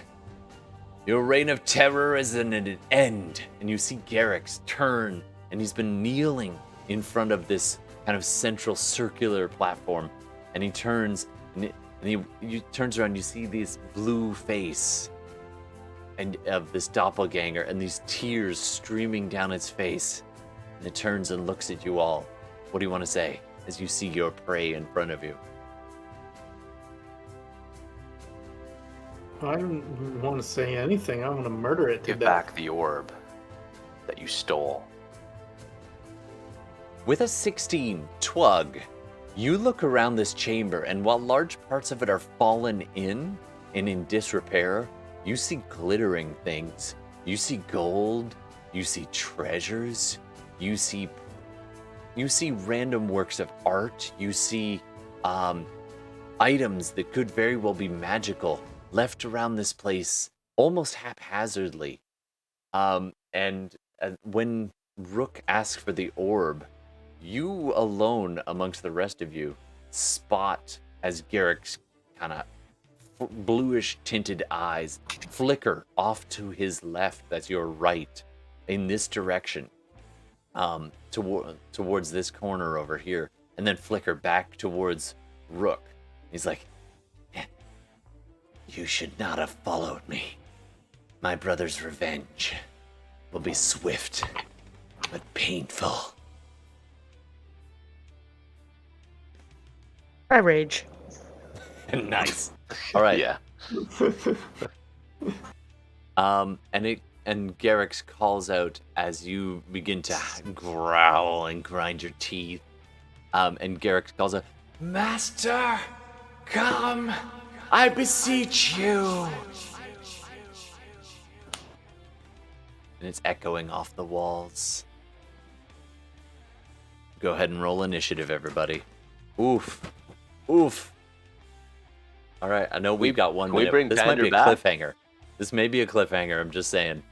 your reign of terror is at an end. And you see Garrax turn, and he's been kneeling in front of this kind of central circular platform. And he turns, and he turns around, you see this blue face and of this doppelganger, and these tears streaming down its face. And it turns and looks at you all. What do you want to say as you see your prey in front of you? I don't want to say anything. I want to murder it to Give death. back the orb that you stole. With a 16, Tuog, you look around this chamber, and while large parts of it are fallen in and in disrepair, you see glittering things. You see gold. You see treasures. You see random works of art. You see items that could very well be magical left around this place almost haphazardly. And when Rook asks for the orb, you alone amongst the rest of you spot as Garrax kind of bluish tinted eyes flicker off to his left, that's your right, in this direction, towards this corner over here, and then flicker back towards Rook. He's like, you should not have followed me. My brother's revenge will be swift, but painful. I rage. Nice. All right. Yeah. And Garrax calls out as you begin to growl and grind your teeth. And Garrax calls out, Master, come, I beseech you. And it's echoing off the walls. Go ahead and roll initiative, everybody. Oof. Oof. All right, I know we've got 1 minute. we bring This might Pander be a back? cliffhanger. This may be a cliffhanger, I'm just saying.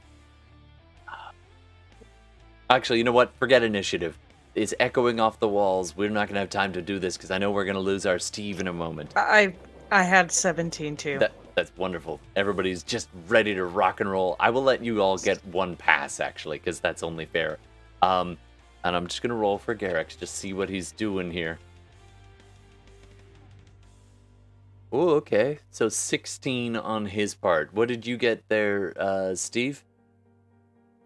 Actually, you know what? Forget initiative. It's echoing off the walls. We're not going to have time to do this because I know we're going to lose our Steve in a moment. I had 17 too. That's wonderful. Everybody's just ready to rock and roll. I will let you all get one pass, actually, because that's only fair. And I'm just going to roll for Garrax, just see what he's doing here. Oh, okay. So 16 on his part. What did you get there, Steve?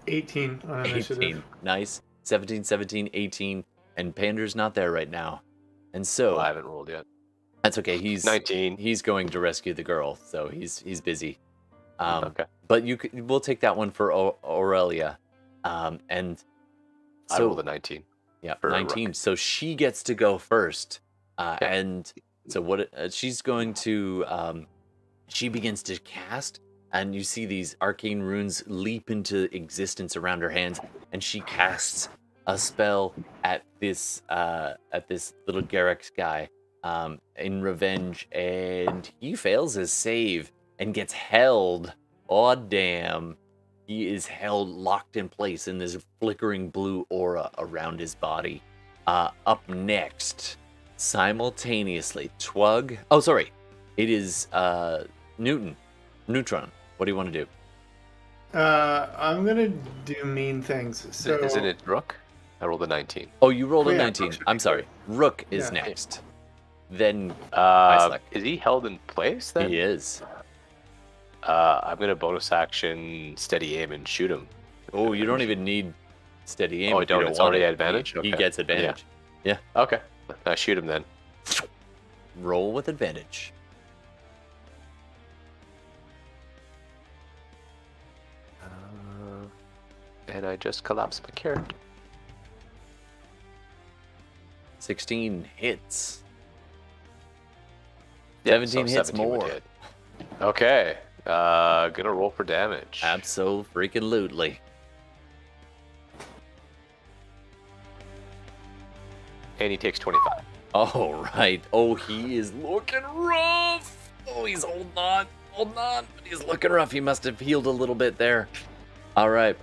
18 on initiative. 18. Nice. 17, 17, 18. And Pander's not there right now. And so... Well, I haven't rolled yet. That's okay. He's 19. He's going to rescue the girl, so he's busy. Okay. But we'll take that one for Aurelia. And so, I rolled a 19. Yeah, for 19. Rook. So she gets to go first. And so what she's going to she begins to cast, and you see these arcane runes leap into existence around her hands, and she casts a spell at this little Garrax guy in revenge, and he fails his save and gets held. Oh damn. He is held locked in place in this flickering blue aura around his body. Up next, simultaneously, Tuog. Oh, sorry. It is Neutron. What do you want to do? I'm gonna do mean things. So Isn't it Rook? I rolled a 19. Oh, you rolled a Yeah, 19. Rook should I'm be sorry. Rook is Yeah. next. Then Islak. Is he held in place then? He is. I'm gonna bonus action steady aim and shoot him. Oh, you don't even need steady aim. Oh, I if you don't. It's want already it. advantage? He Okay. gets advantage. Okay. I shoot him then. Roll with advantage. And I just collapsed my character. 16 hits. Yeah, 17 hits 17 would more. hit. Okay. Gonna roll for damage. Absolutely. And he takes 25. All right. Oh, he is looking rough. Oh, he's holding on. But he's looking rough. He must have healed a little bit there. All right.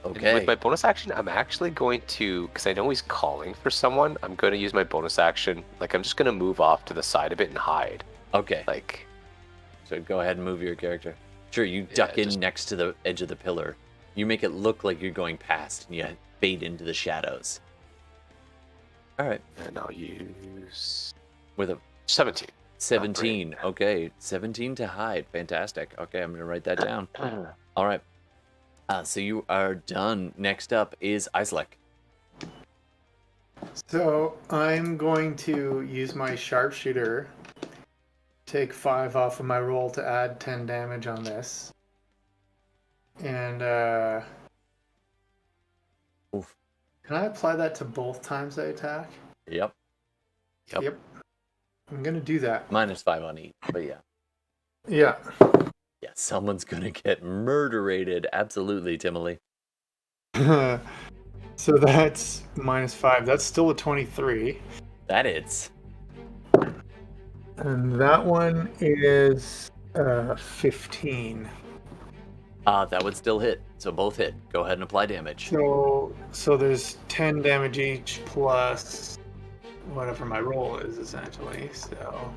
And Okay. with my bonus action, I'm actually going to, because I know he's calling for someone, I'm going to use my bonus action. Like, I'm just going to move off to the side a bit and hide. Okay. Like, So go ahead and move your character. Sure, you duck in just- next to the edge of the pillar. You make it look like you're going past, and you fade into the shadows. All right. and I'll use With a 17. 17. Okay, 17 to hide. Fantastic. Okay, I'm going to write that down. All right. So you are done. Next up is Islak. So I'm going to use my sharpshooter, take 5 off of my roll to add 10 damage on this. And Oof. can I apply that to both times I attack? Yep. Yep. I'm gonna do that. -5 on each, but yeah. Yeah. Yeah, someone's going to get murderated. Absolutely, Timely. So that's -5. That's still a 23. That hits. And that one is 15. That would still hit. So both hit. Go ahead and apply damage. So there's 10 damage each plus whatever my roll is essentially. So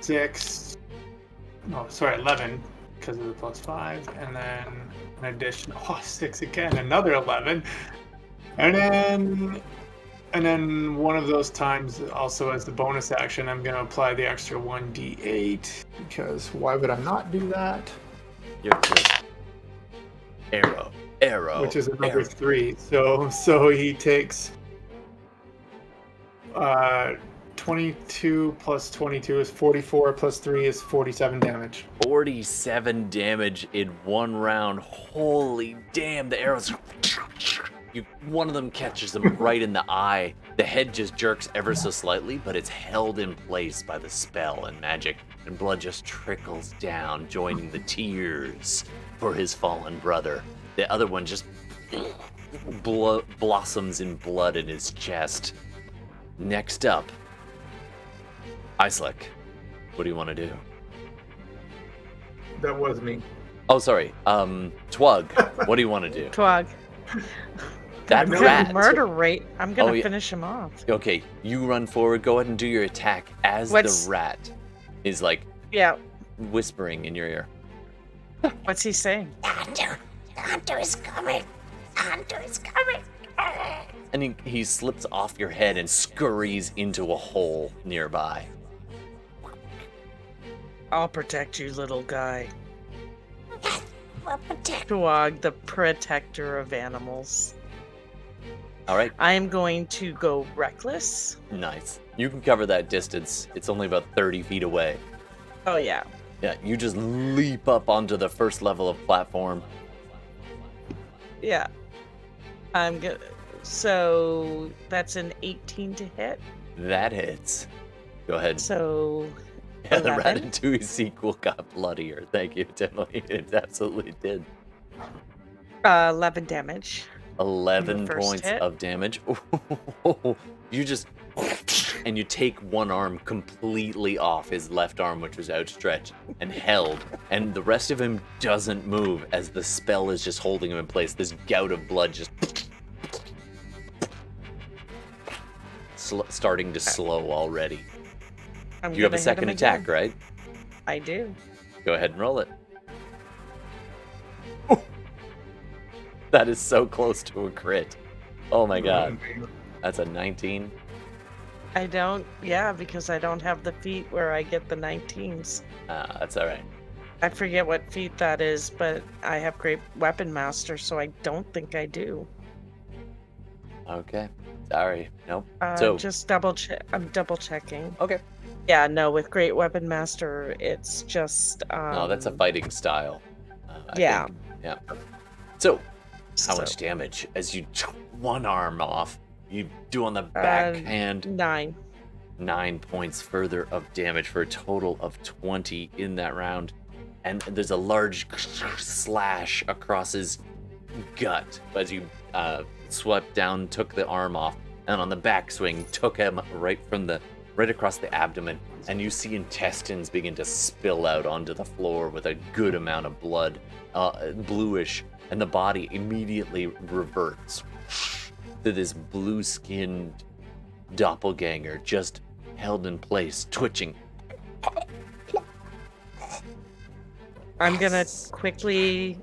6. Oh, sorry, 11 because of the +5, and then an additional 6 again, another 11, and then one of those times also as the bonus action, I'm gonna apply the extra 1d8 because why would I not do that? You're good. Arrow. Which is another arrow. 3. So he takes 22 plus 22 is 44 plus 3 is 47 damage. 47 damage in one round. Holy damn, the arrows. One of them catches him right in the eye. The head just jerks ever so slightly, but it's held in place by the spell and magic, and blood just trickles down, joining the tears for his fallen brother. The other one just blossoms in blood in his chest. Next up, Islak, what do you want to do? That was me. Oh, sorry. Tuog, what do you want to do? Tuog. That Good rat. murder rate. I'm gonna Oh, yeah. finish him off. Okay, you run forward. Go ahead and do your attack as What's- the rat is like Yeah. whispering in your ear. What's he saying? The hunter is coming. The hunter is coming. And he slips off your head and scurries into a hole nearby. I'll protect you, little guy. We'll protect. Tuog, the protector of animals. All right, I am going to go reckless. nice. You can cover that distance. It's only about 30 feet away. Oh yeah. Yeah, you just leap up onto the first level of platform. Yeah. I'm good. So that's an 18 to hit. That hits. Go ahead. So Yeah, the 11? Ratatouille sequel got bloodier. Thank you, Timothy. It absolutely did. 11 damage. 11 first points hit. of damage. You just... And you take one arm completely off his left arm, which was outstretched and held. And the rest of him doesn't move as the spell is just holding him in place. This gout of blood just... starting to slow already. I'm You have a gonna hit second him attack, again. right? I do. Go ahead and roll it. Oh! That is so close to a crit. Oh my god. That's a 19. I don't. Yeah, because I don't have the feat where I get the 19s. That's alright. I forget what feat that is, but I have great weapon master, so I don't think I do. Okay. Sorry. Nope. So- Just double check. I'm double checking. Okay. Yeah, no, with great weapon master, it's just. No, that's a fighting style. I Yeah. think. Yeah. So, how so, much damage? As you one arm off, you do on the Uh, backhand 9. 9 points further of damage for a total of 20 in that round. And there's a large slash across his gut as you swept down, took the arm off, and on the backswing, took him right from the right across the abdomen, and you see intestines begin to spill out onto the floor with a good amount of blood, bluish, and the body immediately reverts to this blue-skinned doppelganger just held in place, twitching. I'm gonna quickly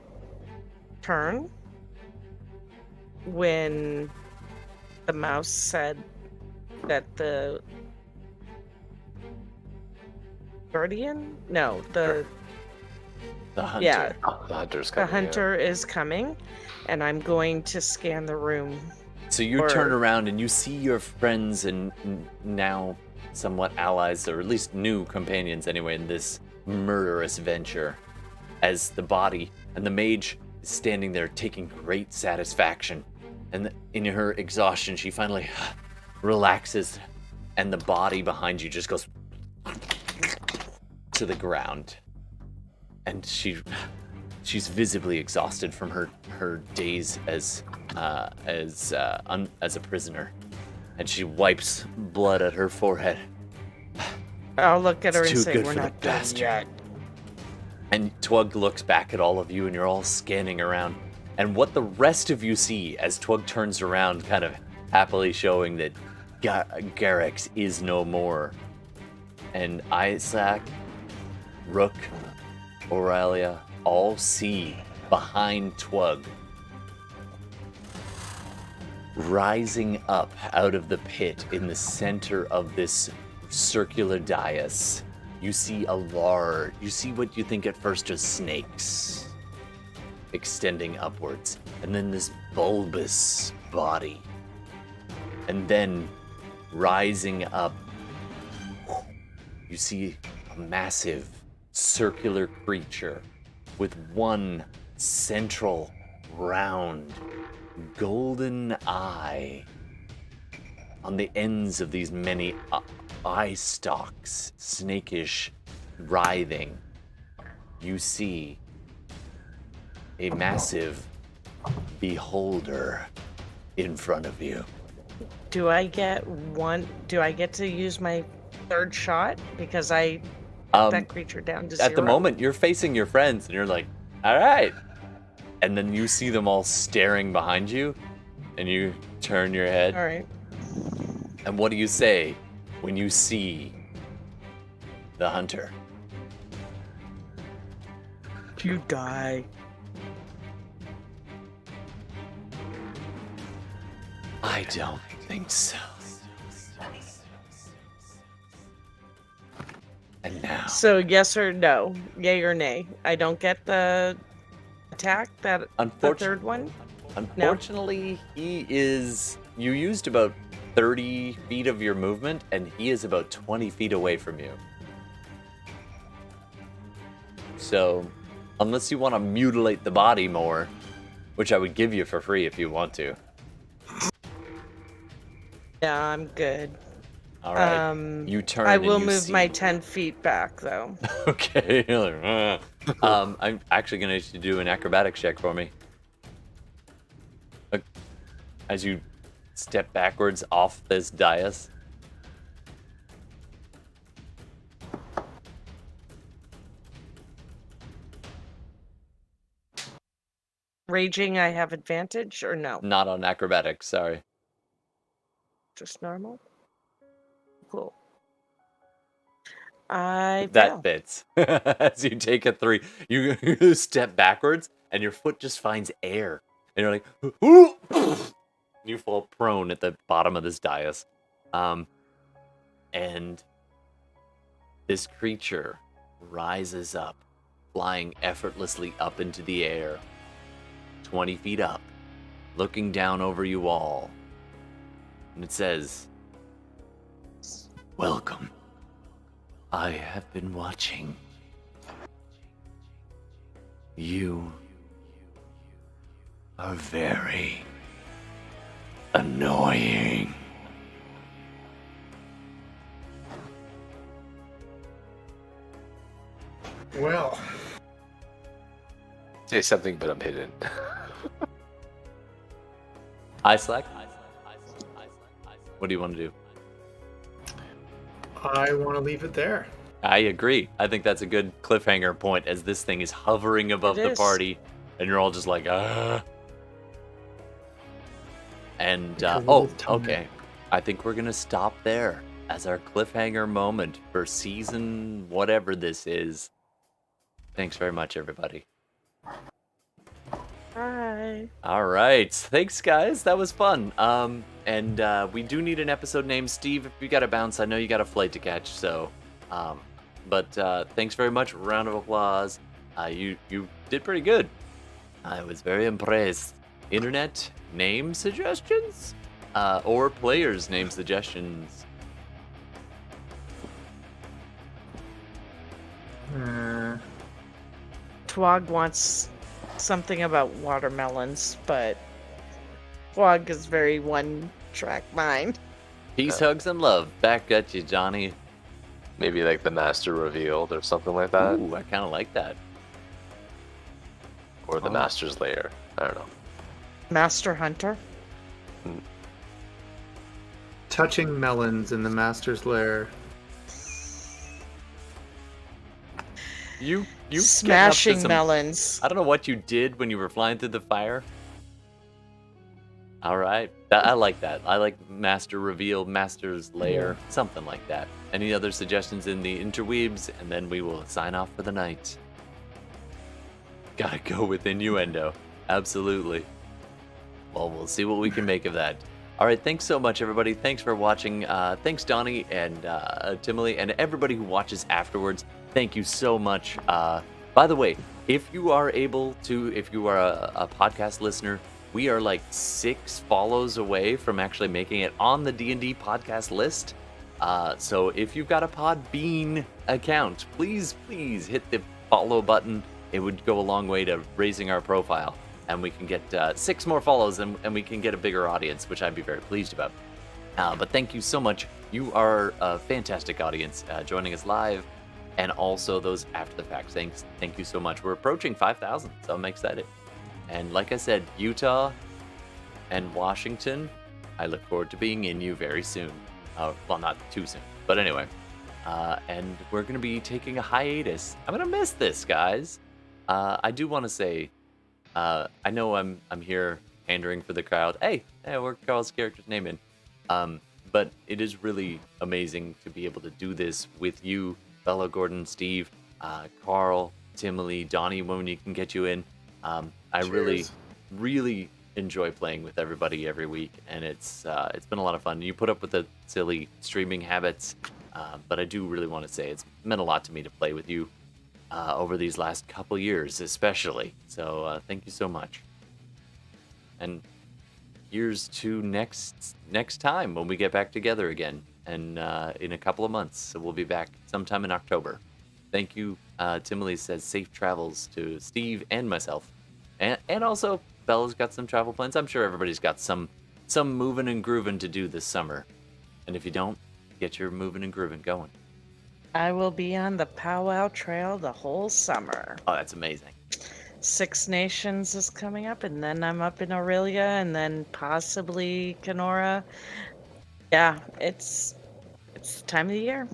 turn when the mouse said that the guardian? No, the hunter. yeah, Oh, the hunter's the coming. hunter is coming, and I'm going to scan the room. So you turn around and you see your friends and now somewhat allies, or at least new companions anyway, in this murderous venture, as the body and the mage is standing there taking great satisfaction. And in her exhaustion, she finally relaxes, and the body behind you just goes to the ground. And she's visibly exhausted from her days as a prisoner, and she wipes blood at her forehead. I'll look at her It's and too say, good "We're for the not done bastard." yet." And Tuog looks back at all of you, and you're all scanning around. And what the rest of you see as Tuog turns around, kind of happily showing that Garrax is no more, and Islak, Rook, Aurelia all see behind Tuog, rising up out of the pit in the center of this circular dais. You see you see what you think at first are snakes extending upwards, and then this bulbous body, and then rising up, you see a massive circular creature with one central round golden eye on the ends of these many eye stalks, snakish, writhing. You see a massive beholder in front of you. Do I get to use my third shot because I put that creature down to 0? At the moment, you're facing your friends, and you're like, all right. And then you see them all staring behind you, and you turn your head. All right. And what do you say when you see the hunter? You die. I don't think so. And now, So yes or no, yay or nay. I don't get the attack, the third one. unfortunately, he is. You used about 30 feet of your movement, and he is about 20 feet away from you. So, unless you want to mutilate the body more, which I would give you for free if you want to. Yeah, I'm good. All right. You turn. I and will you move see... my 10 feet back though. Okay. You're like, I'm actually gonna need you to do an acrobatics check for me. As you step backwards off this dais. Raging, I have advantage or no? Not on acrobatics, sorry. Just normal? Cool. I fail. That fits. As you take a 3, you step backwards, and your foot just finds air. And you're like, ooh! You fall prone at the bottom of this dais. And this creature rises up, flying effortlessly up into the air, 20 feet up, looking down over you all. And it says, "Welcome. I have been watching. You are very annoying." Well, Say something, but I'm hidden. Islak, what do you want to do? I want to leave it there. I agree. I think that's a good cliffhanger point as this thing is hovering above It the is. party, and you're all just like, ah. And, Because it oh, is time. okay. I think we're going to stop there as our cliffhanger moment for season whatever this is. Thanks very much, everybody. Bye. All right. Thanks, guys. That was fun. And we do need an episode name. Steve, if you got to bounce, I know you got a flight to catch, so... But thanks very much. Round of applause. You did pretty good. I was very impressed. Internet name suggestions? Or players name suggestions? Tuog wants something about watermelons, but Tuog is very one-track mind. Peace, hugs, and love. Back at you, Johnny. Maybe like the master revealed or something like that. Ooh, I kind of like that. Or the master's lair. I don't know. Master Hunter. Touching melons in the Master's Lair. You getting up to Smashing some- melons. I don't know what you did when you were flying through the fire. All right. I like that. I like Master Reveal, Master's Lair, something like that. Any other suggestions in the interweebs? And then we will sign off for the night. Gotta go with innuendo. Absolutely. Well, we'll see what we can make of that. All right. Thanks so much, everybody. Thanks for watching. Thanks, Donnie and Timely, and everybody who watches afterwards. Thank you so much. By the way, if you are able to, if you are a podcast listener, we are like 6 follows away from actually making it on the D&D podcast list. So if you've got a Podbean account, please hit the follow button. It would go a long way to raising our profile. And we can get 6 more follows and we can get a bigger audience, which I'd be very pleased about. But thank you so much. You are a fantastic audience joining us live. And also those after the fact. Thank you so much. We're approaching 5,000, so I'm excited. And like I said, Utah and Washington, I look forward to being in you very soon. Well, not too soon, but anyway. And we're going to be taking a hiatus. I'm going to miss this, guys. I do want to say, I know I'm here pandering for the crowd. Hey, we're Carl's character's name in. But it is really amazing to be able to do this with you, Bela, Gordon, Steve, Carl, Timely, Donnie, when we can get you in. I really enjoy playing with everybody every week, and it's been a lot of fun. You put up with the silly streaming habits, but I do really want to say it's meant a lot to me to play with you over these last couple years, especially. So thank you so much. And here's to next time when we get back together again, and in a couple of months. So we'll be back sometime in October. Thank you. Timely says safe travels to Steve and myself. And also, Bella's got some travel plans. I'm sure everybody's got some moving and grooving to do this summer. And if you don't, get your moving and grooving going. I will be on the Powwow Trail the whole summer. Oh, that's amazing. 6 Nations is coming up, and then I'm up in Aurelia, and then possibly Kenora. Yeah, it's the time of the year.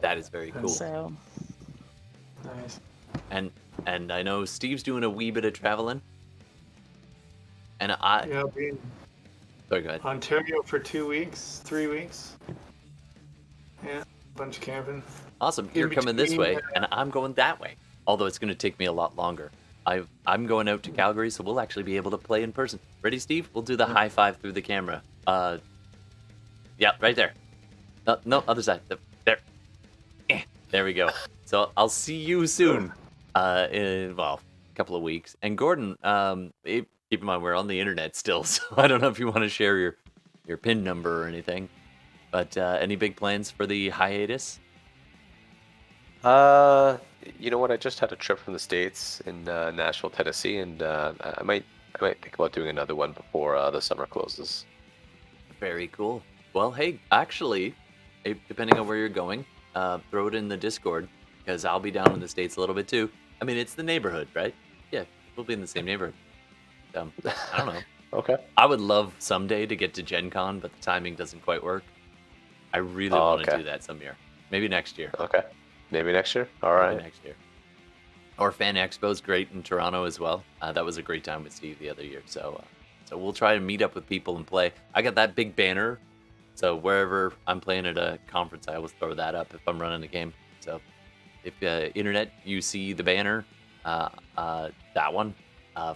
That is very cool. So Nice. And I know Steve's doing a wee bit of traveling. And Yeah, I'll be in Sorry, go ahead. Ontario for 2 weeks, 3 weeks. Yeah, bunch of camping. Awesome. You're coming this way, and I'm going that way. Although it's going to take me a lot longer. I'm going out to Calgary, so we'll actually be able to play in person. Ready, Steve? We'll do the high five through the camera. Yeah, right there. No, other side. There. There we go. So I'll see you soon. In a couple of weeks. And Gordon, keep in mind we're on the internet still, so I don't know if you want to share your PIN number or anything. But any big plans for the hiatus? You know what? I just had a trip from the States in Nashville, Tennessee, and I might think about doing another one before the summer closes. Very cool. Well, hey, actually, depending on where you're going, throw it in the Discord, because I'll be down in the States a little bit too. I mean, it's the neighborhood, right? Yeah, we'll be in the same neighborhood. I don't know. Okay. I would love someday to get to Gen Con, but the timing doesn't quite work. I really want to do that some year. Maybe next year. Okay. Maybe next year. All Maybe right. next year. Or Fan Expo's great in Toronto as well. That was a great time with Steve the other year. So we'll try to meet up with people and play. I got that big banner. So wherever I'm playing at a conference, I always throw that up if I'm running a game. So if internet, you see the banner, that one,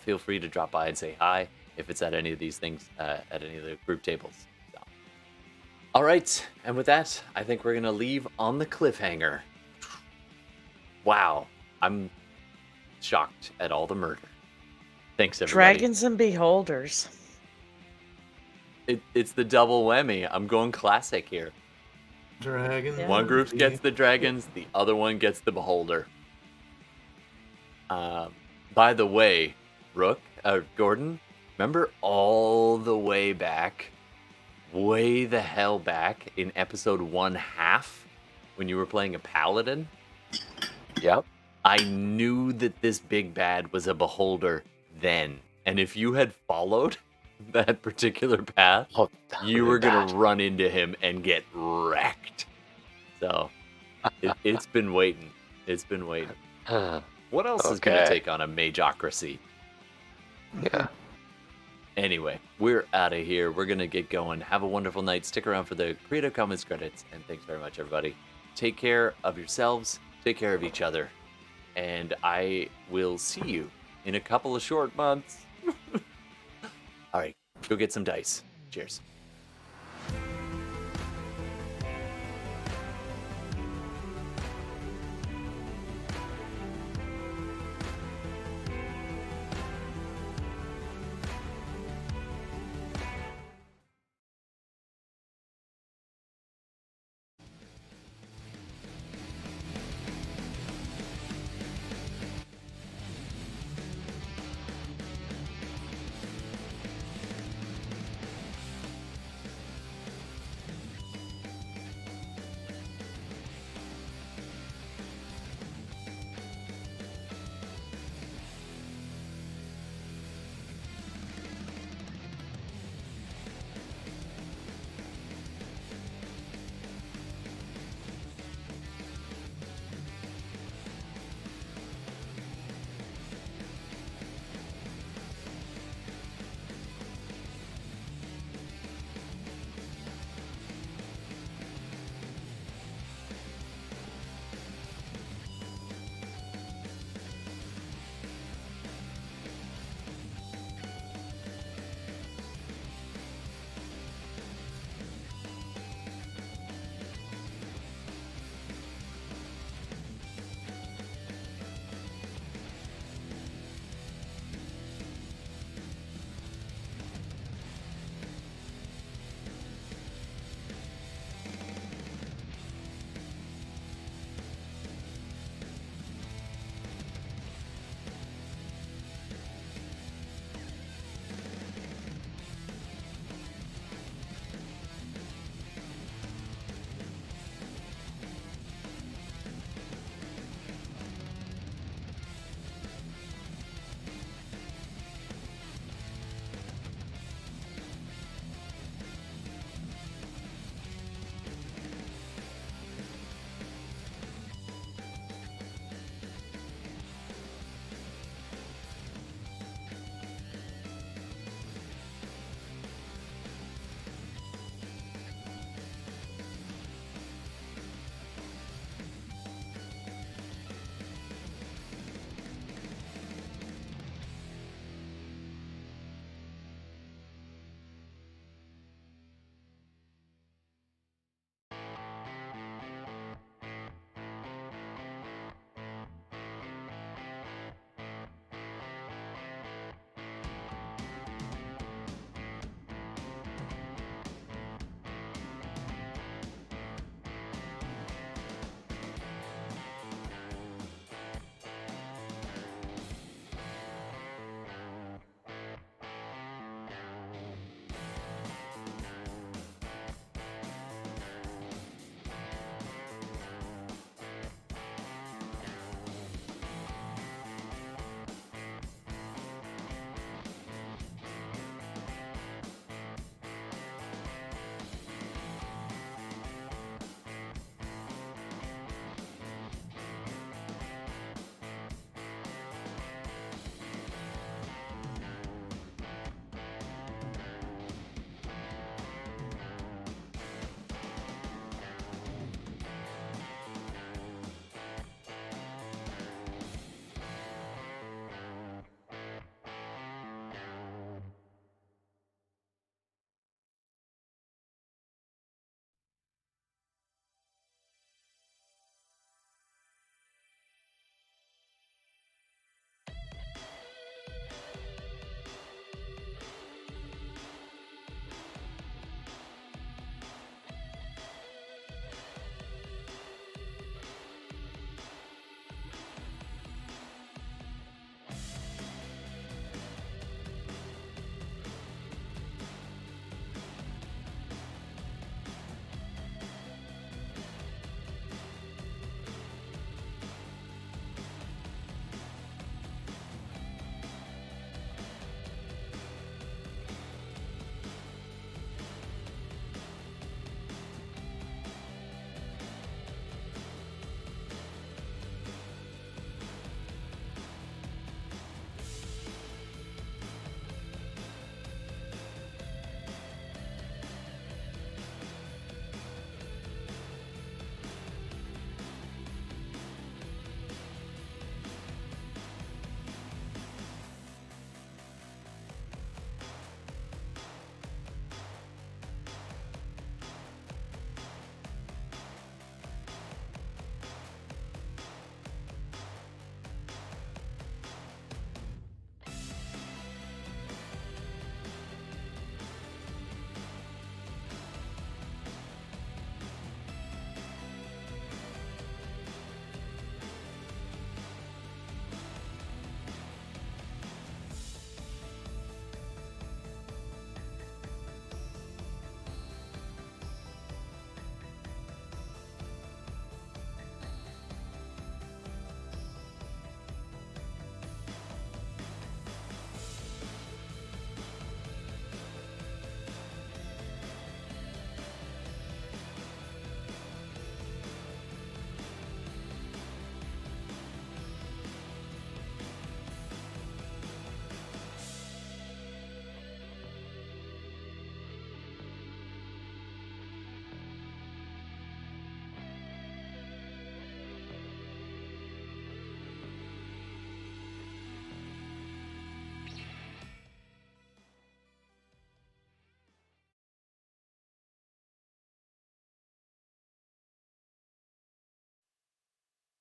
feel free to drop by and say hi if it's at any of these things, at any of the group tables. So. All right. And with that, I think we're going to leave on the cliffhanger. Wow. I'm shocked at all the murder. Thanks, everybody. Dragons and beholders. It's the double whammy. I'm going classic here. Dragon. Yeah. One group gets the dragons, the other one gets the beholder. By the way, Rook, Gordon, remember all the way back, way the hell back in episode 1/2 when you were playing a paladin? Yep. I knew that this big bad was a beholder then. And if you had followed that particular path, Oh, that you would've were been going bad. to run into him and get wrecked. So it's been waiting. It's been waiting. What else is going to Okay. take on a mageocracy? Yeah. Anyway, we're out of here. We're going to get going. Have a wonderful night. Stick around for the Creative Commons credits. And thanks very much, everybody. Take care of yourselves. Take care of each other. And I will see you in a couple of short months. All right, go get some dice. Cheers.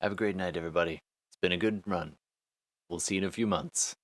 Have a great night, everybody. It's been a good run. We'll see you in a few months.